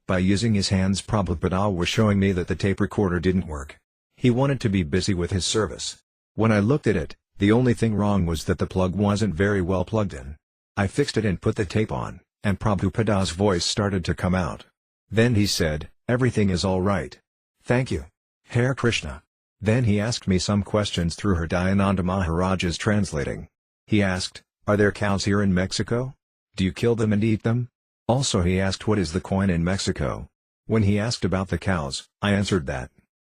By using his hands Prabhupada was showing me that the tape recorder didn't work. He wanted to be busy with his service. When I looked at it, the only thing wrong was that the plug wasn't very well plugged in. I fixed it and put the tape on, and Prabhupada's voice started to come out. Then he said, "Everything is all right. Thank you, Hare Krishna." Then he asked me some questions through Hridayananda Maharaja's translating. He asked, "Are there cows here in Mexico? Do you kill them and eat them?" Also he asked what is the coin in Mexico. When he asked about the cows, I answered that.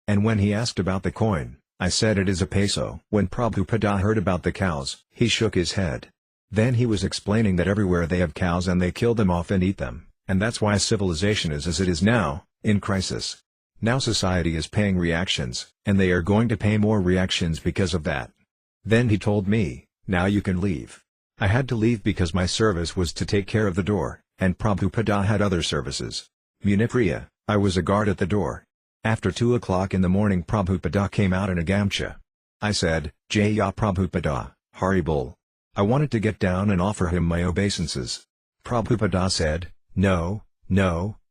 And when he asked about the coin, I said it is a peso. When Prabhupada heard about the cows, he shook his head. Then he was explaining that everywhere they have cows and they kill them off and eat them, and that's why civilization is as it is now, in crisis. Now society is paying reactions, and they are going to pay more reactions because of that. Then he told me, "Now you can leave." I had to leave because my service was to take care of the door, and Prabhupada had other services. Munipriya, I was a guard at the door. After 2 o'clock in the morning Prabhupada came out in a gamcha. I said, "Jaya Prabhupada, Haribol." I wanted to get down and offer him my obeisances. Prabhupada said, No,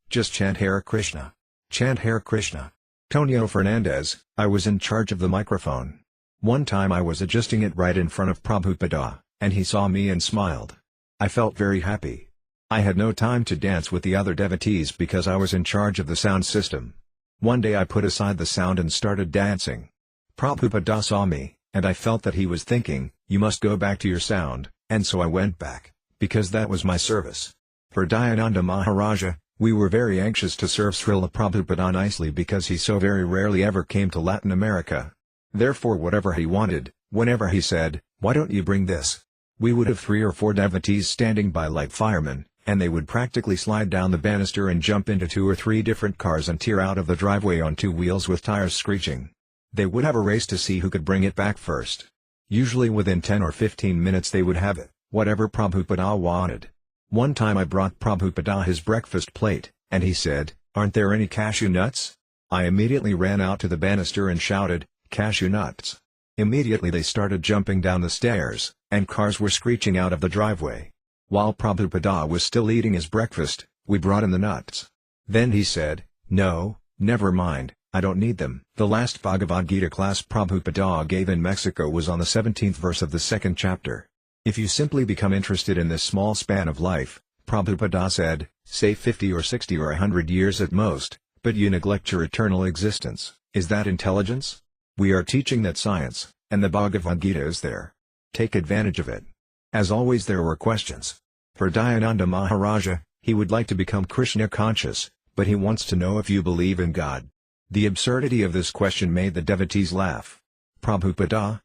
just chant Hare Krishna. Chant Hare Krishna. Tonio Fernandez, I was in charge of the microphone. One time I was adjusting it right in front of Prabhupada, and he saw me and smiled. I felt very happy. I had no time to dance with the other devotees because I was in charge of the sound system. One day I put aside the sound and started dancing. Prabhupada saw me, and I felt that he was thinking, "You must go back to your sound," and so I went back, because that was my service. For Dayananda Maharaja, we were very anxious to serve Srila Prabhupada nicely because he so very rarely ever came to Latin America. Therefore whatever he wanted, whenever he said, "Why don't you bring this?" we would have 3 or 4 devotees standing by like firemen, and they would practically slide down the banister and jump into 2 or 3 different cars and tear out of the driveway on 2 wheels with tires screeching. They would have a race to see who could bring it back first. Usually within 10 or 15 minutes they would have it, whatever Prabhupada wanted. One time I brought Prabhupada his breakfast plate, and he said, "Aren't there any cashew nuts?" I immediately ran out to the banister and shouted, "Cashew nuts!" Immediately they started jumping down the stairs, and cars were screeching out of the driveway. While Prabhupada was still eating his breakfast, we brought in the nuts. Then he said, "No, never mind, I don't need them." The last Bhagavad Gita class Prabhupada gave in Mexico was on the 17th verse of the 2nd chapter. If you simply become interested in this small span of life, Prabhupada said, say 50 or 60 or 100 years at most, but you neglect your eternal existence, is that intelligence? We are teaching that science, and the Bhagavad Gita is there. Take advantage of it. As always there were questions. For Dayananda Maharaja, he would like to become Krishna conscious, but he wants to know if you believe in God. The absurdity of this question made the devotees laugh. Prabhupada,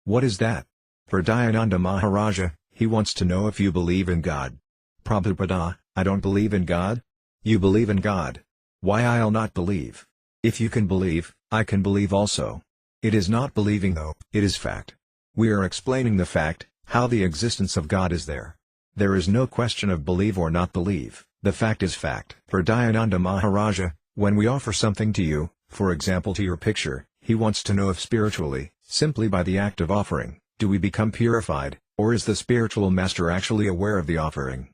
what is that? For Dayananda Maharaja, he wants to know if you believe in God. Prabhupada, I don't believe in God? You believe in God. Why I'll not believe? If you can believe, I can believe also. It is not believing though, it is fact. We are explaining the fact, how the existence of God is there. There is no question of believe or not believe, the fact is fact. For Dayananda Maharaja, when we offer something to you, for example to your picture, he wants to know if spiritually, simply by the act of offering, do we become purified, or is the spiritual master actually aware of the offering?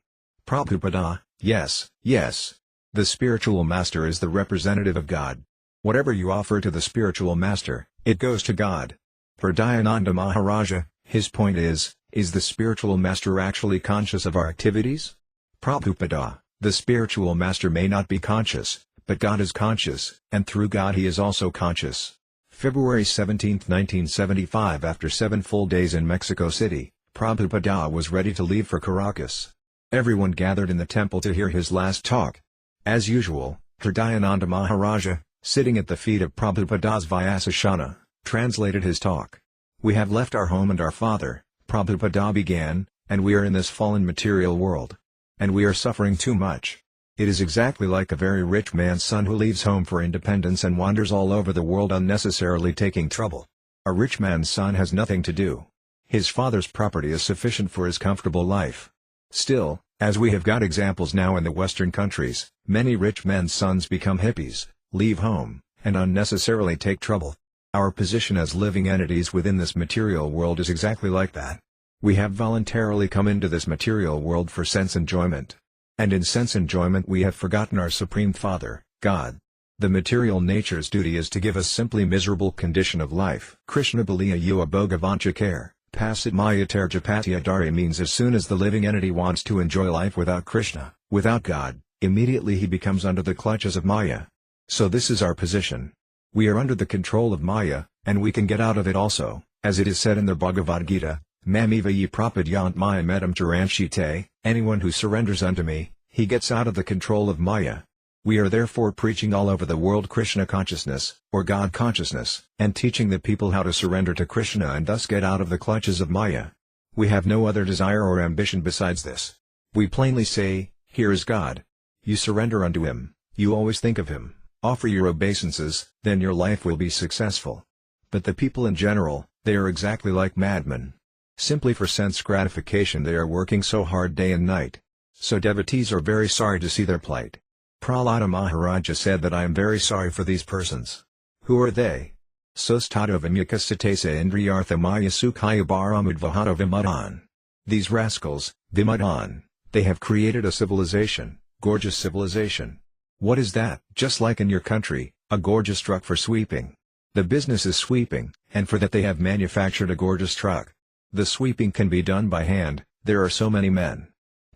Prabhupada, yes. The spiritual master is the representative of God. Whatever you offer to the spiritual master, it goes to God. For Dayananda Maharaja, his point is the spiritual master actually conscious of our activities? Prabhupada, the spiritual master may not be conscious, but God is conscious, and through God he is also conscious. February 17, 1975. After 7 full days in Mexico City, Prabhupada was ready to leave for Caracas. Everyone gathered in the temple to hear his last talk. As usual, Dayananda Maharaja, sitting at the feet of Prabhupada's Vyasashana, translated his talk. We have left our home and our father, Prabhupada began, and we are in this fallen material world. And we are suffering too much. It is exactly like a very rich man's son who leaves home for independence and wanders all over the world unnecessarily taking trouble. A rich man's son has nothing to do. His father's property is sufficient for his comfortable life. Still, as we have got examples now in the Western countries, many rich men's sons become hippies, leave home, and unnecessarily take trouble. Our position as living entities within this material world is exactly like that. We have voluntarily come into this material world for sense enjoyment. And in sense enjoyment we have forgotten our Supreme Father, God. The material nature's duty is to give us simply miserable condition of life. Krishna Baliya Yua Bhogavancha Care, Pasit Maya Terjapatya Dari means as soon as the living entity wants to enjoy life without Krishna, without God, immediately he becomes under the clutches of Maya. So this is our position. We are under the control of Maya, and we can get out of it also, as it is said in the Bhagavad Gita, Mamiva ye prapadyant maya medam charanshite, anyone who surrenders unto me, he gets out of the control of Maya. We are therefore preaching all over the world Krishna consciousness, or God consciousness, and teaching the people how to surrender to Krishna and thus get out of the clutches of Maya. We have no other desire or ambition besides this. We plainly say, here is God. You surrender unto him, you always think of him, offer your obeisances, then your life will be successful. But the people in general, they are exactly like madmen. Simply for sense gratification they are working so hard day and night. So devotees are very sorry to see their plight. Prahlāda Maharaja said that I am very sorry for these persons. Who are they? Sustata Vimyakasatesa Indriyartha Maya Sukhaya Bharamudvahata Vimudan. These rascals, Vimudan, they have created a civilization, gorgeous civilization. What is that? Just like in your country, a gorgeous truck for sweeping. The business is sweeping, and for that they have manufactured a gorgeous truck. The sweeping can be done by hand, there are so many men.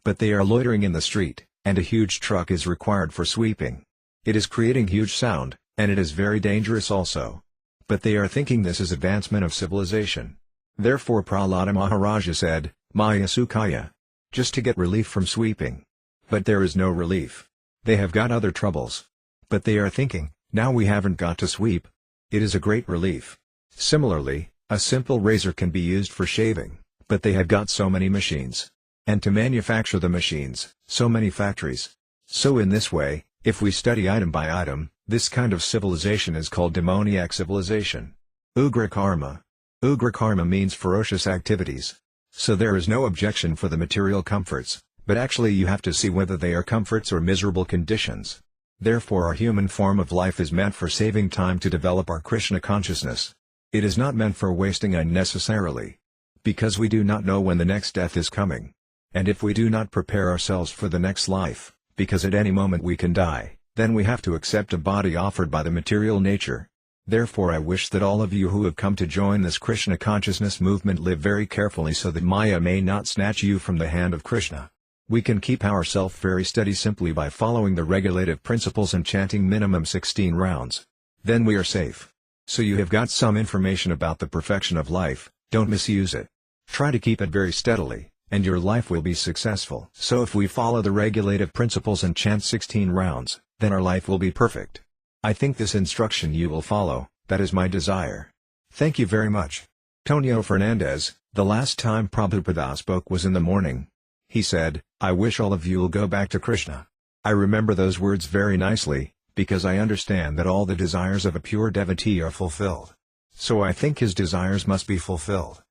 But they are loitering in the street, and a huge truck is required for sweeping. It is creating huge sound, and it is very dangerous also. But they are thinking this is advancement of civilization. Therefore Prahlāda Maharaja said, Maya Sukhaya. Just to get relief from sweeping. But there is no relief. They have got other troubles. But they are thinking, now we haven't got to sweep. It is a great relief. Similarly, a simple razor can be used for shaving, but they have got so many machines. And to manufacture the machines, so many factories. So in this way, if we study item by item, this kind of civilization is called demoniac civilization. Ugra karma. Ugra karma means ferocious activities. So there is no objection for the material comforts, but actually you have to see whether they are comforts or miserable conditions. Therefore our human form of life is meant for saving time to develop our Krishna consciousness. It is not meant for wasting unnecessarily. Because we do not know when the next death is coming. And if we do not prepare ourselves for the next life, because at any moment we can die, then we have to accept a body offered by the material nature. Therefore I wish that all of you who have come to join this Krishna consciousness movement live very carefully so that Maya may not snatch you from the hand of Krishna. We can keep ourselves very steady simply by following the regulative principles and chanting minimum 16 rounds. Then we are safe. So you have got some information about the perfection of life, don't misuse it. Try to keep it very steadily, and your life will be successful. So if we follow the regulative principles and chant 16 rounds, then our life will be perfect. I think this instruction you will follow, that is my desire. Thank you very much. Tonio Fernandez, the last time Prabhupada spoke was in the morning. He said, I wish all of you will go back to Krishna. I remember those words very nicely, because I understand that all the desires of a pure devotee are fulfilled. So I think his desires must be fulfilled.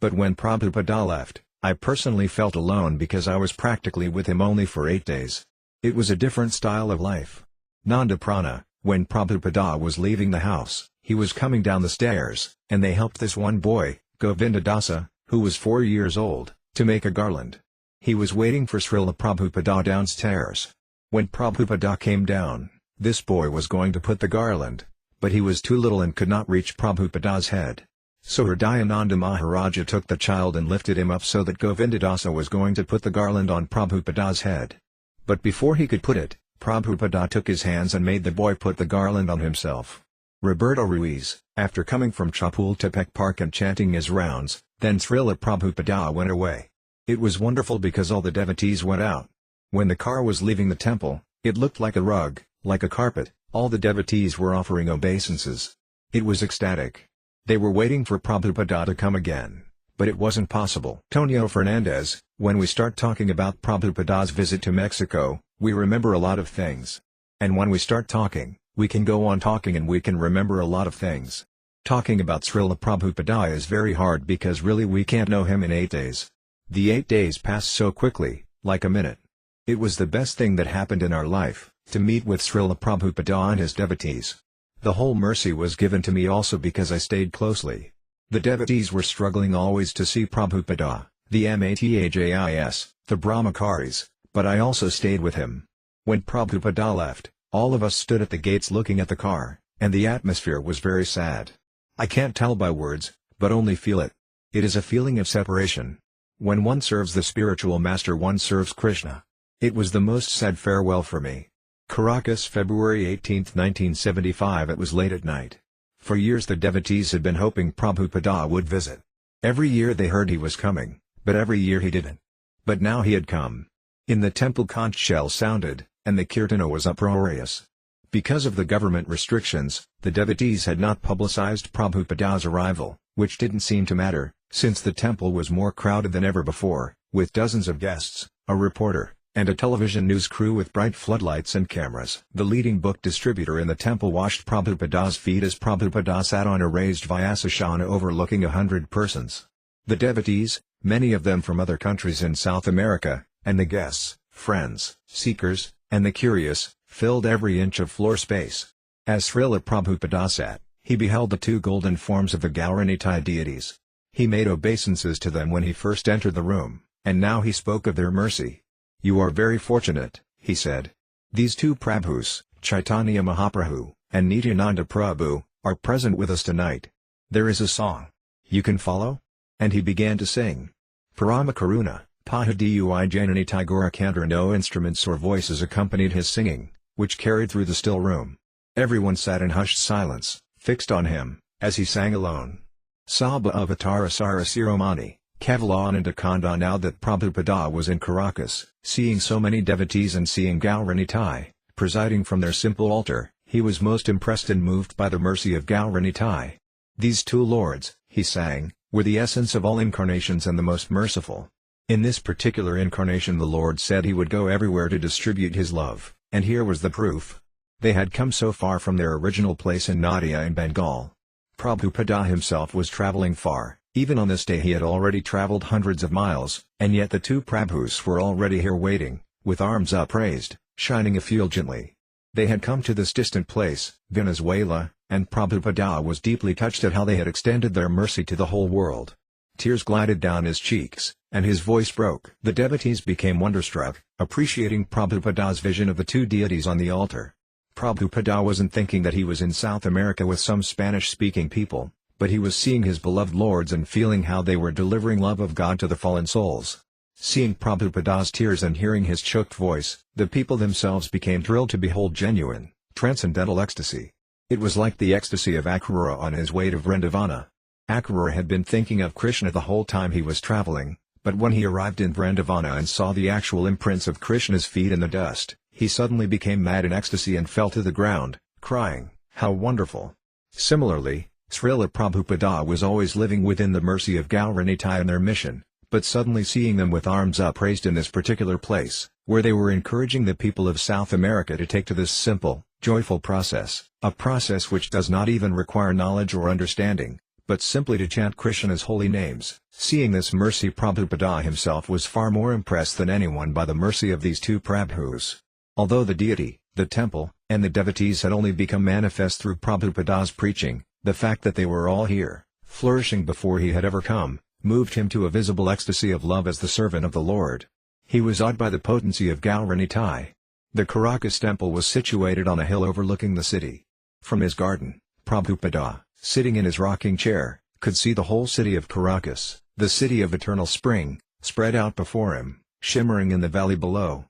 But when Prabhupada left, I personally felt alone because I was practically with him only for 8 days. It was a different style of life. Nanda Prana, when Prabhupada was leaving the house, he was coming down the stairs, and they helped this one boy, Govinda Dāsa, who was 4 years old, to make a garland. He was waiting for Śrīla Prabhupada downstairs. When Prabhupada came down, this boy was going to put the garland, but he was too little and could not reach Prabhupada's head. So Hridayananda Maharaja took the child and lifted him up so that Govinda Dāsa was going to put the garland on Prabhupada's head. But before he could put it, Prabhupada took his hands and made the boy put the garland on himself. Roberto Ruiz, after coming from Chapultepec Park and chanting his rounds, then Śrīla Prabhupada went away. It was wonderful because all the devotees went out. When the car was leaving the temple, it looked like a rug, like a carpet, all the devotees were offering obeisances. It was ecstatic. They were waiting for Prabhupada to come again, but it wasn't possible. Tonio Fernandez, when we start talking about Prabhupada's visit to Mexico, we remember a lot of things. And when we start talking, we can go on talking and we can remember a lot of things. Talking about Śrīla Prabhupada is very hard because really we can't know him in 8 days. The 8 days passed so quickly, like a minute. It was the best thing that happened in our life, to meet with Śrīla Prabhupada and his devotees. The whole mercy was given to me also because I stayed closely. The devotees were struggling always to see Prabhupada, the Matajis, the Brahmacharis, but I also stayed with him. When Prabhupada left, all of us stood at the gates looking at the car, and the atmosphere was very sad. I can't tell by words, but only feel it. It is a feeling of separation. When one serves the spiritual master, one serves Krishna. It was the most sad farewell for me. Caracas, February 18, 1975. It was late at night. For years the devotees had been hoping Prabhupada would visit. Every year they heard he was coming, but every year he didn't. But now he had come. In the temple conch shell sounded, and the kirtana was uproarious. Because of the government restrictions, the devotees had not publicized Prabhupada's arrival, which didn't seem to matter, since the temple was more crowded than ever before, with dozens of guests, a reporter, and a television news crew with bright floodlights and cameras. The leading book distributor in the temple washed Prabhupada's feet as Prabhupada sat on a raised Vyasasana overlooking 100 persons. The devotees, many of them from other countries in South America, and the guests, friends, seekers, and the curious, filled every inch of floor space. As Śrīla Prabhupada sat, he beheld the 2 golden forms of the Gauranitai deities. He made obeisances to them when he first entered the room, and now he spoke of their mercy. You are very fortunate, he said. These 2 Prabhus, Chaitanya Mahaprabhu, and Nityananda Prabhu, are present with us tonight. There is a song. You can follow? And he began to sing. Parama Karuna, Pahadui Janani Tagora Kantar. No instruments or voices accompanied his singing, which carried through the still room. Everyone sat in hushed silence, fixed on him, as he sang alone. Sabha Avatara Sarasiromani, Kavalananda Kanda. Now that Prabhupada was in Caracas, seeing so many devotees and seeing Gauranitai, presiding from their simple altar, he was most impressed and moved by the mercy of Gauranitai. These 2 lords, he sang, were the essence of all incarnations and the most merciful. In this particular incarnation the Lord said he would go everywhere to distribute his love, and here was the proof. They had come so far from their original place in Nadia in Bengal. Prabhupada himself was traveling far, even on this day he had already traveled hundreds of miles, and yet the 2 Prabhus were already here waiting, with arms upraised, shining effulgently. They had come to this distant place, Venezuela, and Prabhupada was deeply touched at how they had extended their mercy to the whole world. Tears glided down his cheeks, and his voice broke. The devotees became wonderstruck, appreciating Prabhupada's vision of the 2 deities on the altar. Prabhupada wasn't thinking that he was in South America with some Spanish-speaking people, but he was seeing his beloved lords and feeling how they were delivering love of God to the fallen souls. Seeing Prabhupada's tears and hearing his choked voice, the people themselves became thrilled to behold genuine, transcendental ecstasy. It was like the ecstasy of Akrura on his way to Vrindavana. Akrura had been thinking of Krishna the whole time he was traveling, but when he arrived in Vrindavana and saw the actual imprints of Krishna's feet in the dust, he suddenly became mad in ecstasy and fell to the ground, crying, "How wonderful!" Similarly, Srila Prabhupada was always living within the mercy of Gauranitai and their mission, but suddenly seeing them with arms upraised in this particular place, where they were encouraging the people of South America to take to this simple, joyful process, a process which does not even require knowledge or understanding, but simply to chant Krishna's holy names. Seeing this mercy, Prabhupada himself was far more impressed than anyone by the mercy of these two Prabhus. Although the deity, the temple, and the devotees had only become manifest through Prabhupada's preaching, the fact that they were all here, flourishing before he had ever come, moved him to a visible ecstasy of love as the servant of the Lord. He was awed by the potency of Gauranitai. The Caracas temple was situated on a hill overlooking the city. From his garden, Prabhupada, sitting in his rocking chair, could see the whole city of Caracas, the city of eternal spring, spread out before him, shimmering in the valley below.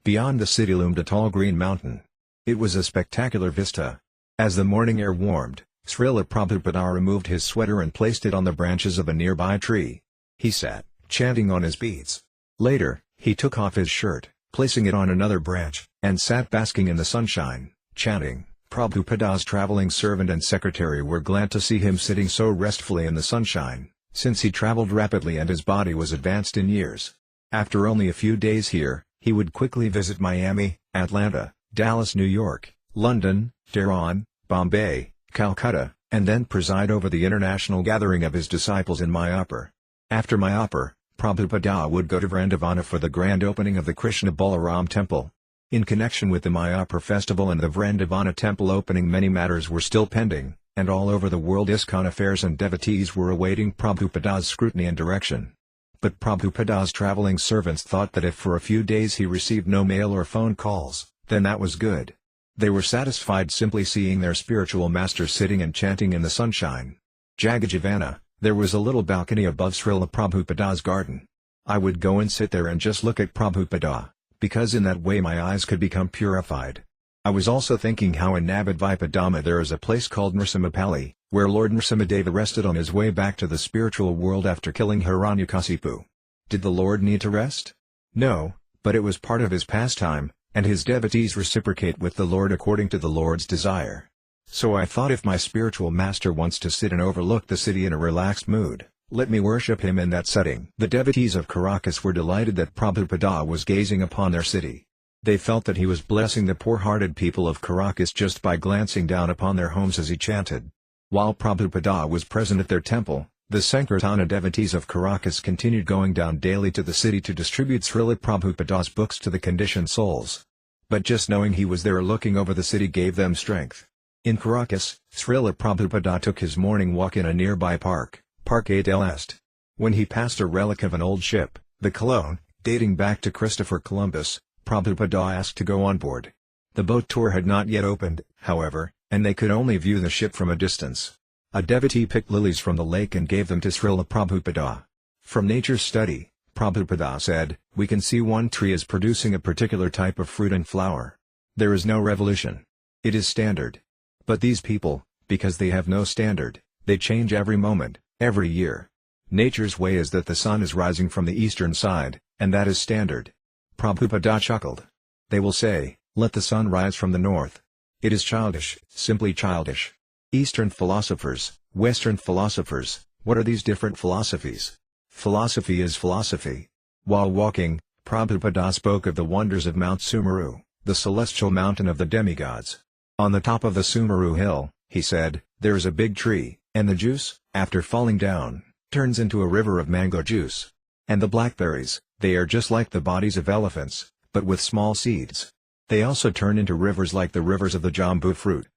Beyond the city loomed a tall green mountain. It was a spectacular vista. As the morning air warmed, Srila Prabhupada removed his sweater and placed it on the branches of a nearby tree. He sat, chanting on his beads. Later, he took off his shirt, placing it on another branch, and sat basking in the sunshine, chanting. Prabhupada's traveling servant and secretary were glad to see him sitting so restfully in the sunshine, since he traveled rapidly and his body was advanced in years. After only a few days here, he would quickly visit Miami, Atlanta, Dallas, New York, London, Tehran, Bombay, Calcutta, and then preside over the international gathering of his disciples in Mayapur. After Mayapur, Prabhupada would go to Vrindavana for the grand opening of the Krishna Balaram temple. In connection with the Mayapur festival and the Vrindavana temple opening, many matters were still pending, and all over the world ISKCON affairs and devotees were awaiting Prabhupada's scrutiny and direction. But Prabhupada's traveling servants thought that if for a few days he received no mail or phone calls, then that was good. They were satisfied simply seeing their spiritual master sitting and chanting in the sunshine. Jagajivana, there was a little balcony above Srila Prabhupada's garden. I would go and sit there and just look at Prabhupada, because in that way my eyes could become purified. I was also thinking how in Navadvipadama there is a place called Nrsimhapalli, where Lord Nrsimhadeva rested on his way back to the spiritual world after killing Hiranyakasipu. Did the Lord need to rest? No, but it was part of his pastime, and his devotees reciprocate with the Lord according to the Lord's desire. So I thought, if my spiritual master wants to sit and overlook the city in a relaxed mood, let me worship him in that setting. The devotees of Caracas were delighted that Prabhupada was gazing upon their city. They felt that he was blessing the poor-hearted people of Caracas just by glancing down upon their homes as he chanted. While Prabhupada was present at their temple, the Sankirtana devotees of Caracas continued going down daily to the city to distribute Srila Prabhupada's books to the conditioned souls. But just knowing he was there looking over the city gave them strength. In Caracas, Srila Prabhupada took his morning walk in a nearby park, Parque del Este. When he passed a relic of an old ship, the Colón, dating back to Christopher Columbus, Prabhupada asked to go on board. The boat tour had not yet opened, however, and they could only view the ship from a distance. A devotee picked lilies from the lake and gave them to Srila Prabhupada. From nature's study, Prabhupada said, we can see one tree is producing a particular type of fruit and flower. There is no revolution. It is standard. But these people, because they have no standard, they change every moment, every year. Nature's way is that the sun is rising from the eastern side, and that is standard. Prabhupada chuckled. They will say, let the sun rise from the north. It is childish, simply childish. Eastern philosophers, Western philosophers, what are these different philosophies? Philosophy is philosophy. While walking, Prabhupada spoke of the wonders of Mount Sumeru, the celestial mountain of the demigods. On the top of the Sumeru hill, he said, there is a big tree, and the juice, after falling down, turns into a river of mango juice. And the blackberries, they are just like the bodies of elephants, but with small seeds. They also turn into rivers like the rivers of the jambu fruit.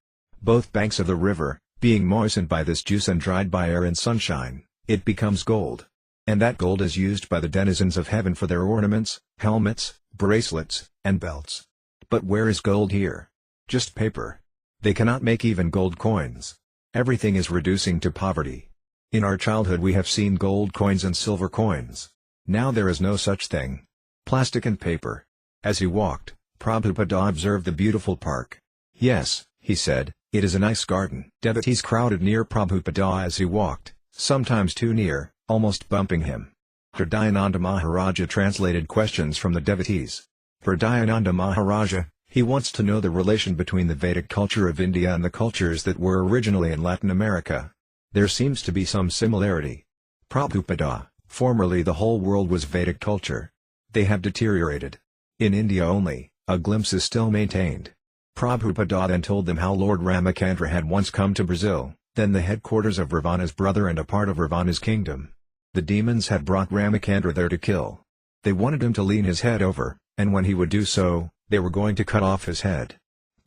Both banks of the river, being moistened by this juice and dried by air and sunshine, it becomes gold. And that gold is used by the denizens of heaven for their ornaments, helmets, bracelets, and belts. But where is gold here? Just paper. They cannot make even gold coins. Everything is reducing to poverty. In our childhood we have seen gold coins and silver coins. Now there is no such thing. Plastic and paper. As he walked, Prabhupada observed the beautiful park. Yes, he said, it is a nice garden. Devotees crowded near Prabhupada as he walked, sometimes too near, almost bumping him. Hridayananda Maharaja translated questions from the devotees. Hridayananda Maharaja, He wants to know the relation between the Vedic culture of India and the cultures that were originally in Latin America. There seems to be some similarity. Prabhupada, formerly the whole world was Vedic culture. They have deteriorated. In India only, a glimpse is still maintained. Prabhupada then told them how Lord Ramachandra had once come to Brazil, then the headquarters of Ravana's brother and a part of Ravana's kingdom. The demons had brought Ramachandra there to kill. They wanted him to lean his head over, and when he would do so, they were going to cut off his head.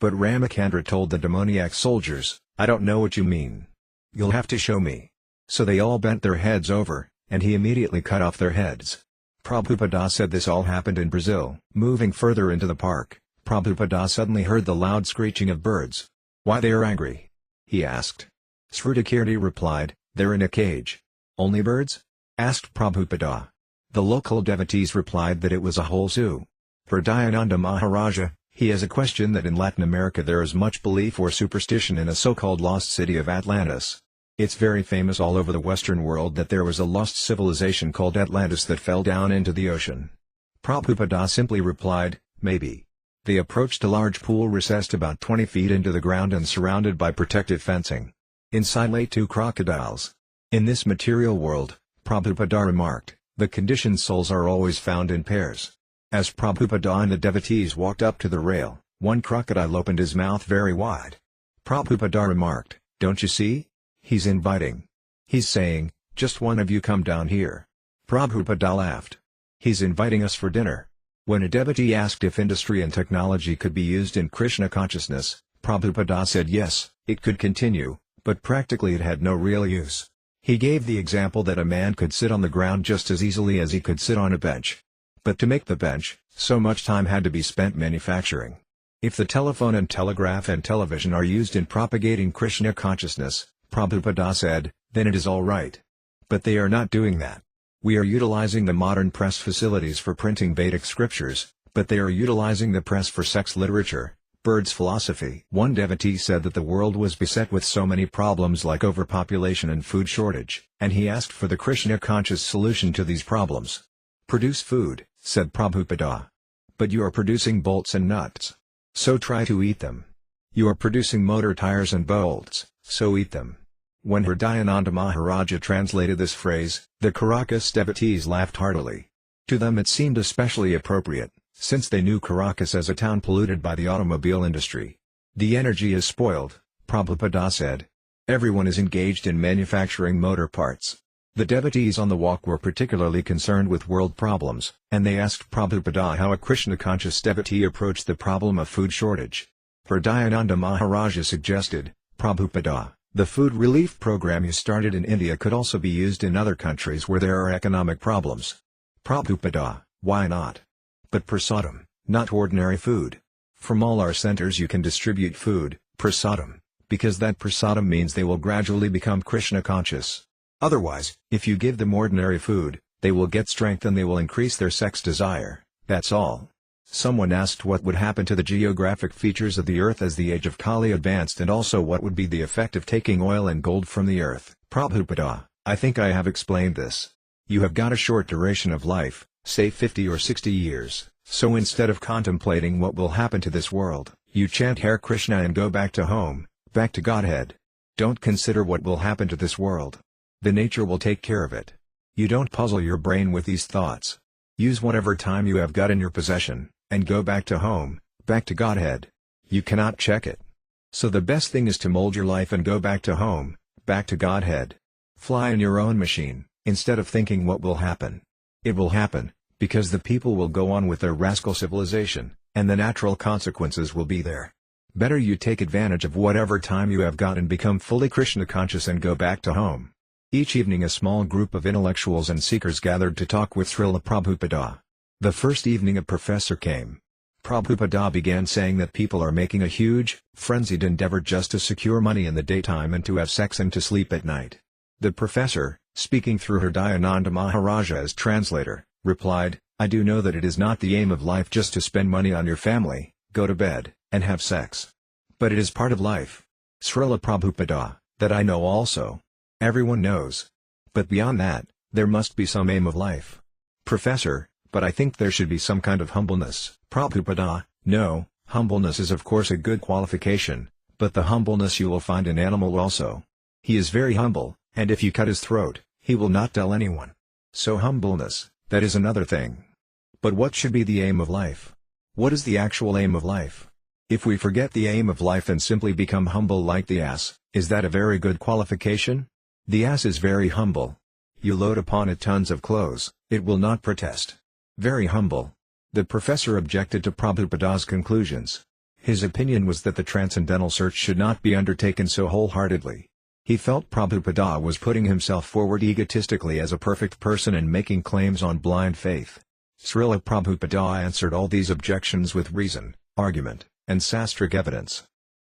But Ramachandra told the demoniac soldiers, "I don't know what you mean. You'll have to show me." So they all bent their heads over, and he immediately cut off their heads. Prabhupada said this all happened in Brazil. Moving further into the park, Prabhupada suddenly heard the loud screeching of birds. "Why they are angry?" he asked. Srutakirti replied, "They're in a cage." "Only birds?" asked Prabhupada. The local devotees replied that it was a whole zoo. Hridayananda Maharaja, he has a question that in Latin America there is much belief or superstition in a so-called lost city of Atlantis. It's very famous all over the Western world that there was a lost civilization called Atlantis that fell down into the ocean. Prabhupada simply replied, "Maybe." They approached a large pool recessed about 20 feet into the ground and surrounded by protective fencing. Inside lay 2 crocodiles. In this material world, Prabhupada remarked, the conditioned souls are always found in pairs. As Prabhupada and the devotees walked up to the rail, one crocodile opened his mouth very wide. Prabhupada remarked, "Don't you see? He's inviting. He's saying, 'Just one of you come down here.'" Prabhupada laughed. "He's inviting us for dinner." When a devotee asked if industry and technology could be used in Krishna consciousness, Prabhupada said yes, it could continue, but practically it had no real use. He gave the example that a man could sit on the ground just as easily as he could sit on a bench. But to make the bench, so much time had to be spent manufacturing. If the telephone and telegraph and television are used in propagating Krishna consciousness, Prabhupada said, then it is all right. But they are not doing that. We are utilizing the modern press facilities for printing Vedic scriptures, but they are utilizing the press for sex literature, birds philosophy. One devotee said that the world was beset with so many problems like overpopulation and food shortage, and he asked for the Krishna-conscious solution to these problems. "Produce food," said Prabhupada. "But you are producing bolts and nuts. So try to eat them. You are producing motor tires and bolts, so eat them." When Hridayananda Maharaja translated this phrase, the Caracas devotees laughed heartily. To them it seemed especially appropriate, since they knew Caracas as a town polluted by the automobile industry. "The energy is spoiled," Prabhupada said. "Everyone is engaged in manufacturing motor parts." The devotees on the walk were particularly concerned with world problems, and they asked Prabhupada how a Krishna-conscious devotee approached the problem of food shortage. Hridayananda Maharaja suggested, "Prabhupada, the food relief program you started in India could also be used in other countries where there are economic problems." Prabhupada, "Why not? But prasadam, not ordinary food. From all our centers you can distribute food, prasadam, because that prasadam means they will gradually become Krishna conscious. Otherwise, if you give them ordinary food, they will get strength and they will increase their sex desire, that's all." Someone asked what would happen to the geographic features of the earth as the age of Kali advanced and also what would be the effect of taking oil and gold from the earth. Prabhupada, "I think I have explained this. You have got a short duration of life, say 50 or 60 years, so instead of contemplating what will happen to this world, you chant Hare Krishna and go back to home, back to Godhead. Don't consider what will happen to this world. The nature will take care of it. You don't puzzle your brain with these thoughts. Use whatever time you have got in your possession, and go back to home, back to Godhead. You cannot check it. So the best thing is to mold your life and go back to home, back to Godhead. Fly in your own machine, instead of thinking what will happen. It will happen, because the people will go on with their rascal civilization, and the natural consequences will be there. Better you take advantage of whatever time you have got and become fully Krishna conscious and go back to home." Each evening a small group of intellectuals and seekers gathered to talk with Śrīla Prabhupāda. The first evening a professor came. Prabhupada began saying that people are making a huge, frenzied endeavor just to secure money in the daytime and to have sex and to sleep at night. The professor, speaking through Hridayananda Maharaja as translator, replied, "I do know that it is not the aim of life just to spend money on your family, go to bed, and have sex. But it is part of life. Śrīla Prabhupada, that I know also. Everyone knows. But beyond that, there must be some aim of life." Professor, "But I think there should be some kind of humbleness." Prabhupada, "No, Humbleness is of course a good qualification, but the humbleness you will find in animal also. He is very humble, and if you cut his throat, he will not tell anyone. So humbleness, that is another thing. But what should be the aim of life? What is the actual aim of life? If we forget the aim of life and simply become humble like the ass, is that a very good qualification? The ass is very humble. You load upon it tons of clothes, it will not protest. Very humble. The professor objected to Prabhupada's conclusions. His opinion was that the transcendental search should not be undertaken so wholeheartedly. He felt Prabhupada was putting himself forward egotistically as a perfect person and making claims on blind faith. Srila Prabhupada answered all these objections with reason, argument, and sastric evidence.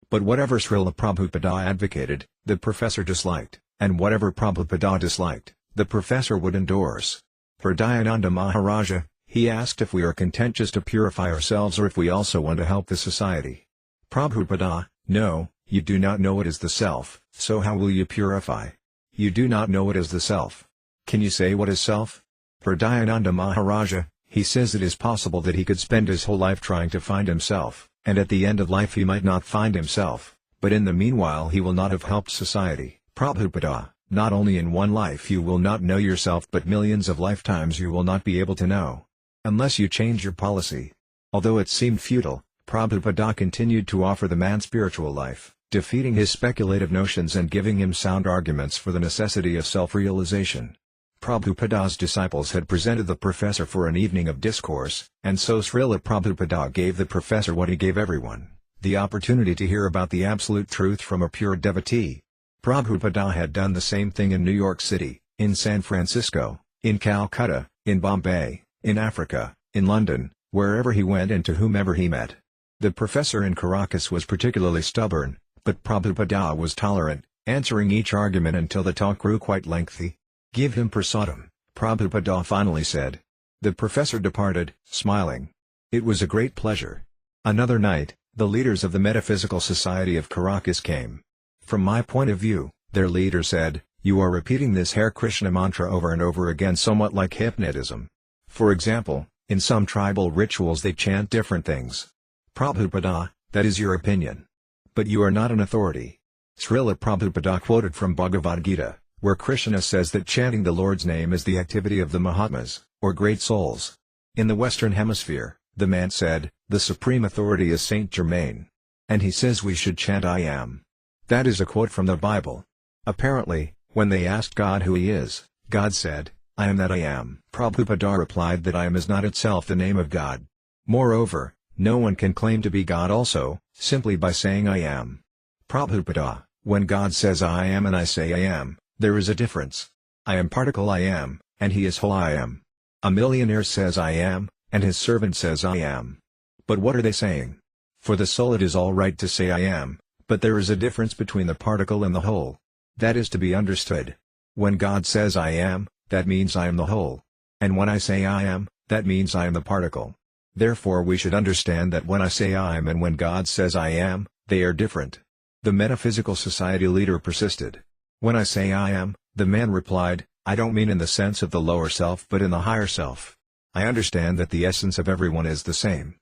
But whatever Srila Prabhupada advocated, the professor disliked, and whatever Prabhupada disliked, the professor would endorse. For Dayananda Maharaja, he asked if we are content just to purify ourselves or if we also want to help the society. Prabhupada, no, you do not know what is the self, so how will you purify? You do not know what is the self. Can you say what is self? For Dayananda Maharaja, he says it is possible that he could spend his whole life trying to find himself, and at the end of life he might not find himself, but in the meanwhile he will not have helped society. Prabhupada, not only in one life you will not know yourself but millions of lifetimes you will not be able to know. Unless you change your policy. Although it seemed futile, Prabhupada continued to offer the man spiritual life, defeating his speculative notions and giving him sound arguments for the necessity of self-realization. Prabhupada's disciples had presented the professor for an evening of discourse, and so Srila Prabhupada gave the professor what he gave everyone, the opportunity to hear about the absolute truth from a pure devotee. Prabhupada had done the same thing in New York City, in San Francisco, in Calcutta, in Bombay, in Africa, in London, wherever he went and to whomever he met. The professor in Caracas was particularly stubborn, but Prabhupada was tolerant, answering each argument until the talk grew quite lengthy. Give him prasadam, Prabhupada finally said. The professor departed, smiling. It was a great pleasure. Another night, the leaders of the Metaphysical Society of Caracas came. From my point of view, their leader said, you are repeating this Hare Krishna mantra over and over again somewhat like hypnotism. For example, in some tribal rituals they chant different things. Prabhupada, that is your opinion. But you are not an authority. Srila Prabhupada quoted from Bhagavad Gita, where Krishna says that chanting the Lord's name is the activity of the Mahatmas, or great souls. In the Western Hemisphere, the man said, the supreme authority is Saint Germain. And he says we should chant I am. That is a quote from the Bible. Apparently, when they asked God who he is, God said, I am that I am. Prabhupada replied that I am is not itself the name of God. Moreover, no one can claim to be God also, simply by saying I am. Prabhupada, when God says I am and I say I am, there is a difference. I am particle I am, and he is whole I am. A millionaire says I am, and his servant says I am. But what are they saying? For the soul it is all right to say I am, but there is a difference between the particle and the whole. That is to be understood. When God says I am, that means I am the whole. And when I say I am, that means I am the particle. Therefore we should understand that when I say I am and when God says I am, they are different. The Metaphysical Society leader persisted. When I say I am, the man replied, I don't mean in the sense of the lower self but in the higher self. I understand that the essence of everyone is the same.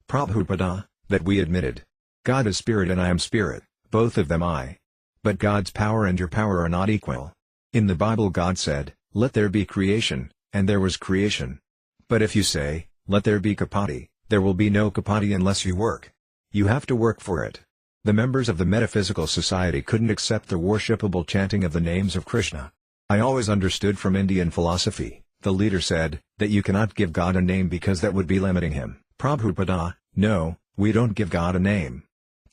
Prabhupada, that we admitted. God is spirit and I am spirit, both of them I. But God's power and your power are not equal. In the Bible God said, let there be creation, and there was creation. But if you say, let there be kapati, there will be no kapati unless you work. You have to work for it. The members of the Metaphysical Society couldn't accept the worshipable chanting of the names of Krishna. I always understood from Indian philosophy, the leader said, that you cannot give God a name because that would be limiting him. Prabhupada, no, we don't give God a name.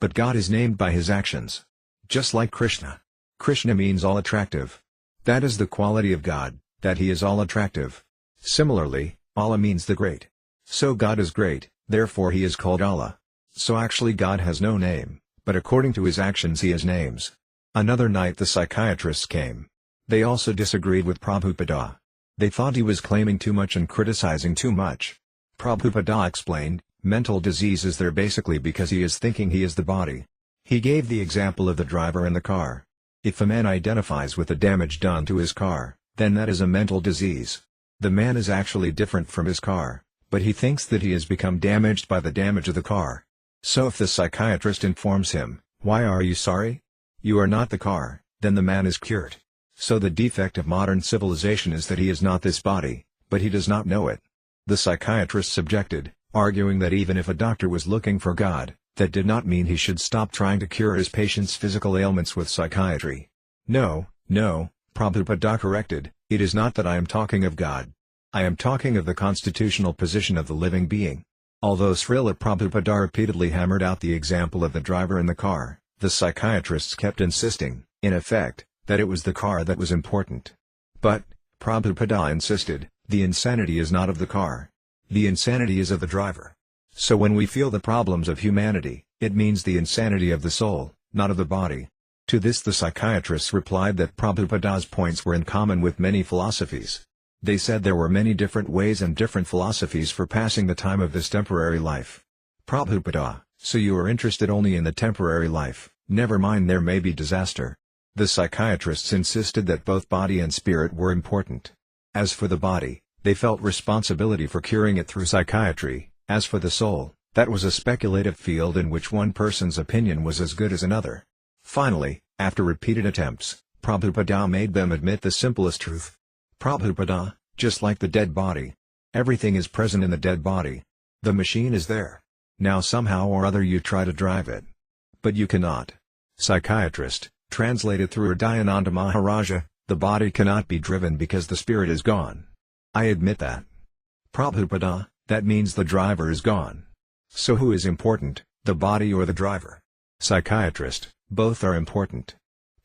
But God is named by his actions. Just like Krishna. Krishna means all attractive. That is the quality of God, that he is all attractive. Similarly, Allah means the great. So God is great, therefore he is called Allah. So actually God has no name, but according to his actions he has names. Another night the psychiatrists came. They also disagreed with Prabhupada. They thought he was claiming too much and criticizing too much. Prabhupada explained, mental disease is there basically because he is thinking he is the body. He gave the example of the driver in the car. If a man identifies with the damage done to his car, then that is a mental disease. The man is actually different from his car, but he thinks that he has become damaged by the damage of the car. So if the psychiatrist informs him, "Why are you sorry? You are not the car," then the man is cured. So the defect of modern civilization is that he is not this body, but he does not know it. The psychiatrist objected, arguing that even if a doctor was looking for God, that did not mean he should stop trying to cure his patient's physical ailments with psychiatry. No, Prabhupada corrected, it is not that I am talking of God. I am talking of the constitutional position of the living being. Although Śrīla Prabhupada repeatedly hammered out the example of the driver in the car, the psychiatrists kept insisting, in effect, that it was the car that was important. But, Prabhupada insisted, the insanity is not of the car. The insanity is of the driver. So when we feel the problems of humanity, it means the insanity of the soul, not of the body. To this the psychiatrists replied that Prabhupada's points were in common with many philosophies. They said there were many different ways and different philosophies for passing the time of this temporary life. Prabhupada, so you are interested only in the temporary life, never mind there may be disaster. The psychiatrists insisted that both body and spirit were important. As for the body, they felt responsibility for curing it through psychiatry. As for the soul, that was a speculative field in which one person's opinion was as good as another. Finally, after repeated attempts, Prabhupada made them admit the simplest truth. Prabhupada, just like the dead body. Everything is present in the dead body. The machine is there. Now somehow or other you try to drive it. But you cannot. Psychiatrist, translated through Hridayananda Maharaja, the body cannot be driven because the spirit is gone. I admit that. Prabhupada, that means the driver is gone. So who is important, the body or the driver? Psychiatrist, both are important.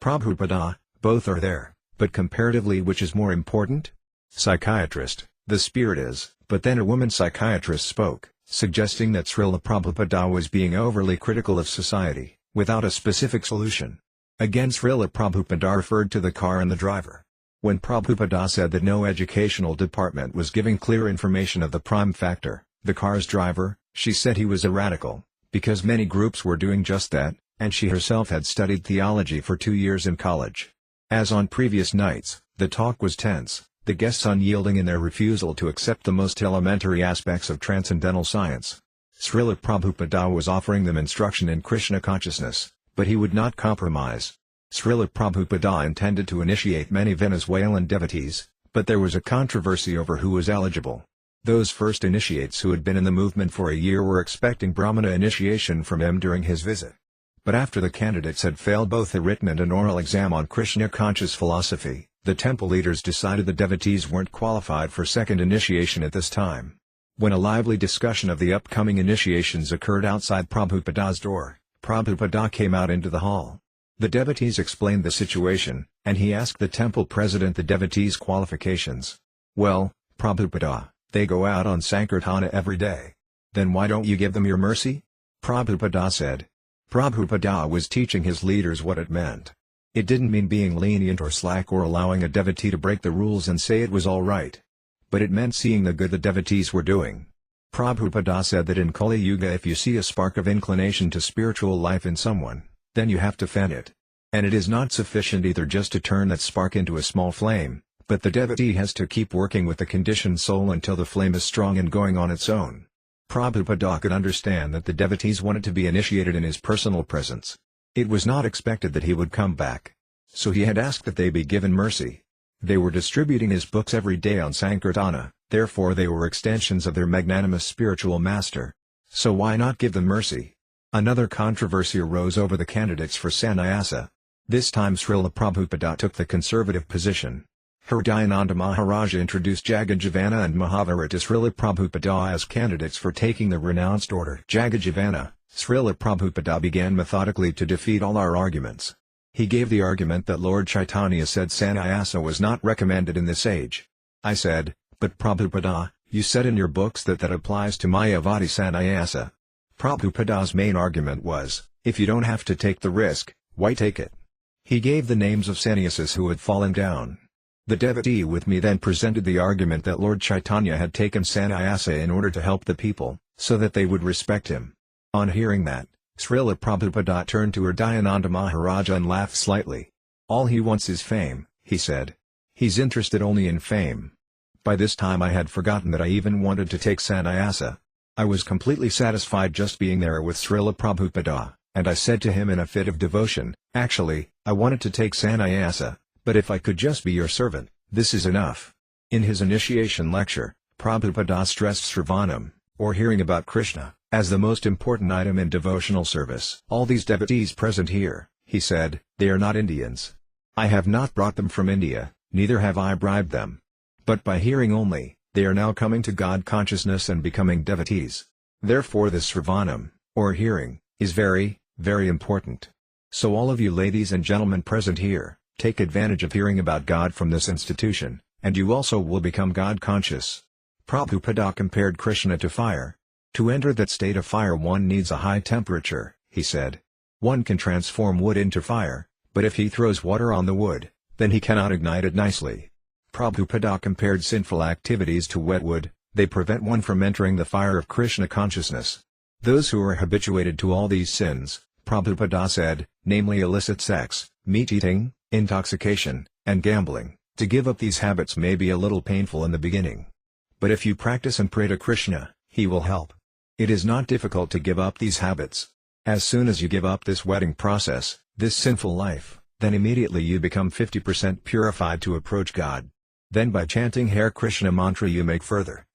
Prabhupada, both are there, but comparatively which is more important? Psychiatrist, the spirit is, but then a woman psychiatrist spoke, suggesting that Śrīla Prabhupada was being overly critical of society, without a specific solution. Again Śrīla Prabhupada referred to the car and the driver. When Prabhupada said that no educational department was giving clear information of the prime factor, the car's driver, she said he was a radical, because many groups were doing just that, and she herself had studied theology for 2 years in college. As on previous nights, the talk was tense, the guests unyielding in their refusal to accept the most elementary aspects of transcendental science. Śrīla Prabhupada was offering them instruction in Krishna consciousness, but he would not compromise. Śrīla Prabhupada intended to initiate many Venezuelan devotees, but there was a controversy over who was eligible. Those first initiates who had been in the movement for a year were expecting Brahmana initiation from him during his visit. But after the candidates had failed both the written and an oral exam on Krishna conscious philosophy, the temple leaders decided the devotees weren't qualified for second initiation at this time. When a lively discussion of the upcoming initiations occurred outside Prabhupada's door, Prabhupada came out into the hall. The devotees explained the situation, and he asked the temple president the devotees' qualifications. Well, Prabhupada, they go out on Sankirtana every day. Then why don't you give them your mercy? Prabhupada said. Prabhupada was teaching his leaders what it meant. It didn't mean being lenient or slack or allowing a devotee to break the rules and say it was all right. But it meant seeing the good the devotees were doing. Prabhupada said that in Kali Yuga if you see a spark of inclination to spiritual life in someone, then you have to fan it. And it is not sufficient either just to turn that spark into a small flame, but the devotee has to keep working with the conditioned soul until the flame is strong and going on its own. Prabhupada could understand that the devotees wanted to be initiated in his personal presence. It was not expected that he would come back. So he had asked that they be given mercy. They were distributing his books every day on Sankirtana, therefore they were extensions of their magnanimous spiritual master. So why not give them mercy? Another controversy arose over the candidates for sannyasa. This time Śrīla Prabhupada took the conservative position. Hridayananda Maharaja introduced Jagajivana and Mahavira to Śrīla Prabhupada as candidates for taking the renounced order. Jagajivana, Śrīla Prabhupada began methodically to defeat all our arguments. He gave the argument that Lord Chaitanya said sannyasa was not recommended in this age. I said, but Prabhupada, you said in your books that applies to Mayavadi sannyasa. Prabhupada's main argument was, if you don't have to take the risk, why take it? He gave the names of sannyasis who had fallen down. The devotee with me then presented the argument that Lord Chaitanya had taken sannyasa in order to help the people, so that they would respect him. On hearing that, Śrīla Prabhupada turned to Hridayananda Maharaja and laughed slightly. All he wants is fame, he said. He's interested only in fame. By this time I had forgotten that I even wanted to take sannyasa. I was completely satisfied just being there with Srila Prabhupada, and I said to him in a fit of devotion, actually, I wanted to take sannyasa, but if I could just be your servant, this is enough. In his initiation lecture, Prabhupada stressed Sravanam, or hearing about Krishna, as the most important item in devotional service. All these devotees present here, he said, they are not Indians. I have not brought them from India, neither have I bribed them. But by hearing only, they are now coming to God consciousness and becoming devotees. Therefore this Sravanam, or hearing, is very, very important. So all of you ladies and gentlemen present here, take advantage of hearing about God from this institution, and you also will become God conscious. Prabhupada compared Krishna to fire. To enter that state of fire one needs a high temperature, he said. One can transform wood into fire, but if he throws water on the wood, then he cannot ignite it nicely. Prabhupada compared sinful activities to wet wood, they prevent one from entering the fire of Krishna consciousness. Those who are habituated to all these sins, Prabhupada said, namely illicit sex, meat eating, intoxication, and gambling, to give up these habits may be a little painful in the beginning. But if you practice and pray to Krishna, he will help. It is not difficult to give up these habits. As soon as you give up this wetting process, this sinful life, then immediately you become 50% purified to approach God. Then by chanting Hare Krishna mantra you make further,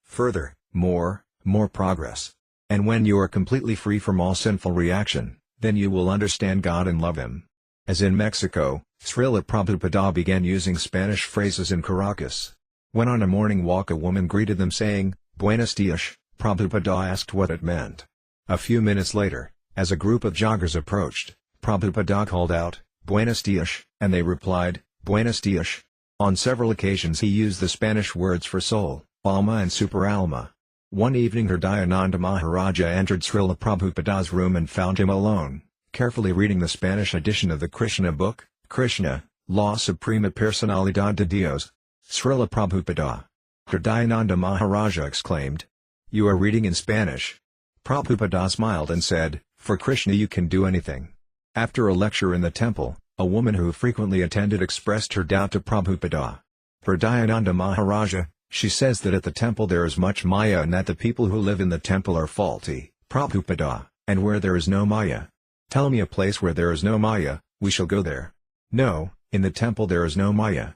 more progress. And when you are completely free from all sinful reaction, then you will understand God and love Him. As in Mexico, Srila Prabhupada began using Spanish phrases in Caracas. When on a morning walk a woman greeted them saying, Buenos dias, Prabhupada asked what it meant. A few minutes later, as a group of joggers approached, Prabhupada called out, Buenos dias, and they replied, Buenos dias. On several occasions he used the Spanish words for soul, alma and superalma. One evening Hridayananda Maharaja entered Srila Prabhupada's room and found him alone, carefully reading the Spanish edition of the Krishna book, Krishna, La Suprema Personalidad de Dios. Srila Prabhupada. Hridayananda Maharaja exclaimed. You are reading in Spanish. Prabhupada smiled and said, for Krishna you can do anything. After a lecture in the temple, a woman who frequently attended expressed her doubt to Prabhupada. Hridayananda Maharaja, she says that at the temple there is much Maya and that the people who live in the temple are faulty. Prabhupada, and where there is no Maya? Tell me a place where there is no Maya, we shall go there. No, in the temple there is no Maya.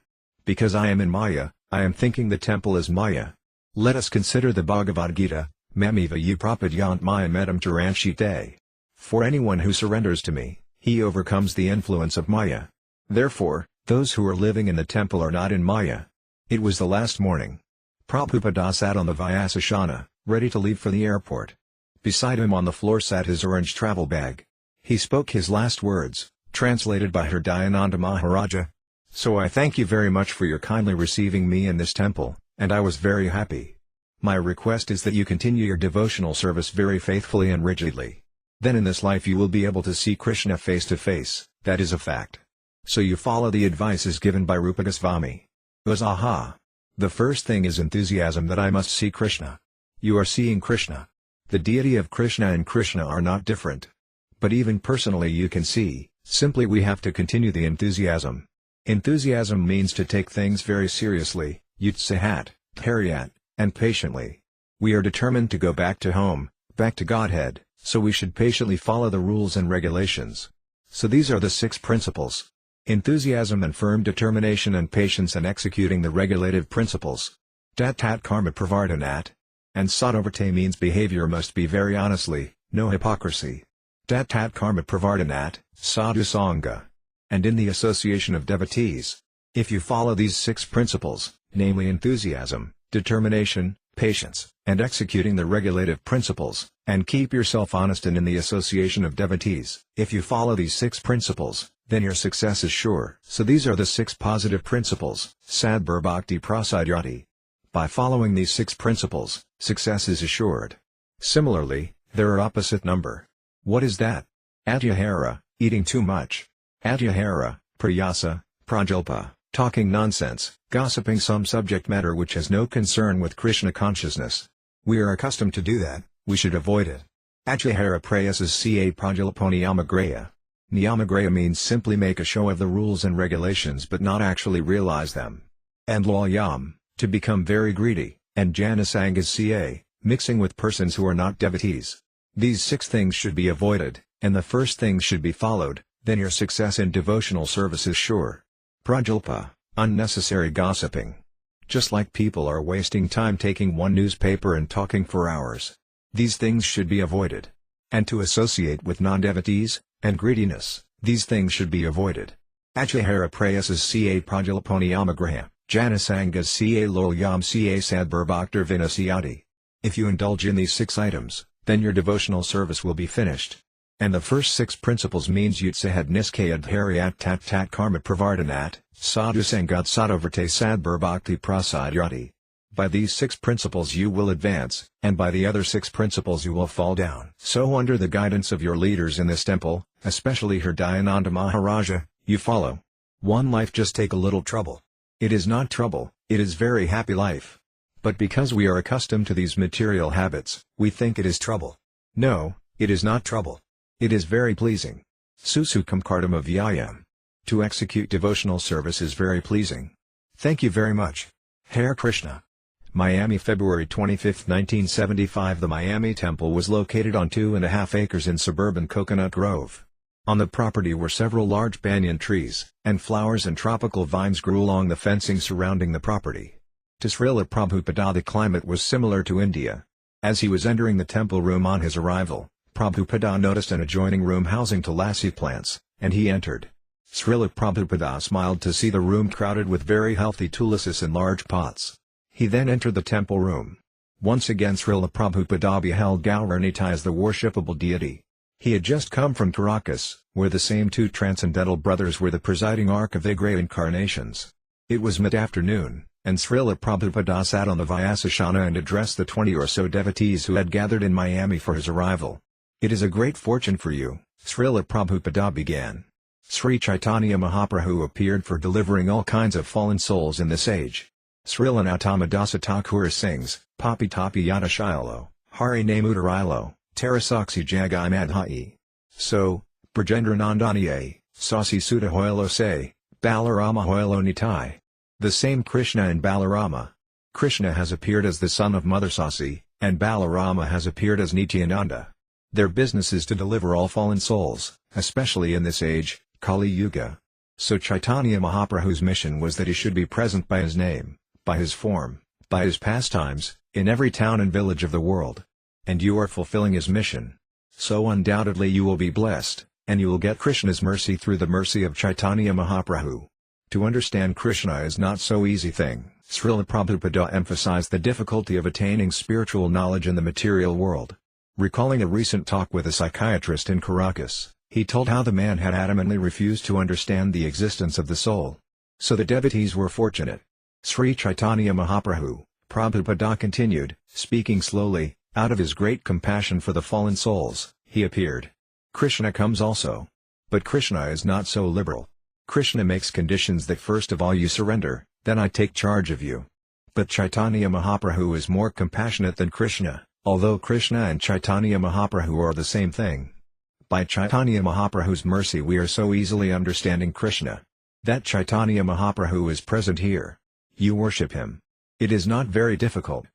Because I am in Maya, I am thinking the temple is Maya. Let us consider the Bhagavad Gita, Mamiva ye prapadyant Maya medam taranshite. For anyone who surrenders to me, he overcomes the influence of Maya. Therefore, those who are living in the temple are not in Maya. It was the last morning. Prabhupada sat on the Vyasasana, ready to leave for the airport. Beside him on the floor sat his orange travel bag. He spoke his last words, translated by Hridayananda Maharaja. So I thank you very much for your kindly receiving me in this temple, and I was very happy. My request is that you continue your devotional service very faithfully and rigidly. Then in this life you will be able to see Krishna face to face, that is a fact. So you follow the advices given by Rupa Goswami. Aha! The first thing is enthusiasm that I must see Krishna. You are seeing Krishna. The deity of Krishna and Krishna are not different. But even personally you can see, simply we have to continue the enthusiasm. Enthusiasm means to take things very seriously, utsahat, dharyat, and patiently. We are determined to go back to home, back to Godhead, so we should patiently follow the rules and regulations. So these are the 6 principles. Enthusiasm and firm determination and patience in executing the regulative principles. Tat karma pravardhanat. And sadovarte means behavior must be very honestly, no hypocrisy. Tat karma pravardhanat, sadhu sangha. And in the association of devotees. If you follow these 6 principles, namely enthusiasm, determination, patience, and executing the regulative principles, and keep yourself honest and in the association of devotees, if you follow these 6 principles, then your success is sure. So these are the 6 positive principles, Sadbhar Bhakti Prasadyati. By following these 6 principles, success is assured. Similarly, there are opposite number. What is that? Atyahara, eating too much. Atyahara, prayasa, prajalpa, talking nonsense, gossiping some subject matter which has no concern with Krishna consciousness. We are accustomed to do that, we should avoid it. Atyahara prayasas ca prajalpo niyamagraya. Niyamagraya means simply make a show of the rules and regulations but not actually realize them. And loyam, to become very greedy, and janasangas ca, Mixing with persons who are not devotees. These 6 things should be avoided, and the first things should be followed, then your success in devotional service is sure. Prajulpa, unnecessary gossiping. Just like people are wasting time taking one newspaper and talking for hours. These things should be avoided. And to associate with non-devotees, and greediness, these things should be avoided. Achahara prayasas ca prajulaponiamagraha, janasangas ca lolyam ca sadburbhaktar vinasiyati. If you indulge in these 6 items, then your devotional service will be finished. And the first 6 principles means yutsahad niskayad haryat tat tat karma pravartanat, sadhusangat sadovarte sadburbhakti prasadyati. By these 6 principles you will advance, and by the other 6 principles you will fall down. So under the guidance of your leaders in this temple, especially Hridayananda Maharaja, you follow. One life just take a little trouble. It is not trouble, it is very happy life. But because we are accustomed to these material habits, we think it is trouble. No, it is not trouble. It is very pleasing. Susukam kardam avyayam. To execute devotional service is very pleasing. Thank you very much. Hare Krishna. Miami, February 25, 1975. The Miami Temple was located on 2.5 acres in suburban Coconut Grove. On the property were several large banyan trees, and flowers and tropical vines grew along the fencing surrounding the property. To Śrīla Prabhupāda the climate was similar to India. As he was entering the temple room on his arrival, Prabhupāda noticed an adjoining room housing tulasi plants, and he entered. Śrīla Prabhupāda smiled to see the room crowded with very healthy tulisis in large pots. He then entered the temple room. Once again Śrīla Prabhupāda beheld Gauranitai as the worshipable deity. He had just come from Caracas, where the same 2 transcendental brothers were the presiding arc of the great incarnations. It was mid-afternoon, and Śrīla Prabhupāda sat on the Vyasasana and addressed the 20 or so devotees who had gathered in Miami for his arrival. It is a great fortune for you, Śrīla Prabhupāda began. Sri Chaitanya Mahaprabhu appeared for delivering all kinds of fallen souls in this age. Śrīla Nautama Dāsa Thakur sings, Papi Tapi Yada Shilo, Hari Namudarilo, Tarasaksi Jagai Madhai. So, Brajendra Nandaniye, Sasi Sutta Hoilo Se, Balarama Hoilo Nitai. The same Krishna and Balarama. Krishna has appeared as the son of Mother Sasi, and Balarama has appeared as Nityananda. Their business is to deliver all fallen souls, especially in this age, Kali Yuga. So Chaitanya Mahaprabhu's mission was that he should be present by his name, by his form, by his pastimes, in every town and village of the world. And you are fulfilling his mission. So undoubtedly you will be blessed, and you will get Krishna's mercy through the mercy of Chaitanya Mahaprabhu. To understand Krishna is not so easy thing. Śrīla Prabhupāda emphasized the difficulty of attaining spiritual knowledge in the material world. Recalling a recent talk with a psychiatrist in Caracas, he told how the man had adamantly refused to understand the existence of the soul. So the devotees were fortunate. Sri Chaitanya Mahaprabhu, Prabhupada continued, speaking slowly, out of his great compassion for the fallen souls, he appeared. Krishna comes also. But Krishna is not so liberal. Krishna makes conditions that first of all you surrender, then I take charge of you. But Chaitanya Mahaprabhu is more compassionate than Krishna, although Krishna and Chaitanya Mahaprabhu are the same thing. By Chaitanya Mahaprabhu's mercy we are so easily understanding Krishna. That Chaitanya Mahaprabhu is present here. You worship him. It is not very difficult.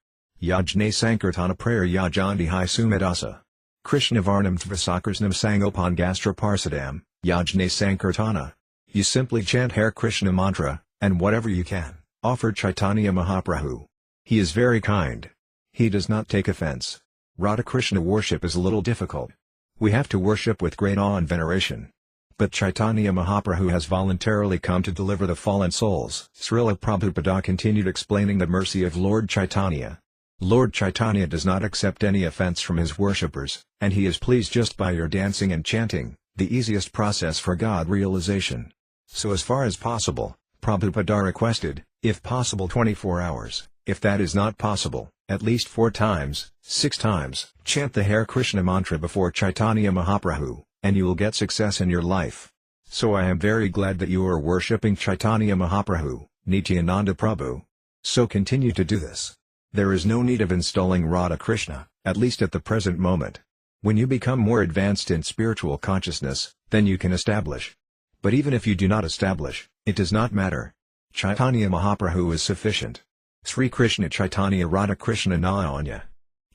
Yajne Sankirtana prayer Yajandi Hai Sumedasa. Krishna Varnam Tvasakrsnam Sangopan Gastra Parsadam, Yajne Sankirtana. You simply chant Hare Krishna mantra, and whatever you can, offer Chaitanya Mahaprabhu. He is very kind. He does not take offense. Radha Krishna worship is a little difficult. We have to worship with great awe and veneration. But Chaitanya Mahaprabhu has voluntarily come to deliver the fallen souls. Śrīla Prabhupada continued explaining the mercy of Lord Chaitanya. Lord Chaitanya does not accept any offense from his worshippers, and he is pleased just by your dancing and chanting, the easiest process for God realization. So as far as possible, Prabhupada requested, if possible 24 hours, if that is not possible, at least 4 times, 6 times, chant the Hare Krishna mantra before Chaitanya Mahaprabhu, and you will get success in your life. So I am very glad that you are worshipping Chaitanya Mahaprabhu, Nityananda Prabhu. So continue to do this. There is no need of installing Radha Krishna, at least at the present moment. When you become more advanced in spiritual consciousness, then you can establish. But even if you do not establish, it does not matter. Chaitanya Mahaprabhu is sufficient. Sri Krishna Chaitanya Radha Krishna Nayanya.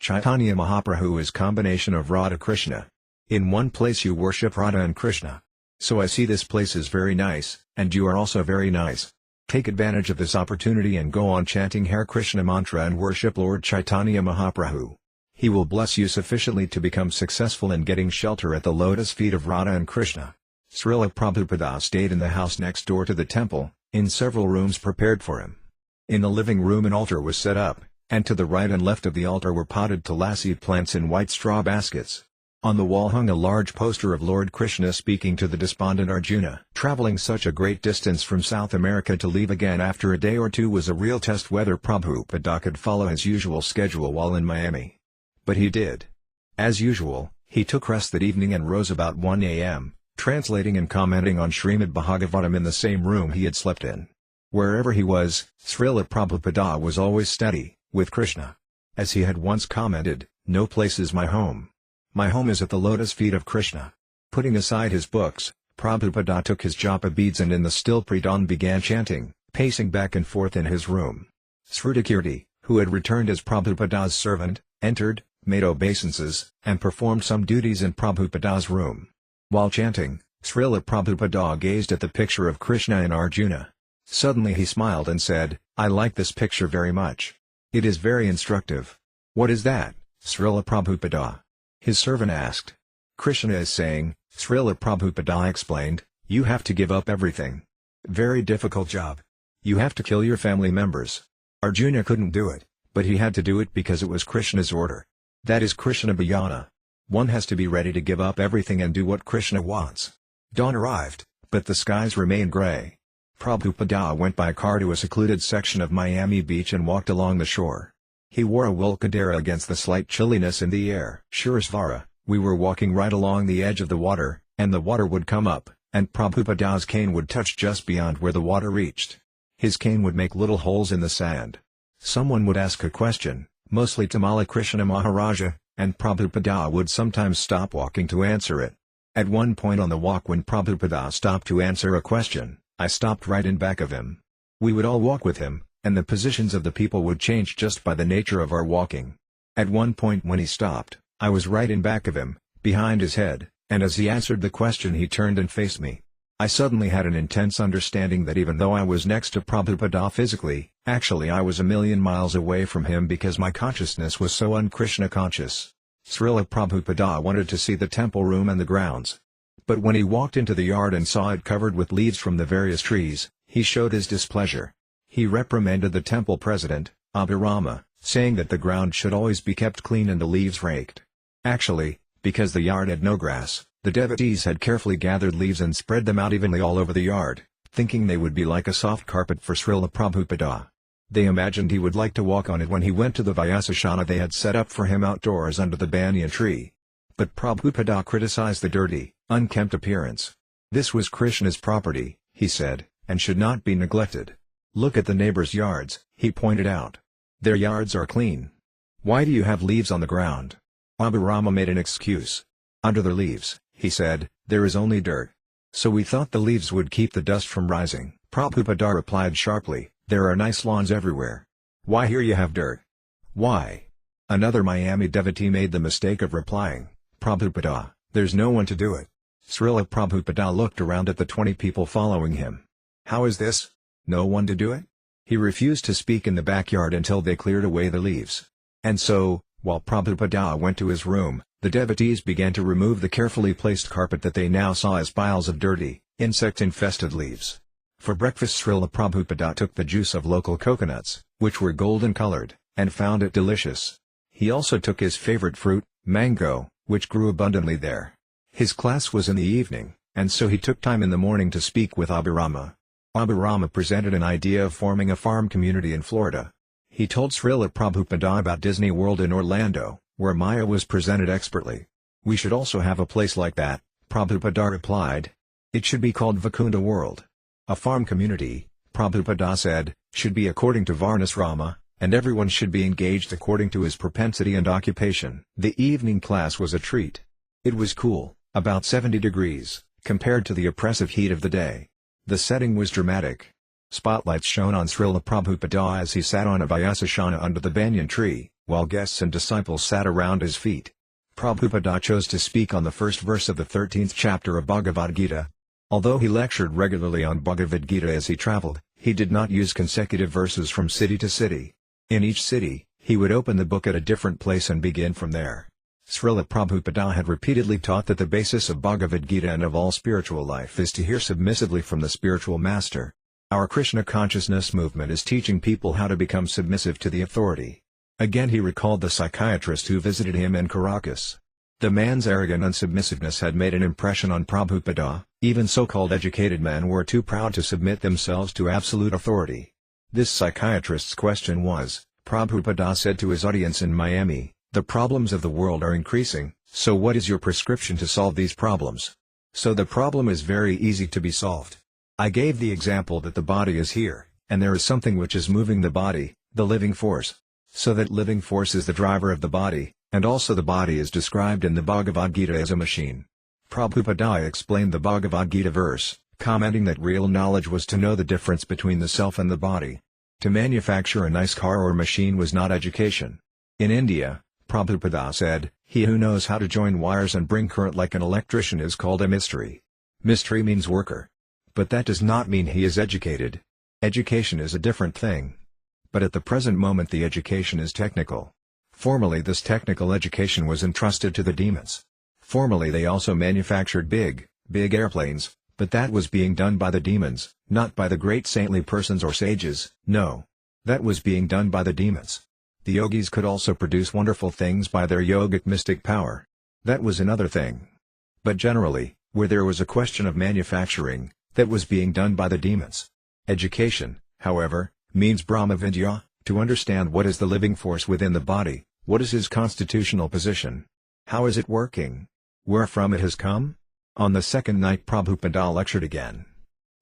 Chaitanya Mahaprabhu is combination of Radha Krishna. In one place you worship Radha and Krishna. So I see this place is very nice, and you are also very nice. Take advantage of this opportunity and go on chanting Hare Krishna mantra and worship Lord Chaitanya Mahaprabhu. He will bless you sufficiently to become successful in getting shelter at the lotus feet of Radha and Krishna. Śrīla Prabhupāda stayed in the house next door to the temple, in several rooms prepared for him. In the living room an altar was set up, and to the right and left of the altar were potted tulasi plants in white straw baskets. On the wall hung a large poster of Lord Krishna speaking to the despondent Arjuna. Traveling such a great distance from South America to leave again after a day or two was a real test whether Prabhupada could follow his usual schedule while in Miami. But he did. As usual, he took rest that evening and rose about 1 a.m., translating and commenting on Srimad Bhagavatam in the same room he had slept in. Wherever he was, Śrīla Prabhupada was always steady, with Krishna. As he had once commented, "No place is my home. My home is at the lotus feet of Krishna." Putting aside his books, Prabhupada took his japa beads and in the still pre-dawn began chanting, pacing back and forth in his room. Srutakirti, who had returned as Prabhupada's servant, entered, made obeisances, and performed some duties in Prabhupada's room. While chanting, Śrīla Prabhupada gazed at the picture of Krishna and Arjuna. Suddenly he smiled and said, "I like this picture very much. It is very instructive." "What is that, Śrīla Prabhupada?" his servant asked. "Krishna is saying," Śrīla Prabhupada explained, "you have to give up everything. Very difficult job. You have to kill your family members." Arjuna couldn't do it, but he had to do it because it was Krishna's order. That is Krishna Bhajana. One has to be ready to give up everything and do what Krishna wants. Dawn arrived, but the skies remained gray. Prabhupada went by car to a secluded section of Miami Beach and walked along the shore. He wore a wool kadera against the slight chilliness in the air. Shurasvara, we were walking right along the edge of the water, and the water would come up, and Prabhupada's cane would touch just beyond where the water reached. His cane would make little holes in the sand. Someone would ask a question, mostly Tamala Krishna Maharaja, and Prabhupada would sometimes stop walking to answer it. At one point on the walk when Prabhupada stopped to answer a question, I stopped right in back of him. We would all walk with him, and the positions of the people would change just by the nature of our walking. At one point when he stopped, I was right in back of him, behind his head, and as he answered the question he turned and faced me. I suddenly had an intense understanding that even though I was next to Prabhupada physically, actually I was a million miles away from him because my consciousness was so un-Krishna conscious. Śrīla Prabhupada wanted to see the temple room and the grounds. But when he walked into the yard and saw it covered with leaves from the various trees, he showed his displeasure. He reprimanded the temple president, Abhirama, saying that the ground should always be kept clean and the leaves raked. Actually, because the yard had no grass, the devotees had carefully gathered leaves and spread them out evenly all over the yard, thinking they would be like a soft carpet for Śrīla Prabhupada. They imagined he would like to walk on it when he went to the Vyasashana they had set up for him outdoors under the banyan tree. But Prabhupada criticized the dirty, unkempt appearance. This was Krishna's property, he said, and should not be neglected. Look at the neighbors' yards, he pointed out. Their yards are clean. Why do you have leaves on the ground? Abhirama made an excuse. Under the leaves, he said, there is only dirt. So we thought the leaves would keep the dust from rising. Prabhupada replied sharply, there are nice lawns everywhere. Why here you have dirt? Why? Another Miami devotee made the mistake of replying, Prabhupada, there's no one to do it. Śrīla Prabhupada looked around at the 20 people following him. How is this? No one to do it? He refused to speak in the backyard until they cleared away the leaves. And so, while Prabhupada went to his room, the devotees began to remove the carefully placed carpet that they now saw as piles of dirty, insect-infested leaves. For breakfast Śrīla Prabhupada took the juice of local coconuts, which were golden colored, and found it delicious. He also took his favorite fruit, mango, which grew abundantly there. His class was in the evening, and so he took time in the morning to speak with Abhirama. Abhirama presented an idea of forming a farm community in Florida. He told Śrīla Prabhupada about Disney World in Orlando, where Maya was presented expertly. We should also have a place like that, Prabhupada replied. It should be called Vakunda World. A farm community, Prabhupada said, should be according to Varnasrama, and everyone should be engaged according to his propensity and occupation. The evening class was a treat. It was cool, about 70 degrees, compared to the oppressive heat of the day. The setting was dramatic. Spotlights shone on Śrīla Prabhupada as he sat on a Vyasashana under the banyan tree. while guests and disciples sat around his feet. Prabhupada chose to speak on the first verse of the 13th chapter of Bhagavad Gita. Although he lectured regularly on Bhagavad Gita as he traveled, he did not use consecutive verses from city to city. In each city, he would open the book at a different place and begin from there. Śrīla Prabhupāda had repeatedly taught that the basis of Bhagavad Gita and of all spiritual life is to hear submissively from the spiritual master. Our Krishna consciousness movement is teaching people how to become submissive to the authority. Again he recalled the psychiatrist who visited him in Caracas. The man's arrogant unsubmissiveness had made an impression on Prabhupada. Even so-called educated men were too proud to submit themselves to absolute authority. This psychiatrist's question was, Prabhupada said to his audience in Miami, "The problems of the world are increasing, so what is your prescription to solve these problems?" So the problem is very easy to be solved. I gave the example that the body is here, and there is something which is moving the body, the living force. So that living force is the driver of the body, and also the body is described in the Bhagavad Gita as a machine. Prabhupada explained the Bhagavad Gita verse, commenting that real knowledge was to know the difference between the self and the body. To manufacture a nice car or machine was not education. In India, Prabhupada said, "He who knows how to join wires and bring current like an electrician is called a mistri." Mistri means worker. But that does not mean he is educated. Education is a different thing. But at the present moment the education is technical. Formerly this technical education was entrusted to the demons. Formerly they also manufactured big airplanes, but that was being done by the demons, not by the great saintly persons or sages. No. That was being done by the demons. The yogis could also produce wonderful things by their yogic mystic power. That was another thing. But generally, where there was a question of manufacturing, that was being done by the demons. Education, however, means Brahma Vidya, to understand what is the living force within the body, what is his constitutional position. How is it working? Where from it has come? On the second night Prabhupada lectured again.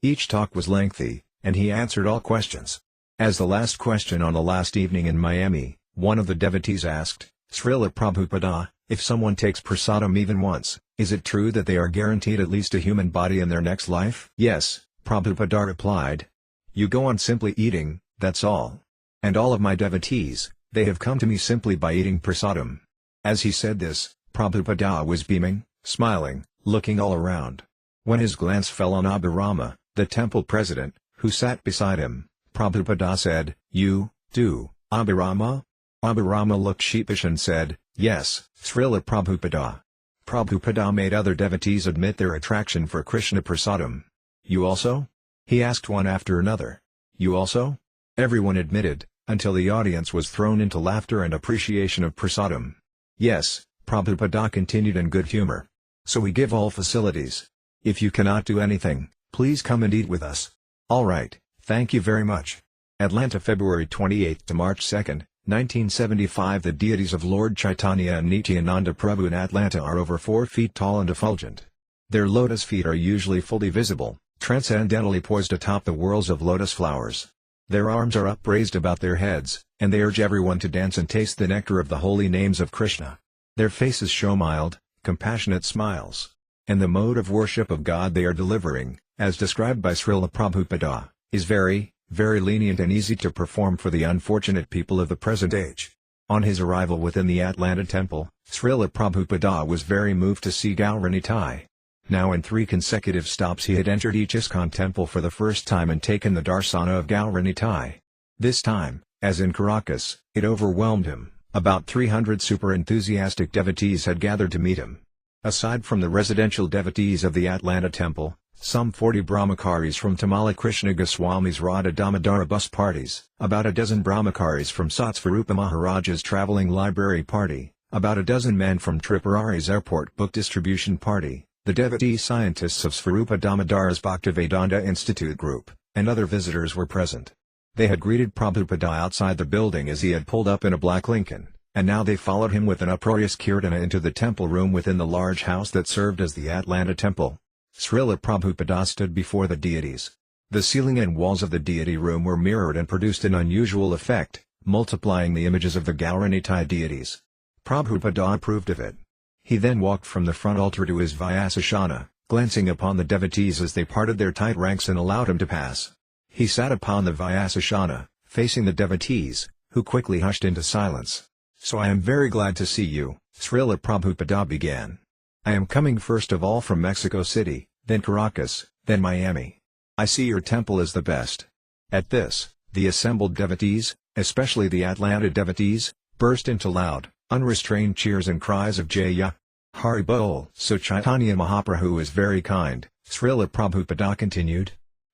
Each talk was lengthy, and he answered all questions. As the last question on the last evening in Miami, one of the devotees asked, "Śrīla Prabhupada, if someone takes prasadam even once, is it true that they are guaranteed at least a human body in their next life?" "Yes," Prabhupada replied. "You go on simply eating, that's all. And all of my devotees, they have come to me simply by eating prasadam." As he said this, Prabhupada was beaming, smiling, looking all around. When his glance fell on Abhirama, the temple president, who sat beside him, Prabhupada said, "You, too, Abhirama?" Abhirama looked sheepish and said, "Yes, Śrīla Prabhupada." Prabhupada made other devotees admit their attraction for Krishna prasadam. "You also?" he asked one after another. "You also?" Everyone admitted, until the audience was thrown into laughter and appreciation of prasadam. "Yes," Prabhupada continued in good humor. "So we give all facilities. If you cannot do anything, please come and eat with us." "All right, thank you very much." Atlanta, February 28 to March 2, 1975. The deities of Lord Chaitanya and Nityananda Prabhu in Atlanta are over 4 feet tall and effulgent. Their lotus feet are usually fully visible, transcendentally poised atop the whorls of lotus flowers. Their arms are upraised about their heads, and they urge everyone to dance and taste the nectar of the holy names of Krishna. Their faces show mild, compassionate smiles. And the mode of worship of God they are delivering, as described by Śrīla Prabhupada, is very, very lenient and easy to perform for the unfortunate people of the present age. On his arrival within the Atlanta temple, Śrīla Prabhupada was very moved to see Gauranitai. Now in 3 consecutive stops he had entered each ISKCON temple for the first time and taken the darsana of Gauranitai. This time, as in Caracas, it overwhelmed him. About 300 super enthusiastic devotees had gathered to meet him. Aside from the residential devotees of the Atlanta temple, some 40 brahmacharis from Tamala Krishna Goswami's Radha Damodara bus parties, about a dozen brahmacharis from Satsvarūpa Maharaja's traveling library party, about a dozen men from Tripurari's airport book distribution party, the devotee scientists of Svarupa Damodara's Bhaktivedanta Institute group, and other visitors were present. They had greeted Prabhupada outside the building as he had pulled up in a black Lincoln, and now they followed him with an uproarious kirtana into the temple room within the large house that served as the Atlanta temple. Śrīla Prabhupada stood before the deities. The ceiling and walls of the deity room were mirrored and produced an unusual effect, multiplying the images of the Gauranitai deities. Prabhupada approved of it. He then walked from the front altar to his Vyasasana, glancing upon the devotees as they parted their tight ranks and allowed him to pass. He sat upon the Vyasasana, facing the devotees, who quickly hushed into silence. So I am very glad to see you," Śrīla Prabhupāda began. "I am coming first of all from Mexico City, then Caracas, then Miami. I see your temple is the best." At this, the assembled devotees, especially the Atlanta devotees, burst into loud, unrestrained cheers and cries of Jaya. Hari Bol. "So Chaitanya Mahaprabhu is very kind," Śrīla Prabhupāda continued.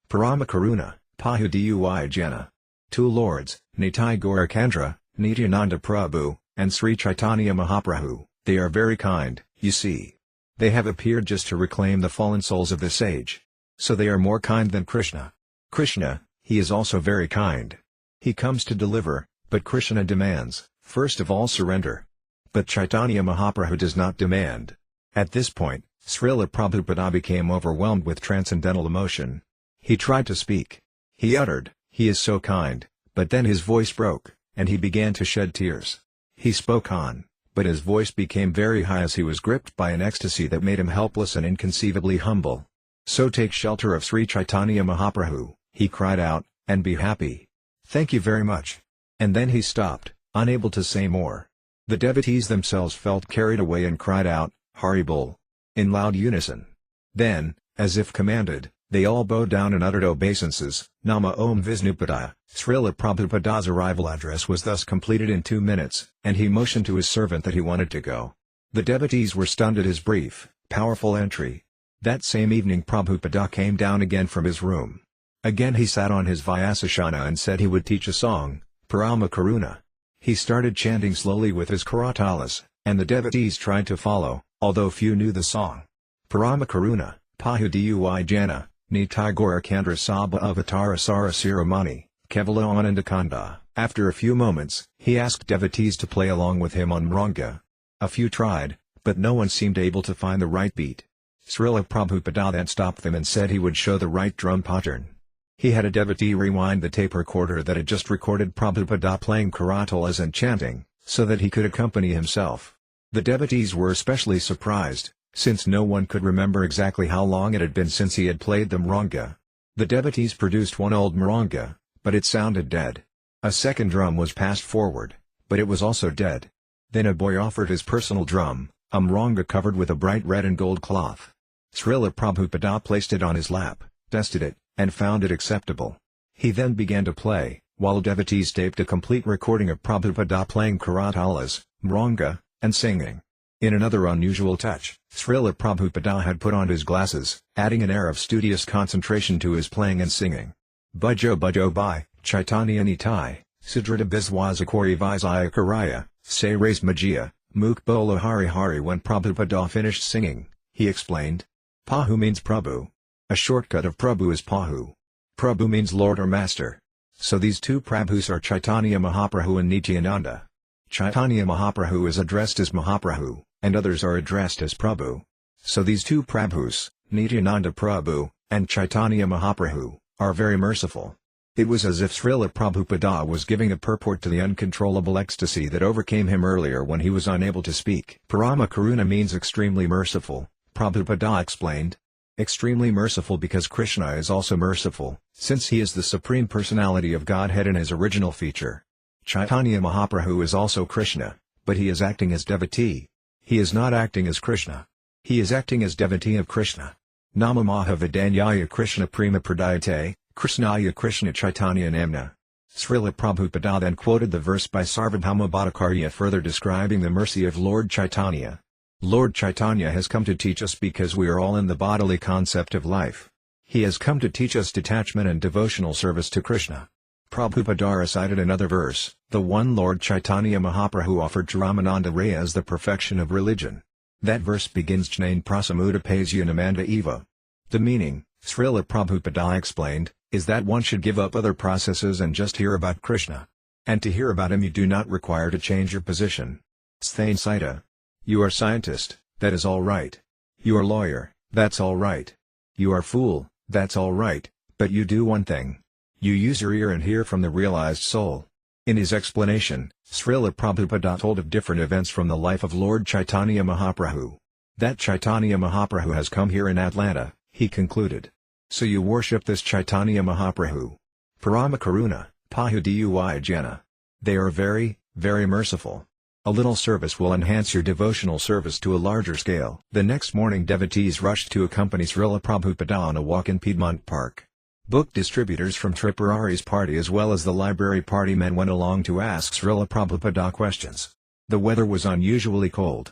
"Parama Karuna, Pahu Dui Jana. Two lords, Nitai Gauracandra, Nityananda Prabhu, and Sri Chaitanya Mahaprabhu, they are very kind, you see. They have appeared just to reclaim the fallen souls of this age. So they are more kind than Krishna. Krishna, he is also very kind. He comes to deliver, but Krishna demands, first of all surrender. But Chaitanya Mahaprabhu does not demand." At this point, Śrīla Prabhupāda became overwhelmed with transcendental emotion. He tried to speak. He uttered, "He is so kind," but then his voice broke, and he began to shed tears. He spoke on, but his voice became very high as he was gripped by an ecstasy that made him helpless and inconceivably humble. "So take shelter of Sri Chaitanya Mahaprabhu," he cried out, "and be happy. Thank you very much." And then he stopped, unable to say more. The devotees themselves felt carried away and cried out, "Hari Bol," in loud unison. Then, as if commanded, they all bowed down and uttered obeisances. Nama Om Visnupadaya. Śrīla Prabhupāda's arrival address was thus completed in 2 minutes, and he motioned to his servant that he wanted to go. The devotees were stunned at his brief, powerful entry. That same evening Prabhupada came down again from his room. Again he sat on his Vyasasana and said he would teach a song, Parama Karuna. He started chanting slowly with his karatalas, and the devotees tried to follow, although few knew the song. Parama Karuna, Pahu Dui Jana, Nitai Gauracandra Sabha Avatara Sara Siramani, Kevala Anandakanda. After a few moments, he asked devotees to play along with him on mranga. A few tried, but no one seemed able to find the right beat. Śrīla Prabhupāda then stopped them and said he would show the right drum pattern. He had a devotee rewind the tape recorder that had just recorded Prabhupada playing karatalas and chanting, so that he could accompany himself. The devotees were especially surprised, since no one could remember exactly how long it had been since he had played the mranga. The devotees produced one old mranga, but it sounded dead. A second drum was passed forward, but it was also dead. Then a boy offered his personal drum, a mranga covered with a bright red and gold cloth. Śrīla Prabhupada placed it on his lap, tested it, and found it acceptable. He then began to play, while devotees taped a complete recording of Prabhupada playing karatalas, mranga, and singing. In another unusual touch, Śrīla Prabhupada had put on his glasses, adding an air of studious concentration to his playing and singing. Bujo Bhai, Chaitanya Nitai, Siddhrita Biswazakori Vizayācārya, Se Res Magia, Muk Bola Hari Hari. When Prabhupada finished singing, he explained. Pahu means Prabhu. A shortcut of Prabhu is Pahu. Prabhu means Lord or Master. So these two Prabhus are Chaitanya Mahaprabhu and Nityananda. Chaitanya Mahaprabhu is addressed as Mahaprabhu, and others are addressed as Prabhu. So these two Prabhus, Nityananda Prabhu, and Chaitanya Mahaprabhu, are very merciful. It was as if Śrīla Prabhupada was giving a purport to the uncontrollable ecstasy that overcame him earlier when he was unable to speak. Parama Karuna means extremely merciful, Prabhupada explained. Extremely merciful because Krishna is also merciful, since he is the Supreme Personality of Godhead in his original feature. Chaitanya Mahaprabhu is also Krishna, but he is acting as devotee. He is not acting as Krishna. He is acting as devotee of Krishna. Nama Mahavadanyaya Krishna Prema Pradayate, Krishnaya Krishna Chaitanya Namna. Śrīla Prabhupada then quoted the verse by Sarvabhauma Bhattacharya further describing the mercy of Lord Chaitanya. Lord Chaitanya has come to teach us because we are all in the bodily concept of life. He has come to teach us detachment and devotional service to Krishna. Prabhupada recited another verse, the one Lord Chaitanya Mahaprabhu offered to Ramananda Raya as the perfection of religion. That verse begins Jnane Prasamudapasya Namanda Eva. The meaning, Śrīla Prabhupada explained, is that one should give up other processes and just hear about Krishna. And to hear about him you do not require to change your position. Sthane Sita. You are scientist, that is all right. You are lawyer, that's all right. You are fool, that's all right, but you do one thing. You use your ear and hear from the realized soul. In his explanation, Śrīla Prabhupada told of different events from the life of Lord Chaitanya Mahaprabhu. That Chaitanya Mahaprabhu has come here in Atlanta, he concluded. So you worship this Chaitanya Mahaprabhu. Parama Karuna, Pahu Dui Jana. They are very, very merciful. A little service will enhance your devotional service to a larger scale. The next morning devotees rushed to accompany Srila Prabhupada on a walk in Piedmont Park. Book distributors from Tripurari's party as well as the library party men went along to ask Srila Prabhupada questions. The weather was unusually cold.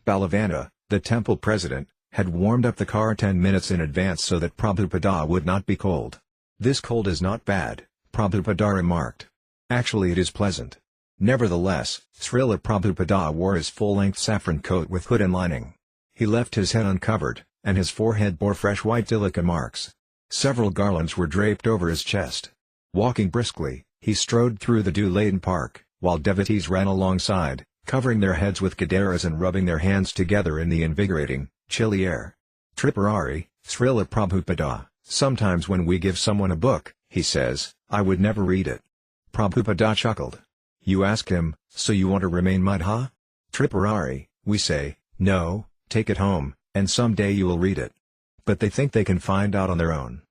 Bhaktivedanta, the temple president, had warmed up the car 10 minutes in advance so that Prabhupada would not be cold. "This cold is not bad," Prabhupada remarked. "Actually it is pleasant." Nevertheless, Srila Prabhupada wore his full-length saffron coat with hood and lining. He left his head uncovered, and his forehead bore fresh white tilaka marks. Several garlands were draped over his chest. Walking briskly, he strode through the dew-laden park, while devotees ran alongside, covering their heads with kadaras and rubbing their hands together in the invigorating, chilly air. Tripurari, Srila Prabhupada, "Sometimes when we give someone a book," he says, "I would never read it." Prabhupada chuckled. "You ask him, so you want to remain mud, huh?" Tripurari, "We say, no, take it home, and someday you will read it. But they think they can find out on their own."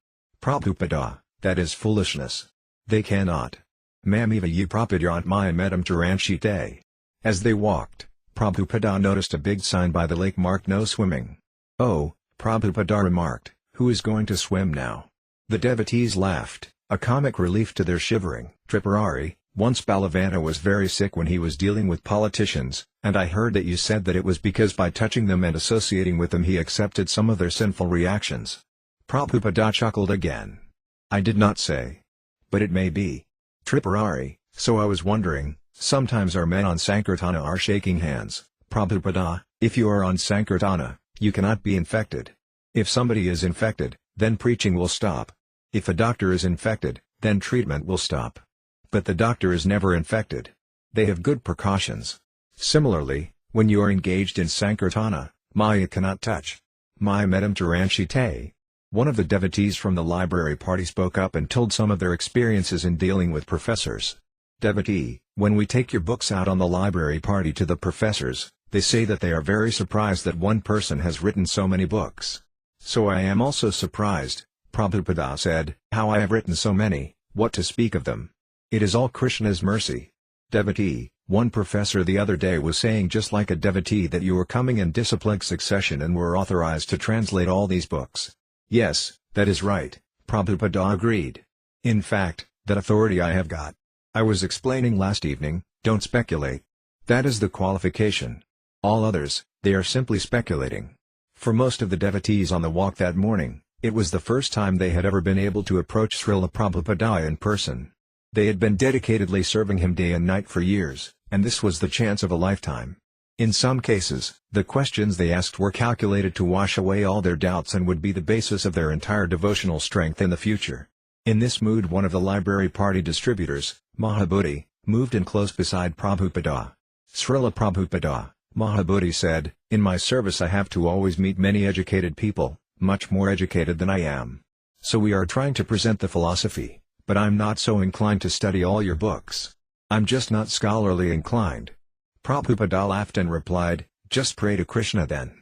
Prabhupada, "That is foolishness. They cannot. Mamiva ye prapadyant maya medam taranshite." As they walked, Prabhupada noticed a big sign by the lake marked "No swimming." "Oh," Prabhupada remarked, "who is going to swim now?" The devotees laughed, a comic relief to their shivering. Tripurari, "Once Bhaktivedanta was very sick when he was dealing with politicians, and I heard that you said that it was because by touching them and associating with them he accepted some of their sinful reactions." Prabhupada chuckled again. "I did not say. But it may be." Tripurari, "So I was wondering, sometimes our men on Sankirtana are shaking hands." Prabhupada, "If you are on Sankirtana, you cannot be infected. If somebody is infected, then preaching will stop. If a doctor is infected, then treatment will stop. But the doctor is never infected. They have good precautions. Similarly, when you are engaged in Sankirtana, Maya cannot touch. Maya medam taranshite." One of the devotees from the library party spoke up and told some of their experiences in dealing with professors. Devotee, "When we take your books out on the library party to the professors, they say that they are very surprised that one person has written so many books. So I am also surprised," Prabhupada said, "how I have written so many, what to speak of them. It is all Krishna's mercy." Devotee, "One professor the other day was saying just like a devotee that you were coming in disciplic succession and were authorized to translate all these books." "Yes, that is right," Prabhupada agreed. "In fact, that authority I have got. I was explaining last evening, don't speculate. That is the qualification. All others, they are simply speculating." For most of the devotees on the walk that morning, it was the first time they had ever been able to approach Srila Prabhupada in person. They had been dedicatedly serving him day and night for years, and this was the chance of a lifetime. In some cases, the questions they asked were calculated to wash away all their doubts and would be the basis of their entire devotional strength in the future. In this mood one of the library party distributors, Mahabodhi, moved in close beside Prabhupada. "Srila Prabhupada," Mahabodhi said, "in my service I have to always meet many educated people, much more educated than I am. So we are trying to present the philosophy. But I'm not so inclined to study all your books. I'm just not scholarly inclined." Prabhupada laughed and replied, "Just pray to Krishna then.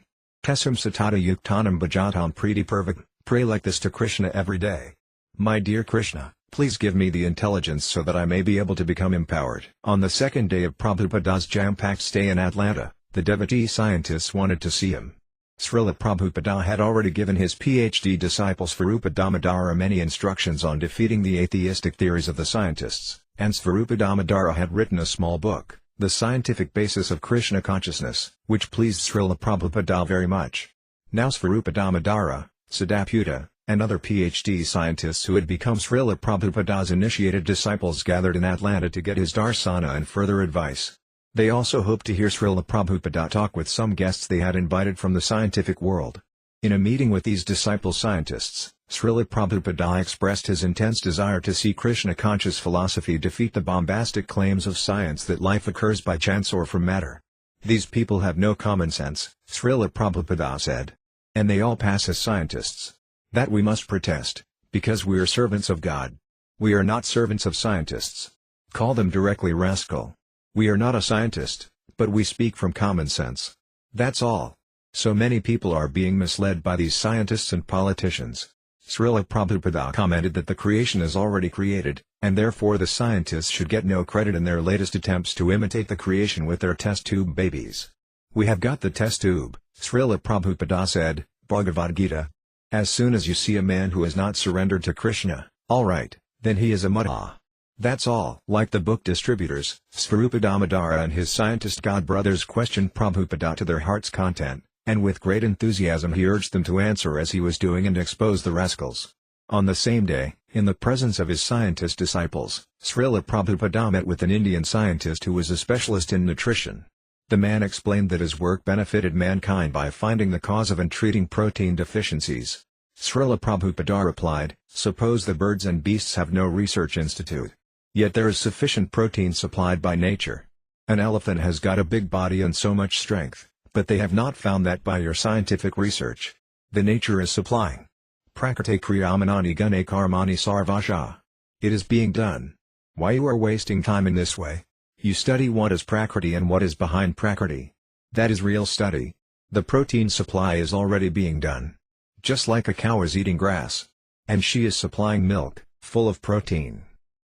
Kesam satata yuktanam bhajatam priti purvak, pray like this to Krishna every day. My dear Krishna, please give me the intelligence so that I may be able to become empowered." On the second day of Prabhupada's jam-packed stay in Atlanta, the devotee scientists wanted to see him. Srila Prabhupada had already given his PhD disciple Satsvarūpa Damodara many instructions on defeating the atheistic theories of the scientists, and Satsvarūpa Damodara had written a small book, The Scientific Basis of Krishna Consciousness, which pleased Srila Prabhupada very much. Now Satsvarūpa Damodara, Siddhaputa, and other PhD scientists who had become Srila Prabhupada's initiated disciples gathered in Atlanta to get his darsana and further advice. They also hoped to hear Srila Prabhupada talk with some guests they had invited from the scientific world. In a meeting with these disciple scientists, Srila Prabhupada expressed his intense desire to see Krishna-conscious philosophy defeat the bombastic claims of science that life occurs by chance or from matter. "These people have no common sense," Srila Prabhupada said. "And they all pass as scientists. That we must protest, because we are servants of God. We are not servants of scientists. Call them directly rascal. We are not a scientist, but we speak from common sense. That's all. So many people are being misled by these scientists and politicians." Srila Prabhupada commented that the creation is already created, and therefore the scientists should get no credit in their latest attempts to imitate the creation with their test tube babies. We have got the test tube, Srila Prabhupada said, Bhagavad Gita. As soon as you see a man who has not surrendered to Krishna, alright, then he is a mutta. That's all. Like the book distributors, Svarupa Damodara and his scientist god brothers questioned Prabhupada to their heart's content, and with great enthusiasm he urged them to answer as he was doing and expose the rascals. On the same day, in the presence of his scientist disciples, Srila Prabhupada met with an Indian scientist who was a specialist in nutrition. The man explained that his work benefited mankind by finding the cause of and treating protein deficiencies. Srila Prabhupada replied, suppose the birds and beasts have no research institute. Yet there is sufficient protein supplied by nature. An elephant has got a big body and so much strength, but they have not found that by your scientific research. The nature is supplying. Prakrite kriyamanani gune karmani sarvasha. It is being done. Why you are wasting time in this way? You study what is prakriti and what is behind prakriti. That is real study. The protein supply is already being done. Just like a cow is eating grass. And she is supplying milk, full of protein.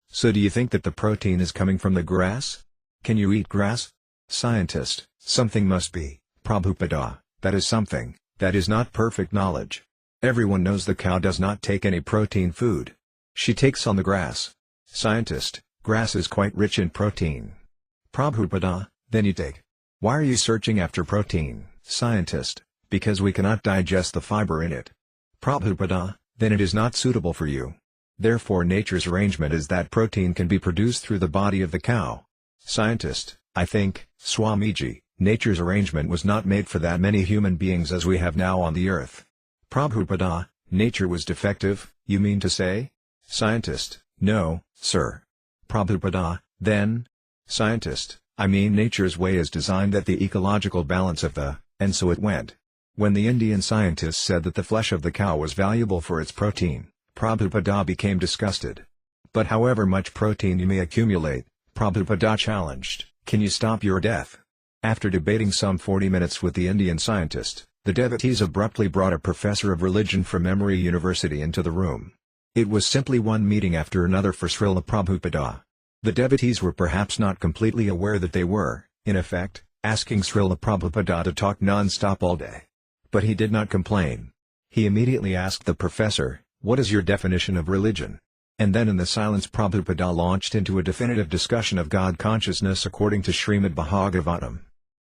So do you think that the protein is coming from the grass? Can you eat grass? Scientist, something must be, Prabhupada, that is something, that is not perfect knowledge. Everyone knows the cow does not take any protein food. She takes on the grass. Scientist, grass is quite rich in protein. Prabhupada, then you take. Why are you searching after protein? Scientist, because we cannot digest the fiber in it. Prabhupada, then it is not suitable for you. Therefore nature's arrangement is that protein can be produced through the body of the cow. Scientist, I think, Swamiji, nature's arrangement was not made for that many human beings as we have now on the earth. Prabhupada, nature was defective, you mean to say? Scientist, no, sir. Prabhupada, then? Scientist, I mean nature's way is designed that the ecological balance of the, and so it went. When the Indian scientists said that the flesh of the cow was valuable for its protein, Prabhupada became disgusted. But however much protein you may accumulate, Prabhupada challenged, can you stop your death? After debating some 40 minutes with the Indian scientist, the devotees abruptly brought a professor of religion from Emory University into the room. It was simply one meeting after another for Srila Prabhupada. The devotees were perhaps not completely aware that they were, in effect, asking Srila Prabhupada to talk non-stop all day. But he did not complain. He immediately asked the professor, what is your definition of religion? And then in the silence Prabhupada launched into a definitive discussion of God consciousness according to Srimad Bhagavatam.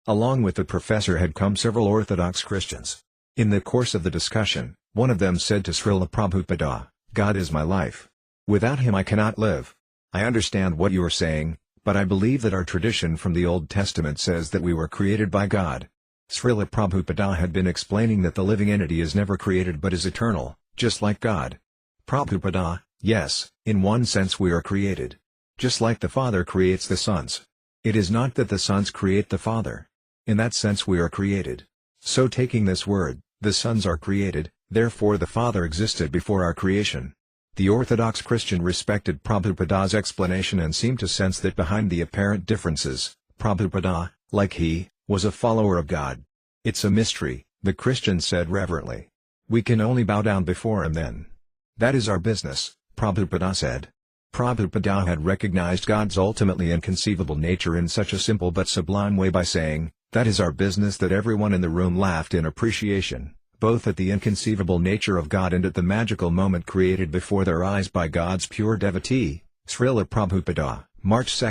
Along with the professor had come several Orthodox Christians. In the course of the discussion, one of them said to Srila Prabhupada, God is my life. Without him I cannot live. I understand what you are saying, but I believe that our tradition from the Old Testament says that we were created by God. Srila Prabhupada had been explaining that the living entity is never created but is eternal, just like God. Prabhupada, yes, in one sense we are created. Just like the Father creates the sons. It is not that the sons create the Father. In that sense we are created. So taking this word, the sons are created, therefore the Father existed before our creation. The Orthodox Christian respected Prabhupada's explanation and seemed to sense that behind the apparent differences, Prabhupada, like he, was a follower of God. It's a mystery, the Christian said reverently. We can only bow down before him then. That is our business, Prabhupada said. Prabhupada had recognized God's ultimately inconceivable nature in such a simple but sublime way by saying, that is our business, that everyone in the room laughed in appreciation, both at the inconceivable nature of God and at the magical moment created before their eyes by God's pure devotee, Srila Prabhupada. March 2,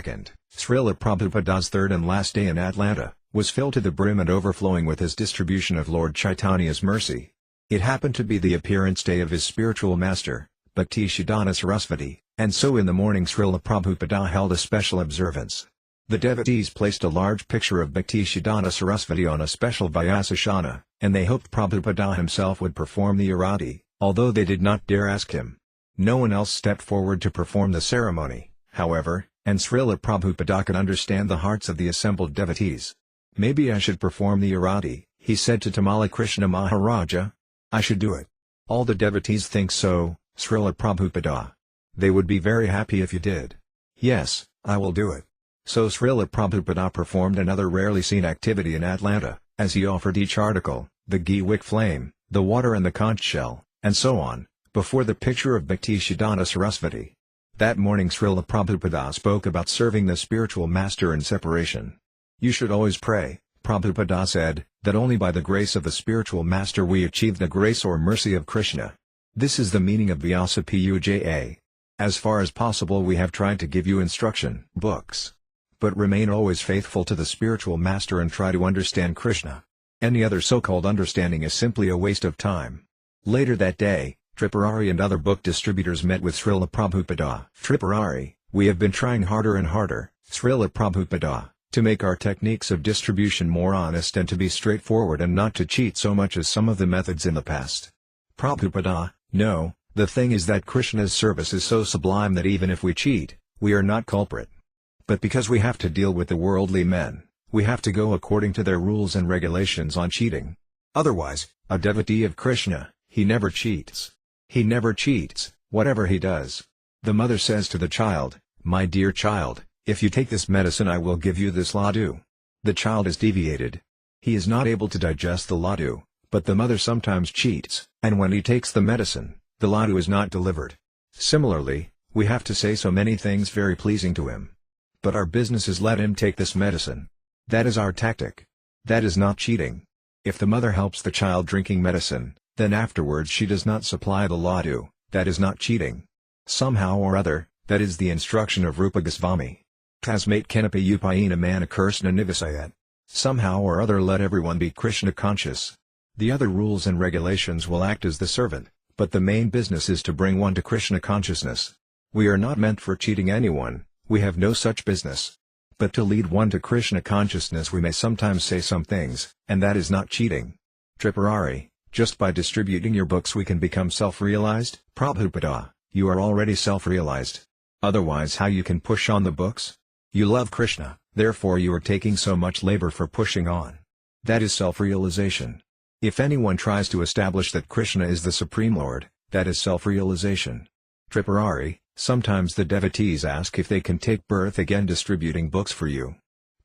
Srila Prabhupada's third and last day in Atlanta, was filled to the brim and overflowing with his distribution of Lord Chaitanya's mercy. It happened to be the appearance day of his spiritual master, Bhaktisiddhanta Sarasvati, and so in the morning Srila Prabhupada held a special observance. The devotees placed a large picture of Bhaktisiddhanta Sarasvati on a special Vyasasana, and they hoped Prabhupada himself would perform the arati, although they did not dare ask him. No one else stepped forward to perform the ceremony, however, and Srila Prabhupada could understand the hearts of the assembled devotees. Maybe I should perform the arati, he said to Tamala Krishna Maharaja. I should do it. All the devotees think so, Srila Prabhupada. They would be very happy if you did. Yes, I will do it. So Srila Prabhupada performed another rarely seen activity in Atlanta, as he offered each article, the ghee wick flame, the water and the conch shell, and so on, before the picture of Bhaktisiddhanta Sarasvati. That morning Srila Prabhupada spoke about serving the spiritual master in separation. You should always pray, Prabhupada said, that only by the grace of the spiritual master we achieve the grace or mercy of Krishna. This is the meaning of Vyasa Puja. As far as possible we have tried to give you instruction books. But remain always faithful to the spiritual master and try to understand Krishna. Any other so-called understanding is simply a waste of time. Later that day, Tripurari and other book distributors met with Srila Prabhupada. Tripurari, we have been trying harder and harder, Srila Prabhupada, to make our techniques of distribution more honest and to be straightforward and not to cheat so much as some of the methods in the past. Prabhupada, no, the thing is that Krishna's service is so sublime that even if we cheat, we are not culprit. But because we have to deal with the worldly men, we have to go according to their rules and regulations on cheating. Otherwise, a devotee of Krishna, he never cheats. He never cheats, whatever he does. The mother says to the child, "My dear child, if you take this medicine I will give you this laddu." The child is deviated. He is not able to digest the laddu, but the mother sometimes cheats, and when he takes the medicine, the laddu is not delivered. Similarly, we have to say so many things very pleasing to him. But our business is let him take this medicine. That is our tactic. That is not cheating. If the mother helps the child drinking medicine, then afterwards she does not supply the laddu, that is not cheating. Somehow or other, that is the instruction of Rupa Goswami. Tasmate kenapi upayena mana Krishna nivasayat. Somehow or other let everyone be Krishna conscious. The other rules and regulations will act as the servant, but the main business is to bring one to Krishna consciousness. We are not meant for cheating anyone, we have no such business. But to lead one to Krishna consciousness we may sometimes say some things, and that is not cheating. Tripurari, just by distributing your books we can become self-realized? Prabhupada, you are already self-realized. Otherwise how you can push on the books? You love Krishna, therefore you are taking so much labor for pushing on. That is self-realization. If anyone tries to establish that Krishna is the Supreme Lord, that is self-realization. Tripurari, sometimes the devotees ask if they can take birth again distributing books for you.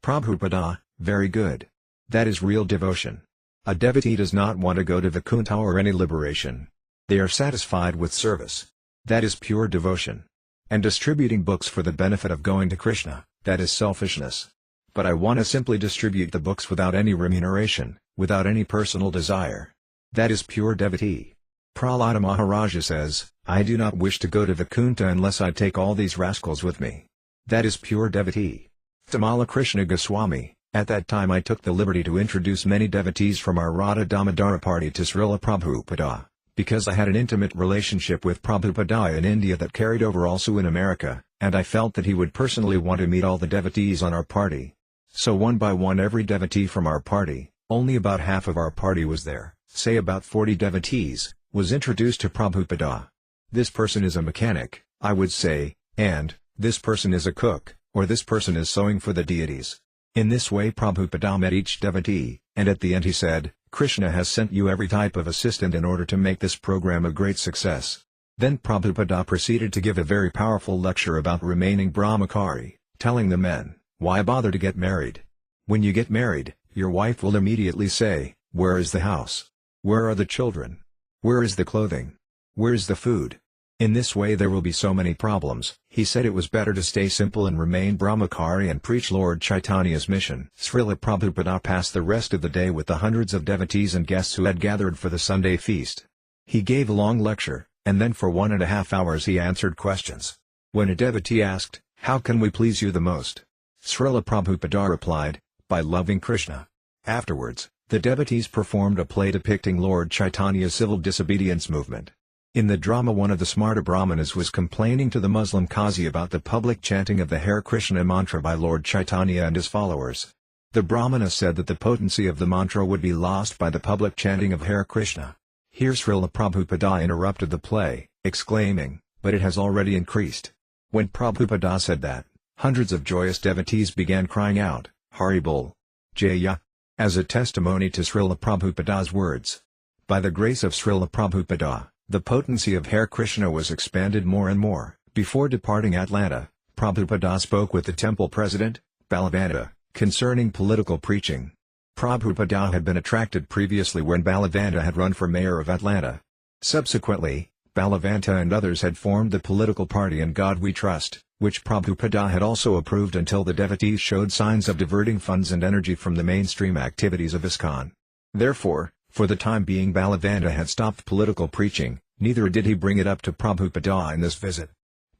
Prabhupada, very good. That is real devotion. A devotee does not want to go to Vaikuntha or any liberation. They are satisfied with service. That is pure devotion. And distributing books for the benefit of going to Krishna, that is selfishness. But I want to simply distribute the books without any remuneration, without any personal desire. That is pure devotee. Prahlada Maharaja says, I do not wish to go to Vaikuntha unless I take all these rascals with me. That is pure devotee. Tamala Krishna Goswami, at that time I took the liberty to introduce many devotees from our Radha Damodara party to Srila Prabhupada, because I had an intimate relationship with Prabhupada in India that carried over also in America, and I felt that he would personally want to meet all the devotees on our party. So one by one every devotee from our party, only about half of our party was there, say about 40 devotees, was introduced to Prabhupada. This person is a mechanic, I would say, and, this person is a cook, or this person is sewing for the deities. In this way Prabhupada met each devotee, and at the end he said, Krishna has sent you every type of assistant in order to make this program a great success. Then Prabhupada proceeded to give a very powerful lecture about remaining brahmachari, telling the men, why bother to get married? When you get married, your wife will immediately say, where is the house? Where are the children? Where is the clothing? Where is the food? In this way there will be so many problems. He said it was better to stay simple and remain brahmachari and preach Lord Chaitanya's mission. Srila Prabhupada passed the rest of the day with the hundreds of devotees and guests who had gathered for the Sunday feast. He gave a long lecture, and then for 1.5 hours he answered questions. When a devotee asked, how can we please you the most? Srila Prabhupada replied, by loving Krishna. Afterwards, the devotees performed a play depicting Lord Chaitanya's civil disobedience movement. In the drama one of the Smarta Brahmanas was complaining to the Muslim Qazi about the public chanting of the Hare Krishna mantra by Lord Chaitanya and his followers. The Brahmana said that the potency of the mantra would be lost by the public chanting of Hare Krishna. Here Srila Prabhupada interrupted the play, exclaiming, but it has already increased. When Prabhupada said that, hundreds of joyous devotees began crying out, Hari Bol, Jaya, as a testimony to Srila Prabhupada's words. By the grace of Srila Prabhupada, the potency of Hare Krishna was expanded more and more. Before departing Atlanta, Prabhupada spoke with the temple president, Bhaktivedanta, concerning political preaching. Prabhupada had been attracted previously when Bhaktivedanta had run for mayor of Atlanta. Subsequently, Bhaktivedanta and others had formed the political party In God We Trust, which Prabhupada had also approved until the devotees showed signs of diverting funds and energy from the mainstream activities of ISKCON. Therefore, for the time being Bhaktivedanta had stopped political preaching, neither did he bring it up to Prabhupada in this visit.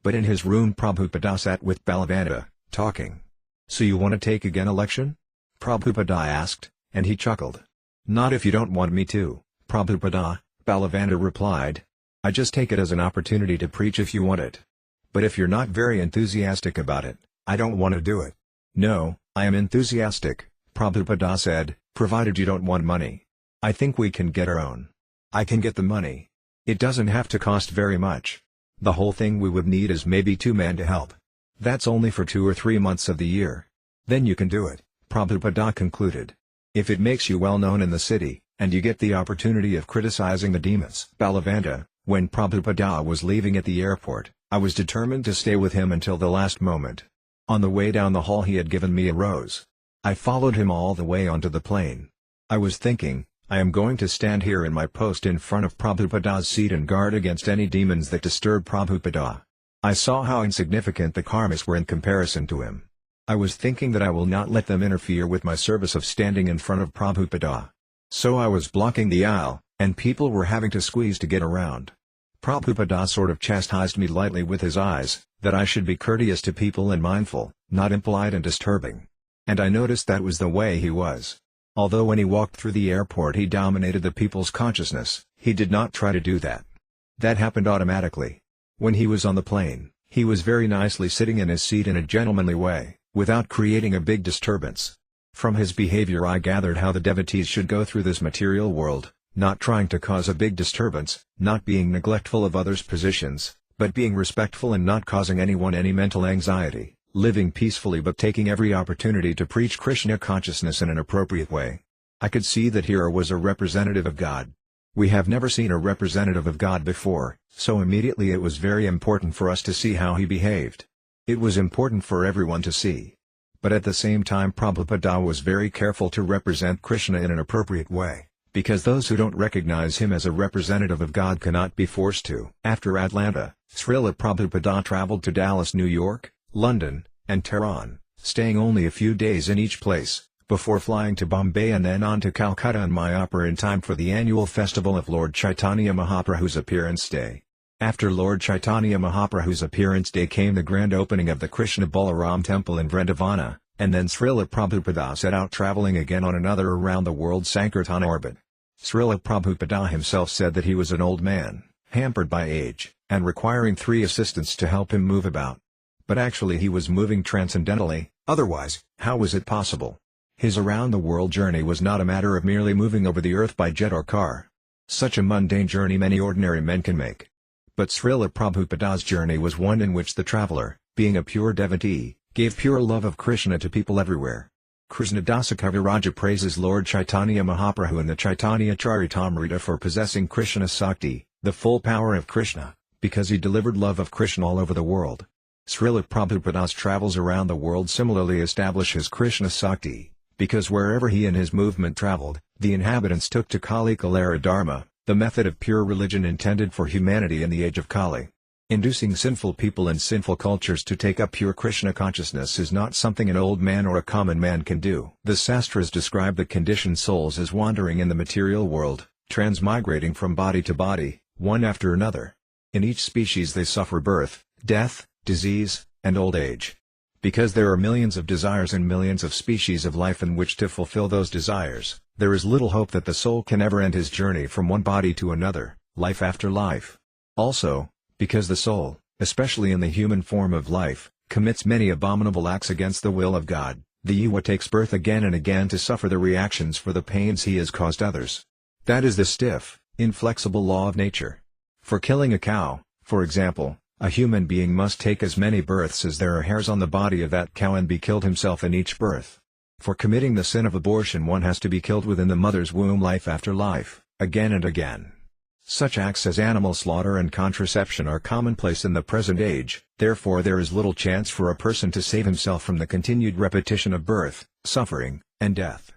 But in his room Prabhupada sat with Bhaktivedanta, talking. "So you want to take again election?" Prabhupada asked, and he chuckled. "Not if you don't want me to, Prabhupada," Bhaktivedanta replied. "I just take it as an opportunity to preach if you want it. But if you're not very enthusiastic about it, I don't want to do it." "No, I am enthusiastic," Prabhupada said, "provided you don't want money. I think we can get our own. I can get the money. It doesn't have to cost very much. The whole thing we would need is maybe 2 men to help. That's only for 2 or 3 months of the year. Then you can do it," Prabhupada concluded. "If it makes you well known in the city, and you get the opportunity of criticizing the demons." Bhaktivedanta, when Prabhupada was leaving at the airport, I was determined to stay with him until the last moment. On the way down the hall he had given me a rose. I followed him all the way onto the plane. I was thinking, I am going to stand here in my post in front of Prabhupada's seat and guard against any demons that disturb Prabhupada. I saw how insignificant the karmas were in comparison to him. I was thinking that I will not let them interfere with my service of standing in front of Prabhupada. So I was blocking the aisle, and people were having to squeeze to get around. Prabhupada sort of chastised me lightly with his eyes, that I should be courteous to people and mindful, not impolite and disturbing. And I noticed that was the way he was. Although when he walked through the airport he dominated the people's consciousness, he did not try to do that. That happened automatically. When he was on the plane, he was very nicely sitting in his seat in a gentlemanly way, without creating a big disturbance. From his behavior I gathered how the devotees should go through this material world, not trying to cause a big disturbance, not being neglectful of others' positions, but being respectful and not causing anyone any mental anxiety, living peacefully but taking every opportunity to preach Krishna consciousness in an appropriate way. I could see that here was a representative of God. We have never seen a representative of God before, so immediately it was very important for us to see how he behaved. It was important for everyone to see. But at the same time Prabhupada was very careful to represent Krishna in an appropriate way, because those who don't recognize him as a representative of God cannot be forced to. After Atlanta, Śrīla Prabhupada traveled to Dallas, New York, London, and Tehran, staying only a few days in each place, before flying to Bombay and then on to Calcutta and Mayapur in time for the annual festival of Lord Chaitanya Mahaprabhu's appearance day. After Lord Chaitanya Mahaprabhu's appearance day came the grand opening of the Krishna Balaram temple in Vrindavana, and then Śrīla Prabhupada set out traveling again on another around-the-world Sankirtan orbit. Śrīla Prabhupada himself said that he was an old man, hampered by age, and requiring 3 assistants to help him move about. But actually he was moving transcendentally, otherwise, how was it possible? His around-the-world journey was not a matter of merely moving over the earth by jet or car. Such a mundane journey many ordinary men can make. But Śrīla Prabhupada's journey was one in which the traveler, being a pure devotee, gave pure love of Krishna to people everywhere. Krishna Dāsa Kaviraja praises Lord Chaitanya Mahaprabhu in the Chaitanya Charitamrita for possessing Krishna Sakti, the full power of Krishna, because he delivered love of Krishna all over the world. Śrīla Prabhupada's travels around the world similarly establish his Krishna Sakti, because wherever he and his movement traveled, the inhabitants took to Kali Kalara Dharma, the method of pure religion intended for humanity in the age of Kali. Inducing sinful people and sinful cultures to take up pure Krishna consciousness is not something an old man or a common man can do. The Sastras describe the conditioned souls as wandering in the material world, transmigrating from body to body, one after another. In each species they suffer birth, death, disease, and old age. Because there are millions of desires and millions of species of life in which to fulfill those desires, there is little hope that the soul can ever end his journey from one body to another, life after life. Also, because the soul, especially in the human form of life, commits many abominable acts against the will of God, the Jiva takes birth again and again to suffer the reactions for the pains he has caused others. That is the stiff, inflexible law of nature. For killing a cow, for example, a human being must take as many births as there are hairs on the body of that cow and be killed himself in each birth. For committing the sin of abortion one has to be killed within the mother's womb life after life, again and again. Such acts as animal slaughter and contraception are commonplace in the present age, therefore there is little chance for a person to save himself from the continued repetition of birth, suffering, and death.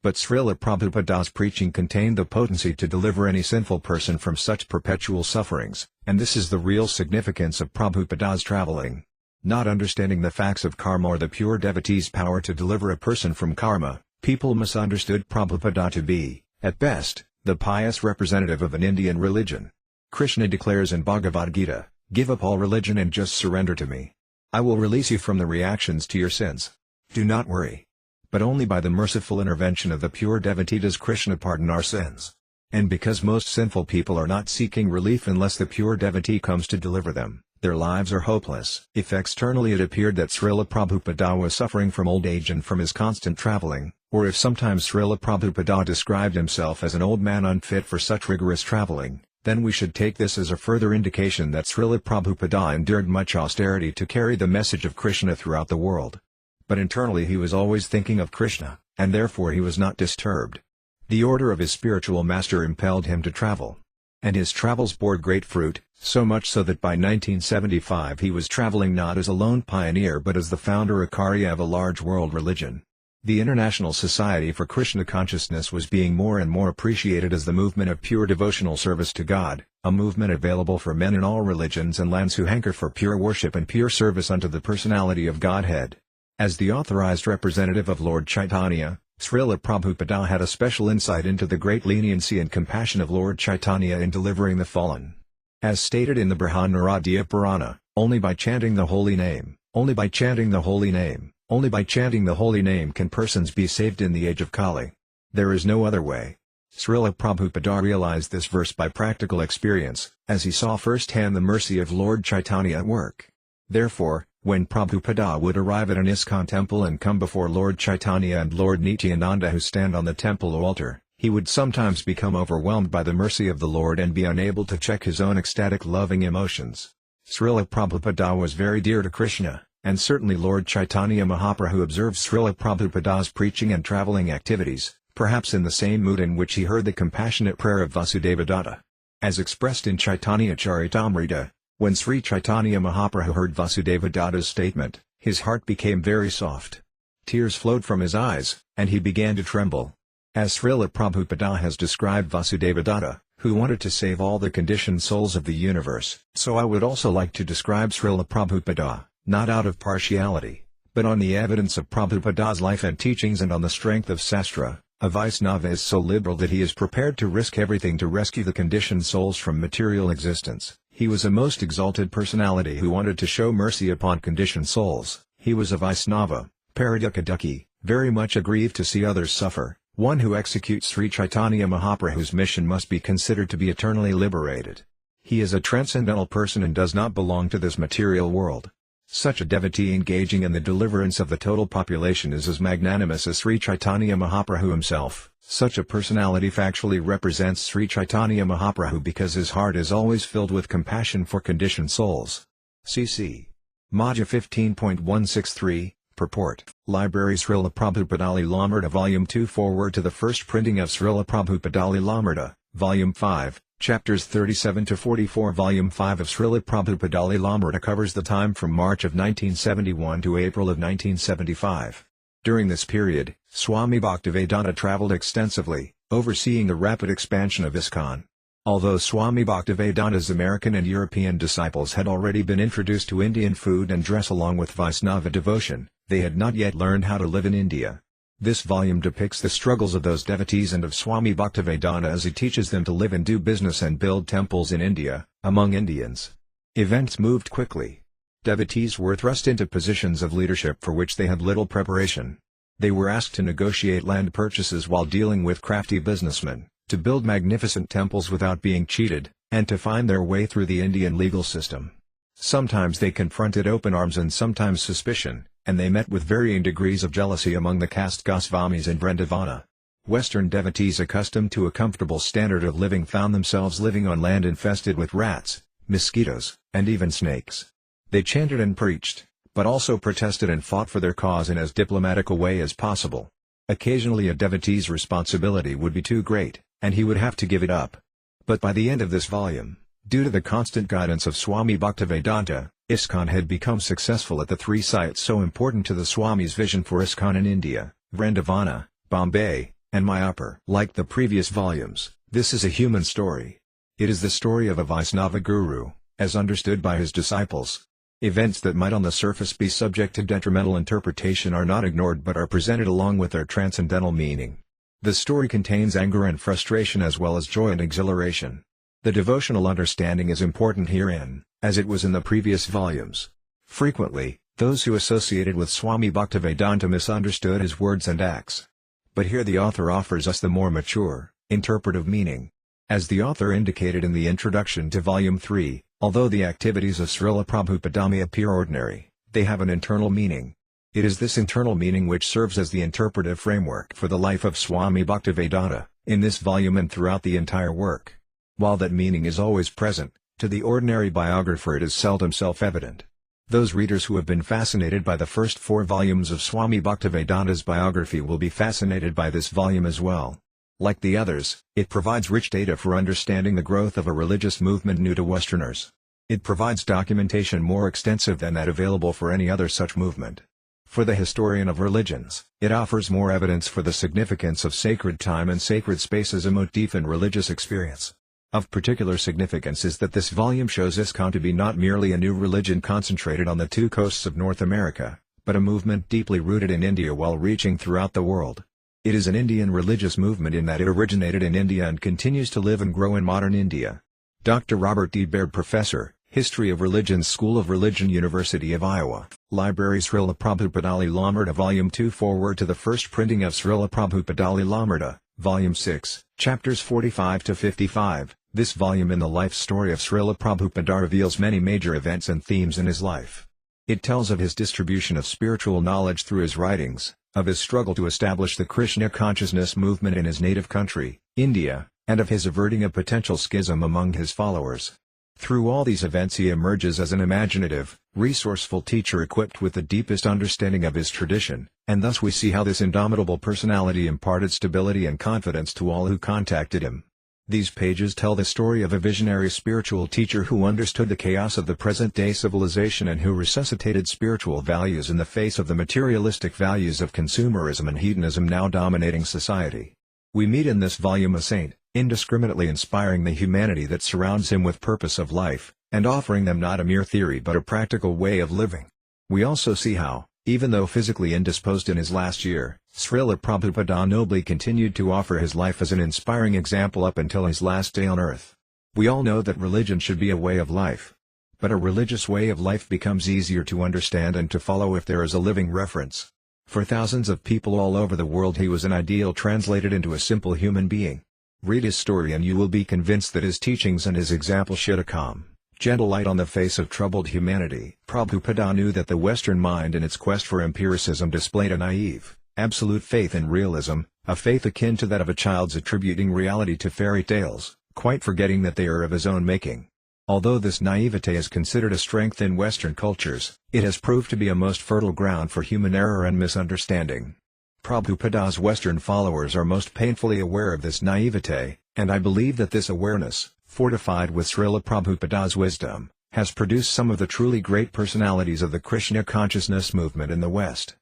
But Srila Prabhupada's preaching contained the potency to deliver any sinful person from such perpetual sufferings, and this is the real significance of Prabhupada's traveling. Not understanding the facts of karma or the pure devotee's power to deliver a person from karma, people misunderstood Prabhupada to be, at best, the pious representative of an Indian religion. Krishna declares in Bhagavad Gita, "Give up all religion and just surrender to me. I will release you from the reactions to your sins. Do not worry." But only by the merciful intervention of the pure devotee does Krishna pardon our sins. And because most sinful people are not seeking relief unless the pure devotee comes to deliver them, their lives are hopeless. If externally it appeared that Srila Prabhupada was suffering from old age and from his constant traveling, or if sometimes Srila Prabhupada described himself as an old man unfit for such rigorous traveling, then we should take this as a further indication that Srila Prabhupada endured much austerity to carry the message of Krishna throughout the world. But internally he was always thinking of Krishna, and therefore he was not disturbed. The order of his spiritual master impelled him to travel. And his travels bore great fruit, so much so that by 1975 he was traveling not as a lone pioneer but as the Founder-Ācārya of a large world religion. The International Society for Krishna Consciousness was being more and more appreciated as the movement of pure devotional service to God, a movement available for men in all religions and lands who hanker for pure worship and pure service unto the personality of Godhead. As the authorized representative of Lord Chaitanya, Srila Prabhupada had a special insight into the great leniency and compassion of Lord Chaitanya in delivering the fallen. As stated in the Brihadaranyaka Purana, only by chanting the holy name, only by chanting the holy name, only by chanting the holy name can persons be saved in the age of Kali. There is no other way. Srila Prabhupada realized this verse by practical experience, as he saw firsthand the mercy of Lord Chaitanya at work. Therefore, when Prabhupada would arrive at an ISKCON temple and come before Lord Chaitanya and Lord Nityananda who stand on the temple altar, he would sometimes become overwhelmed by the mercy of the Lord and be unable to check his own ecstatic loving emotions. Srila Prabhupada was very dear to Krishna, and certainly Lord Chaitanya Mahaprabhu observed Srila Prabhupada's preaching and traveling activities, perhaps in the same mood in which he heard the compassionate prayer of Vasudevadatta. As expressed in Chaitanya Charitamrita, when Sri Chaitanya Mahaprabhu heard Vasudevadatta's statement, his heart became very soft. Tears flowed from his eyes, and he began to tremble. As Srila Prabhupada has described Vasudevadatta, who wanted to save all the conditioned souls of the universe, so I would also like to describe Srila Prabhupada, not out of partiality, but on the evidence of Prabhupada's life and teachings and on the strength of Sastra. A Vaisnava is so liberal that he is prepared to risk everything to rescue the conditioned souls from material existence. He was a most exalted personality who wanted to show mercy upon conditioned souls. He was a Vaisnava, Paradukadukhi, very much aggrieved to see others suffer. One who executes Sri Chaitanya Mahaprabhu's mission must be considered to be eternally liberated. He is a transcendental person and does not belong to this material world. Such a devotee engaging in the deliverance of the total population is as magnanimous as Sri Chaitanya Mahaprabhu himself. Such a personality factually represents Sri Chaitanya Mahaprabhu because his heart is always filled with compassion for conditioned souls. cc. Madhya 15.163, Purport, Library Srila Prabhupada līlāmṛta Volume 2 Forward to the first printing of Srila Prabhupada līlāmṛta, Volume 5, Chapters 37-44 Volume 5 of Srila Prabhupada līlāmṛta covers the time from March of 1971 to April of 1975. During this period, Swami Bhaktivedanta traveled extensively, overseeing the rapid expansion of ISKCON. Although Swami Bhaktivedanta's American and European disciples had already been introduced to Indian food and dress along with Vaisnava devotion, they had not yet learned how to live in India. This volume depicts the struggles of those devotees and of Swami Bhaktivedanta as he teaches them to live and do business and build temples in India, among Indians. Events moved quickly. Devotees were thrust into positions of leadership for which they had little preparation. They were asked to negotiate land purchases while dealing with crafty businessmen, to build magnificent temples without being cheated, and to find their way through the Indian legal system. Sometimes they confronted open arms and sometimes suspicion, and they met with varying degrees of jealousy among the caste Goswamis and Vrindavana. Western devotees accustomed to a comfortable standard of living found themselves living on land infested with rats, mosquitoes, and even snakes. They chanted and preached, but also protested and fought for their cause in as diplomatic a way as possible. Occasionally a devotee's responsibility would be too great, and he would have to give it up. But by the end of this volume, due to the constant guidance of Swami Bhaktivedanta, ISKCON had become successful at the three sites so important to the Swami's vision for ISKCON in India, Vrindavana, Bombay, and my upper. Like the previous volumes, this is a human story. It is the story of a Vaisnava guru, as understood by his disciples. Events that might on the surface be subject to detrimental interpretation are not ignored but are presented along with their transcendental meaning. The story contains anger and frustration as well as joy and exhilaration. The devotional understanding is important herein, as it was in the previous volumes. Frequently, those who associated with Swami Bhaktivedanta misunderstood his words and acts. But here the author offers us the more mature, interpretive meaning. As the author indicated in the introduction to Volume 3, although the activities of Śrīla Prabhupada may appear ordinary, they have an internal meaning. It is this internal meaning which serves as the interpretive framework for the life of Swami Bhaktivedanta, in this volume and throughout the entire work. While that meaning is always present, to the ordinary biographer it is seldom self-evident. Those readers who have been fascinated by the first 4 volumes of Swami Bhaktivedanta's biography will be fascinated by this volume as well. Like the others, it provides rich data for understanding the growth of a religious movement new to Westerners. It provides documentation more extensive than that available for any other such movement. For the historian of religions, it offers more evidence for the significance of sacred time and sacred space as a motif in religious experience. Of particular significance is that this volume shows ISKCON to be not merely a new religion concentrated on the 2 coasts of North America, but a movement deeply rooted in India while reaching throughout the world. It is an Indian religious movement in that it originated in India and continues to live and grow in modern India. Dr. Robert D. Baird, Professor, History of Religions, School of Religion, University of Iowa. Library Śrīla Prabhupāda līlāmṛta Volume 2. Foreword to the first printing of Śrīla Prabhupāda līlāmṛta, Volume 6, Chapters 45 to 55. This volume in the life story of Śrīla Prabhupāda reveals many major events and themes in his life. It tells of his distribution of spiritual knowledge through his writings, of his struggle to establish the Krishna consciousness movement in his native country, India, and of his averting a potential schism among his followers. Through all these events he emerges as an imaginative, resourceful teacher equipped with the deepest understanding of his tradition, and thus we see how this indomitable personality imparted stability and confidence to all who contacted him. These pages tell the story of a visionary spiritual teacher who understood the chaos of the present-day civilization and who resuscitated spiritual values in the face of the materialistic values of consumerism and hedonism now dominating society. We meet in this volume a saint, indiscriminately inspiring the humanity that surrounds him with purpose of life, and offering them not a mere theory but a practical way of living. We also see how, even though physically indisposed in his last year, Śrīla Prabhupada nobly continued to offer his life as an inspiring example up until his last day on earth. We all know that religion should be a way of life. But a religious way of life becomes easier to understand and to follow if there is a living reference. For thousands of people all over the world he was an ideal translated into a simple human being. Read his story and you will be convinced that his teachings and his example shed a calm, gentle light on the face of troubled humanity. Prabhupada knew that the Western mind in its quest for empiricism displayed a naive, absolute faith in realism, a faith akin to that of a child's attributing reality to fairy tales, quite forgetting that they are of his own making. Although this naivete is considered a strength in Western cultures, it has proved to be a most fertile ground for human error and misunderstanding. Prabhupada's Western followers are most painfully aware of this naivete, and I believe that this awareness, fortified with Śrīla Prabhupada's wisdom, has produced some of the truly great personalities of the Krishna consciousness movement in the West.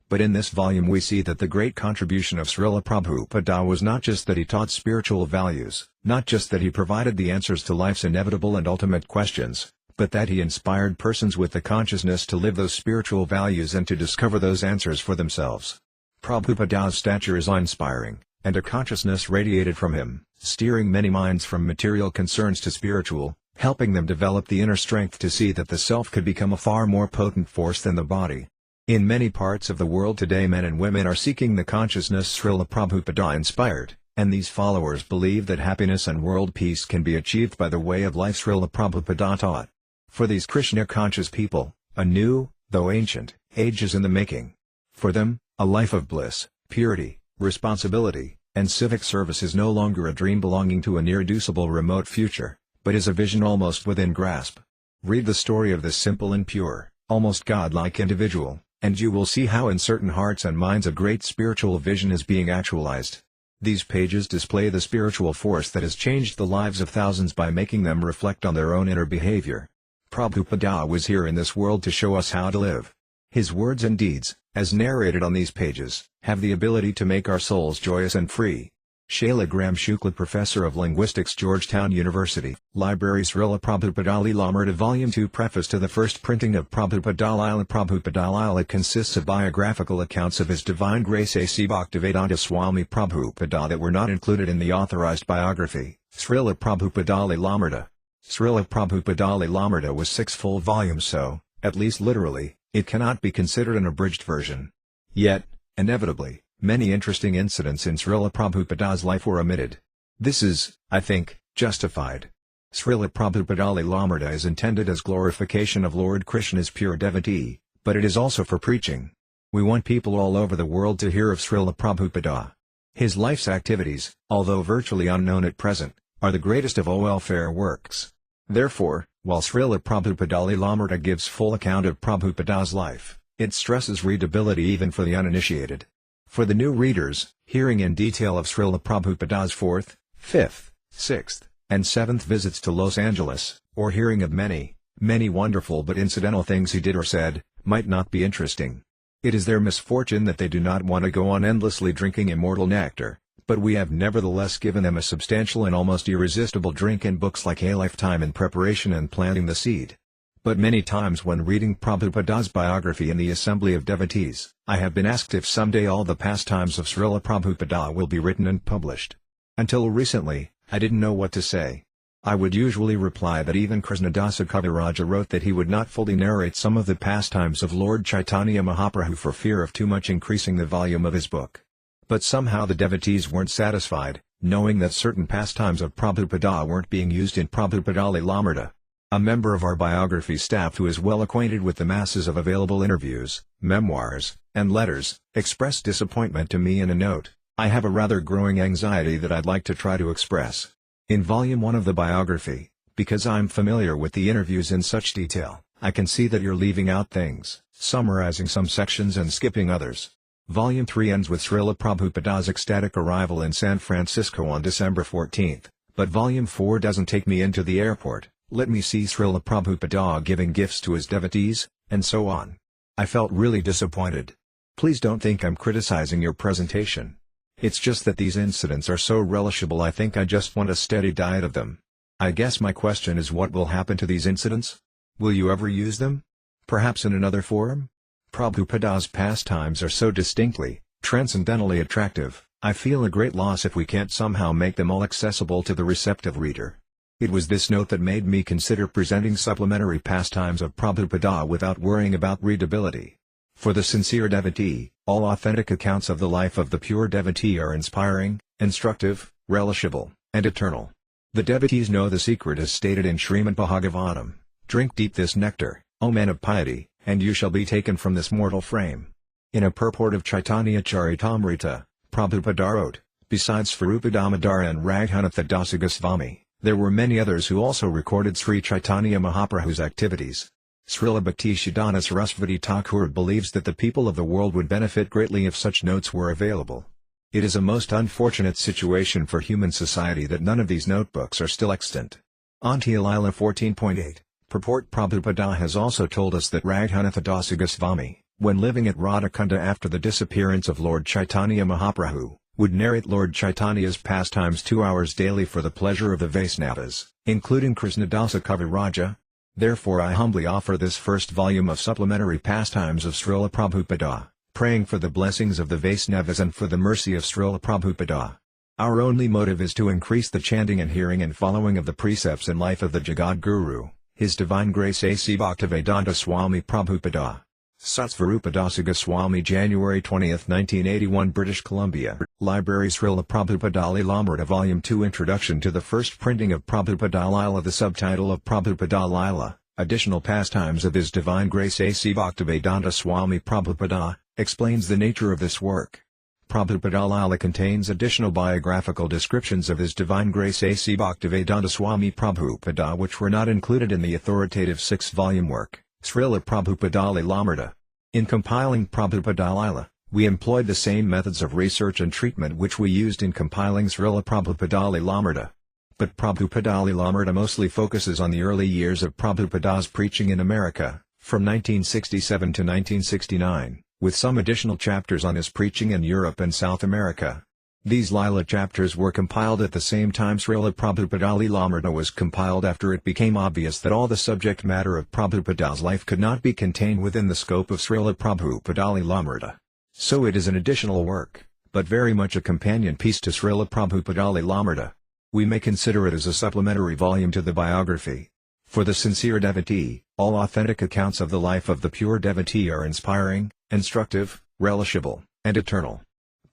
But in this volume we see that the great contribution of Śrīla Prabhupada was not just that he taught spiritual values, not just that he provided the answers to life's inevitable and ultimate questions, but that he inspired persons with the consciousness to live those spiritual values and to discover those answers for themselves. Prabhupada's stature is awe-inspiring, and a consciousness radiated from him, steering many minds from material concerns to spiritual, helping them develop the inner strength to see that the self could become a far more potent force than the body. In many parts of the world today men and women are seeking the consciousness Śrīla Prabhupada inspired, and these followers believe that happiness and world peace can be achieved by the way of life Śrīla Prabhupada taught. For these Krishna-conscious people, a new, though ancient, age is in the making. For them, a life of bliss, purity, responsibility, and civic service is no longer a dream belonging to an irreducible remote future, but is a vision almost within grasp. Read the story of this simple and pure, almost godlike individual, and you will see how in certain hearts and minds a great spiritual vision is being actualized. These pages display the spiritual force that has changed the lives of thousands by making them reflect on their own inner behavior. Prabhupada was here in this world to show us how to live. His words and deeds, as narrated on these pages, have the ability to make our souls joyous and free. Śrīla Graham Shukla, Professor of Linguistics, Georgetown University. Library. Śrīla Prabhupāda līlāmṛta Volume 2. Preface to the first printing of Prabhupāda līlāmṛta. Prabhupāda līlāmṛta consists of biographical accounts of His Divine Grace A.C. Bhaktivedanta Swami Prabhupada that were not included in the authorized biography. Śrīla Prabhupāda līlāmṛta. Śrīla Prabhupāda līlāmṛta was 6 full volumes, so, at least literally, it cannot be considered an abridged version. Yet, inevitably, many interesting incidents in Śrīla Prabhupada's life were omitted. This is, I think, justified. Śrīla Prabhupāda līlāmṛta is intended as glorification of Lord Krishna's pure devotee, but it is also for preaching. We want people all over the world to hear of Śrīla Prabhupada. His life's activities, although virtually unknown at present, are the greatest of all welfare works. Therefore, while Śrīla Prabhupāda līlāmṛta gives full account of Prabhupada's life, it stresses readability even for the uninitiated. For the new readers, hearing in detail of Śrīla Prabhupada's 4th, 5th, 6th, and 7th visits to Los Angeles, or hearing of many, many wonderful but incidental things he did or said, might not be interesting. It is their misfortune that they do not want to go on endlessly drinking immortal nectar, but we have nevertheless given them a substantial and almost irresistible drink in books like A Lifetime in Preparation and Planting the Seed. But many times when reading Prabhupada's biography in the Assembly of Devotees, I have been asked if someday all the pastimes of Śrīla Prabhupada will be written and published. Until recently, I didn't know what to say. I would usually reply that even Krishna Dāsa Kaviraja wrote that he would not fully narrate some of the pastimes of Lord Chaitanya Mahaprabhu for fear of too much increasing the volume of his book. But somehow the devotees weren't satisfied, knowing that certain pastimes of Prabhupada weren't being used in Prabhupāda līlāmṛta. A member of our biography staff who is well acquainted with the masses of available interviews, memoirs, and letters, expressed disappointment to me in a note. I have a rather growing anxiety that I'd like to try to express. In Volume 1 of the biography, because I'm familiar with the interviews in such detail, I can see that you're leaving out things, summarizing some sections and skipping others. Volume 3 ends with Śrīla Prabhupada's ecstatic arrival in San Francisco on December 14, but Volume 4 doesn't take me into the airport. Let me see Śrīla Prabhupada giving gifts to his devotees, and so on. I felt really disappointed. Please don't think I'm criticizing your presentation. It's just that these incidents are so relishable, I think I just want a steady diet of them. I guess my question is, what will happen to these incidents? Will you ever use them? Perhaps in another form? Prabhupada's pastimes are so distinctly, transcendentally attractive, I feel a great loss if we can't somehow make them all accessible to the receptive reader. It was this note that made me consider presenting supplementary pastimes of Prabhupada without worrying about readability. For the sincere devotee, all authentic accounts of the life of the pure devotee are inspiring, instructive, relishable, and eternal. The devotees know the secret as stated in Srimad Bhagavatam. Drink deep this nectar, O men of piety, and you shall be taken from this mortal frame. In a purport of Chaitanya Charitamrita, Prabhupada wrote, besides Satsvarūpa Damodara and Raghunatha Dāsa Goswami, there were many others who also recorded Sri Chaitanya Mahaprabhu's activities. Srila Bhaktisiddhanta Sarasvati Thakur believes that the people of the world would benefit greatly if such notes were available. It is a most unfortunate situation for human society that none of these notebooks are still extant. Antya Lila 14.8, purport. Prabhupada has also told us that Raghunatha Dāsa Goswami, when living at Radhakunda after the disappearance of Lord Chaitanya Mahaprabhu, would narrate Lord Chaitanya's pastimes 2 hours daily for the pleasure of the Vaisnavas, including Krishna Dāsa Kaviraja. Therefore I humbly offer this first volume of supplementary pastimes of Śrīla Prabhupada, praying for the blessings of the Vaisnavas and for the mercy of Śrīla Prabhupada. Our only motive is to increase the chanting and hearing and following of the precepts and life of the Jagat Guru, His Divine Grace A.C. Bhaktivedanta Swami Prabhupada. Satsvarūpa Dāsa Goswami, January 20, 1981, British Columbia. Library. Śrīla Prabhupada līlāmṛta Volume 2, Introduction to the first printing of Prabhupada Lila. The subtitle of Prabhupada Lila, Additional Pastimes of His Divine Grace A.C. Bhaktivedanta Swami Prabhupada, explains the nature of this work. Prabhupada Lila contains additional biographical descriptions of His Divine Grace A.C. Bhaktivedanta Swami Prabhupada which were not included in the authoritative 6-volume work, Śrīla Prabhupada līlāmṛta. In compiling Prabhupada Lila, we employed the same methods of research and treatment which we used in compiling Śrīla Prabhupada līlāmṛta. But Prabhupada līlāmṛta mostly focuses on the early years of Prabhupada's preaching in America, from 1967 to 1969, with some additional chapters on his preaching in Europe and South America. These Līlā chapters were compiled at the same time Śrīla Prabhupāda līlāmṛta was compiled after it became obvious that all the subject matter of Prabhupada's life could not be contained within the scope of Śrīla Prabhupāda līlāmṛta. So it is an additional work, but very much a companion piece to Śrīla Prabhupāda līlāmṛta. We may consider it as a supplementary volume to the biography. For the sincere devotee, all authentic accounts of the life of the pure devotee are inspiring, instructive, relishable, and eternal.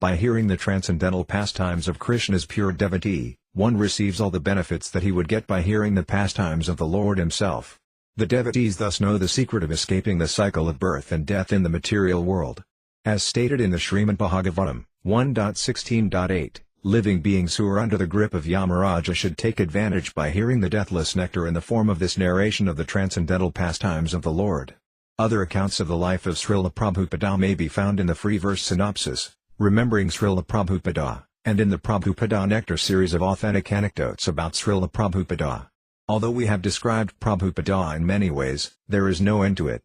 By hearing the transcendental pastimes of Krishna's pure devotee, one receives all the benefits that he would get by hearing the pastimes of the Lord himself. The devotees thus know the secret of escaping the cycle of birth and death in the material world. As stated in the Srimad Bhagavatam, 1.16.8, living beings who are under the grip of Yamaraja should take advantage by hearing the deathless nectar in the form of this narration of the transcendental pastimes of the Lord. Other accounts of the life of Śrīla Prabhupada may be found in the free verse synopsis, Remembering Śrīla Prabhupada, and in the Prabhupada Nectar series of authentic anecdotes about Śrīla Prabhupada. Although we have described Prabhupada in many ways, there is no end to it.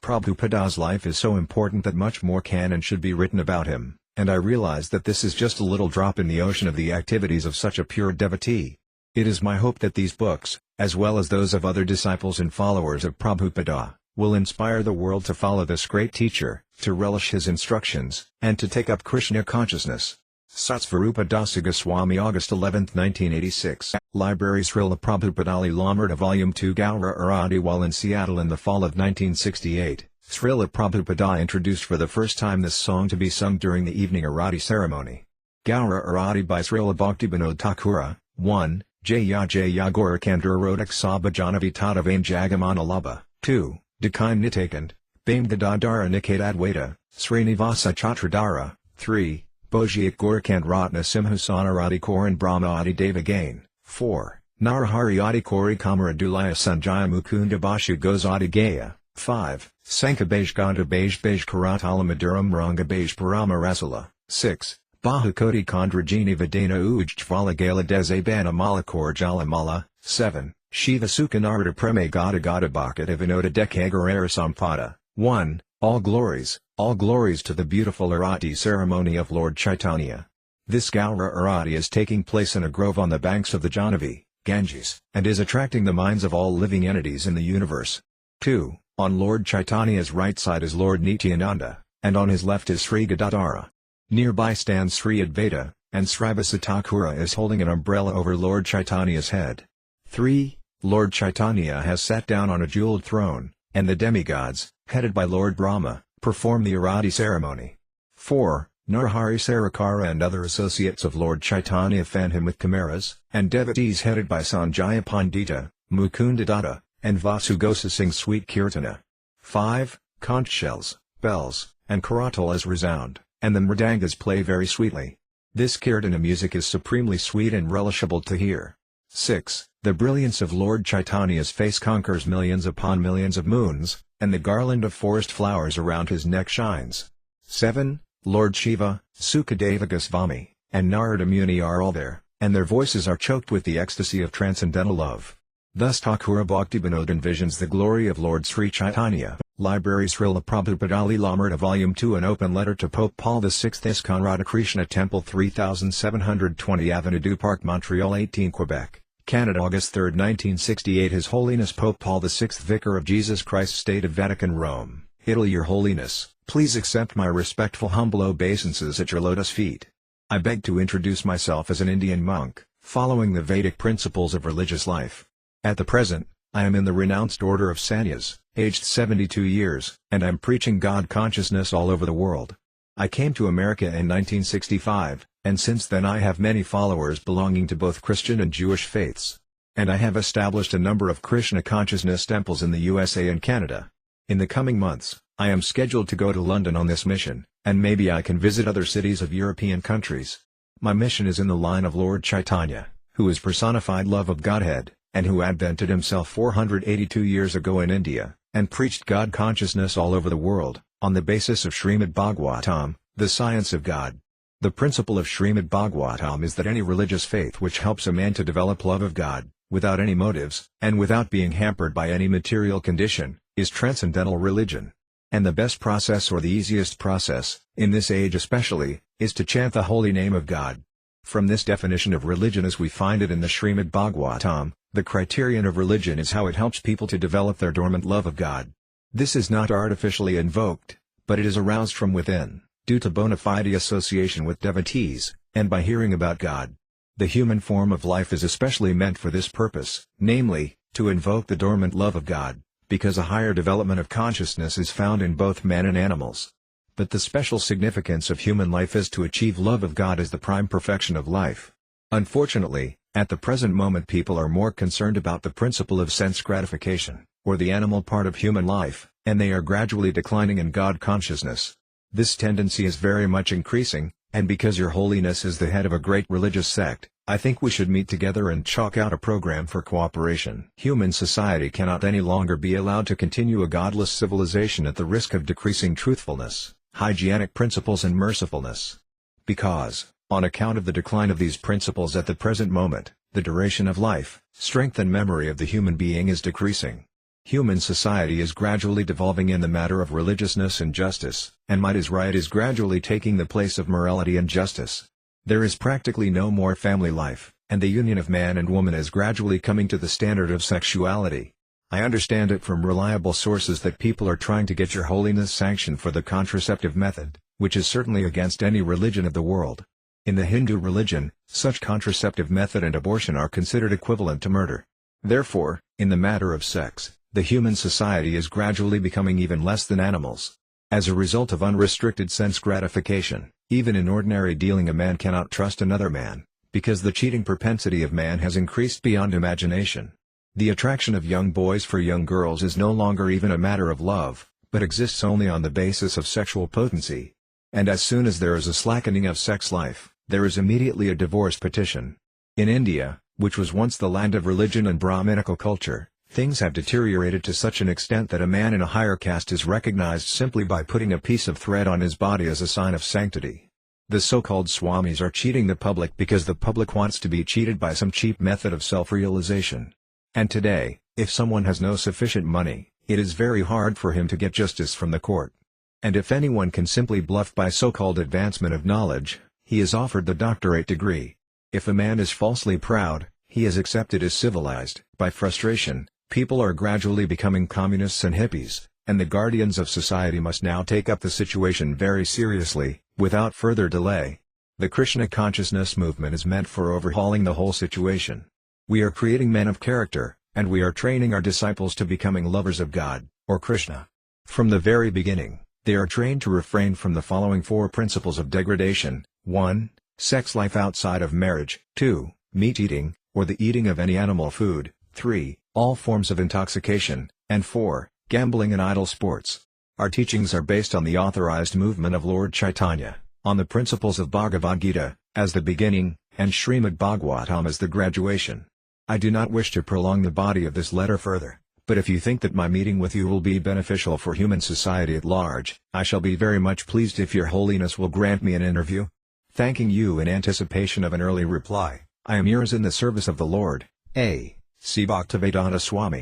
Prabhupada's life is so important that much more can and should be written about him, and I realize that this is just a little drop in the ocean of the activities of such a pure devotee. It is my hope that these books, as well as those of other disciples and followers of Prabhupada, will inspire the world to follow this great teacher, to relish his instructions, and to take up Krishna consciousness. Satsvarūpa Dāsa Goswami, August 11, 1986. Library Śrīla Prabhupāda līlāmṛta Volume 2 Gowra While in Seattle in the fall of 1968, Śrīla Prabhupada introduced for the first time this song to be sung during the evening Arati ceremony. Gowra by Śrīla Bhaktivedanta Thakura, 1, Jaya Jaya Gauracandra Rodak Sabha Janavi Tadavain Jagamana Labha, 2. Dakine Nitakand, Bamgadadara Nikadadwaita, Srinivasa Chatradara, 3, Bhojiak Gorakand Ratna Simhasanaradi Koran Brahma Adi Deva Gain, 4, Narahari Adi Kori Kamara Dulaya Sanjaya Mukunda Bashu Goes Adi Gaya, 5, Sankabaj Ganda Baj Baj Karatala Maduram Ranga Baj Parama Rasula, 6, Bahukoti Kondrajini Vidana Ujjvala Gala Dezabana Malakor Jalamala, 7. Shiva Sukhanarada Preme Gada Gada Bhakata Vinoda Dekagara Sampada, 1. All glories to the beautiful Arati ceremony of Lord Chaitanya. This Gowra Arati is taking place in a grove on the banks of the Jahnavi, Ganges, and is attracting the minds of all living entities in the universe. 2. On Lord Chaitanya's right side is Lord Nityananda, and on his left is Sri Gadadhara. Nearby stands Sri Advaita, and Srivasa Thakura is holding an umbrella over Lord Chaitanya's head. 3. Lord Chaitanya has sat down on a jeweled throne, and the demigods, headed by Lord Brahma, perform the Arati ceremony. 4. Narahari Sarakara and other associates of Lord Chaitanya fan him with chimeras, and devotees headed by Sanjaya Pandita, Mukunda Datta, and Vasugosa sing sweet kirtana. 5. Conch shells, bells, and karatalas resound, and the mridangas play very sweetly. This kirtana music is supremely sweet and relishable to hear. 6. The brilliance of Lord Chaitanya's face conquers millions upon millions of moons, and the garland of forest flowers around his neck shines. 7. Lord Shiva, Sukadeva Goswami, and Narada Muni are all there, and their voices are choked with the ecstasy of transcendental love. Thus Thakura Bhaktivedanta envisions the glory of Lord Sri Chaitanya. Library Śrīla Prabhupada līlāmṛta Volume 2 An open letter to Pope Paul VI ISKCON Radhakrishna Temple 3720 Avenue du Parc Montreal 18 Quebec, Canada August 3, 1968 His Holiness Pope Paul VI Vicar of Jesus Christ State of Vatican Rome, Italy Your Holiness, please accept my respectful humble obeisances at your lotus feet. I beg to introduce myself as an Indian monk, following the Vedic principles of religious life. At the present, I am in the renounced order of Sannyas, aged 72 years, and I'm preaching God consciousness all over the world. I came to America in 1965, and since then I have many followers belonging to both Christian and Jewish faiths. And I have established a number of Krishna consciousness temples in the USA and Canada. In the coming months, I am scheduled to go to London on this mission, and maybe I can visit other cities of European countries. My mission is in the line of Lord Chaitanya, who is personified love of Godhead, and who advented himself 482 years ago in India, and preached God consciousness all over the world, on the basis of Srimad Bhagavatam, the science of God. The principle of Srimad Bhagavatam is that any religious faith which helps a man to develop love of God, without any motives, and without being hampered by any material condition, is transcendental religion. And the best process or the easiest process, in this age especially, is to chant the holy name of God. From this definition of religion as we find it in the Srimad Bhagavatam, the criterion of religion is how it helps people to develop their dormant love of God. This is not artificially invoked, but it is aroused from within, due to bona fide association with devotees, and by hearing about God. The human form of life is especially meant for this purpose, namely, to invoke the dormant love of God, because a higher development of consciousness is found in both men and animals. But the special significance of human life is to achieve love of God as the prime perfection of life. Unfortunately, at the present moment people are more concerned about the principle of sense gratification, or the animal part of human life, and they are gradually declining in God consciousness. This tendency is very much increasing, and because Your Holiness is the head of a great religious sect, I think we should meet together and chalk out a program for cooperation. Human society cannot any longer be allowed to continue a godless civilization at the risk of decreasing truthfulness, hygienic principles and mercifulness. Because, on account of the decline of these principles at the present moment, the duration of life, strength and memory of the human being is decreasing. Human society is gradually devolving in the matter of religiousness and justice, and might is right is gradually taking the place of morality and justice. There is practically no more family life, and the union of man and woman is gradually coming to the standard of sexuality. I understand it from reliable sources that people are trying to get Your Holiness sanction for the contraceptive method, which is certainly against any religion of the world. In the Hindu religion, such contraceptive method and abortion are considered equivalent to murder. Therefore, in the matter of sex, the human society is gradually becoming even less than animals. As a result of unrestricted sense gratification, even in ordinary dealing a man cannot trust another man, because the cheating propensity of man has increased beyond imagination. The attraction of young boys for young girls is no longer even a matter of love, but exists only on the basis of sexual potency. And as soon as there is a slackening of sex life, there is immediately a divorce petition. In India, which was once the land of religion and Brahminical culture, things have deteriorated to such an extent that a man in a higher caste is recognized simply by putting a piece of thread on his body as a sign of sanctity. The so-called Swamis are cheating the public because the public wants to be cheated by some cheap method of self-realization. And today, if someone has no sufficient money, it is very hard for him to get justice from the court. And if anyone can simply bluff by so-called advancement of knowledge, he is offered the doctorate degree. If a man is falsely proud, he is accepted as civilized. By frustration, people are gradually becoming communists and hippies, and the guardians of society must now take up the situation very seriously, without further delay. The Krishna consciousness movement is meant for overhauling the whole situation. We are creating men of character, and we are training our disciples to becoming lovers of God, or Krishna. From the very beginning, they are trained to refrain from the following 4 principles of degradation: 1. Sex life outside of marriage; 2. Meat eating, or the eating of any animal food; 3. All forms of intoxication; and 4. Gambling and idle sports. Our teachings are based on the authorized movement of Lord Chaitanya, on the principles of Bhagavad Gita, as the beginning, and Srimad Bhagavatam as the graduation. I do not wish to prolong the body of this letter further, but if you think that my meeting with you will be beneficial for human society at large, I shall be very much pleased if Your Holiness will grant me an interview. Thanking you in anticipation of an early reply, I am yours in the service of the Lord, A. C. Bhaktivedanta Swami.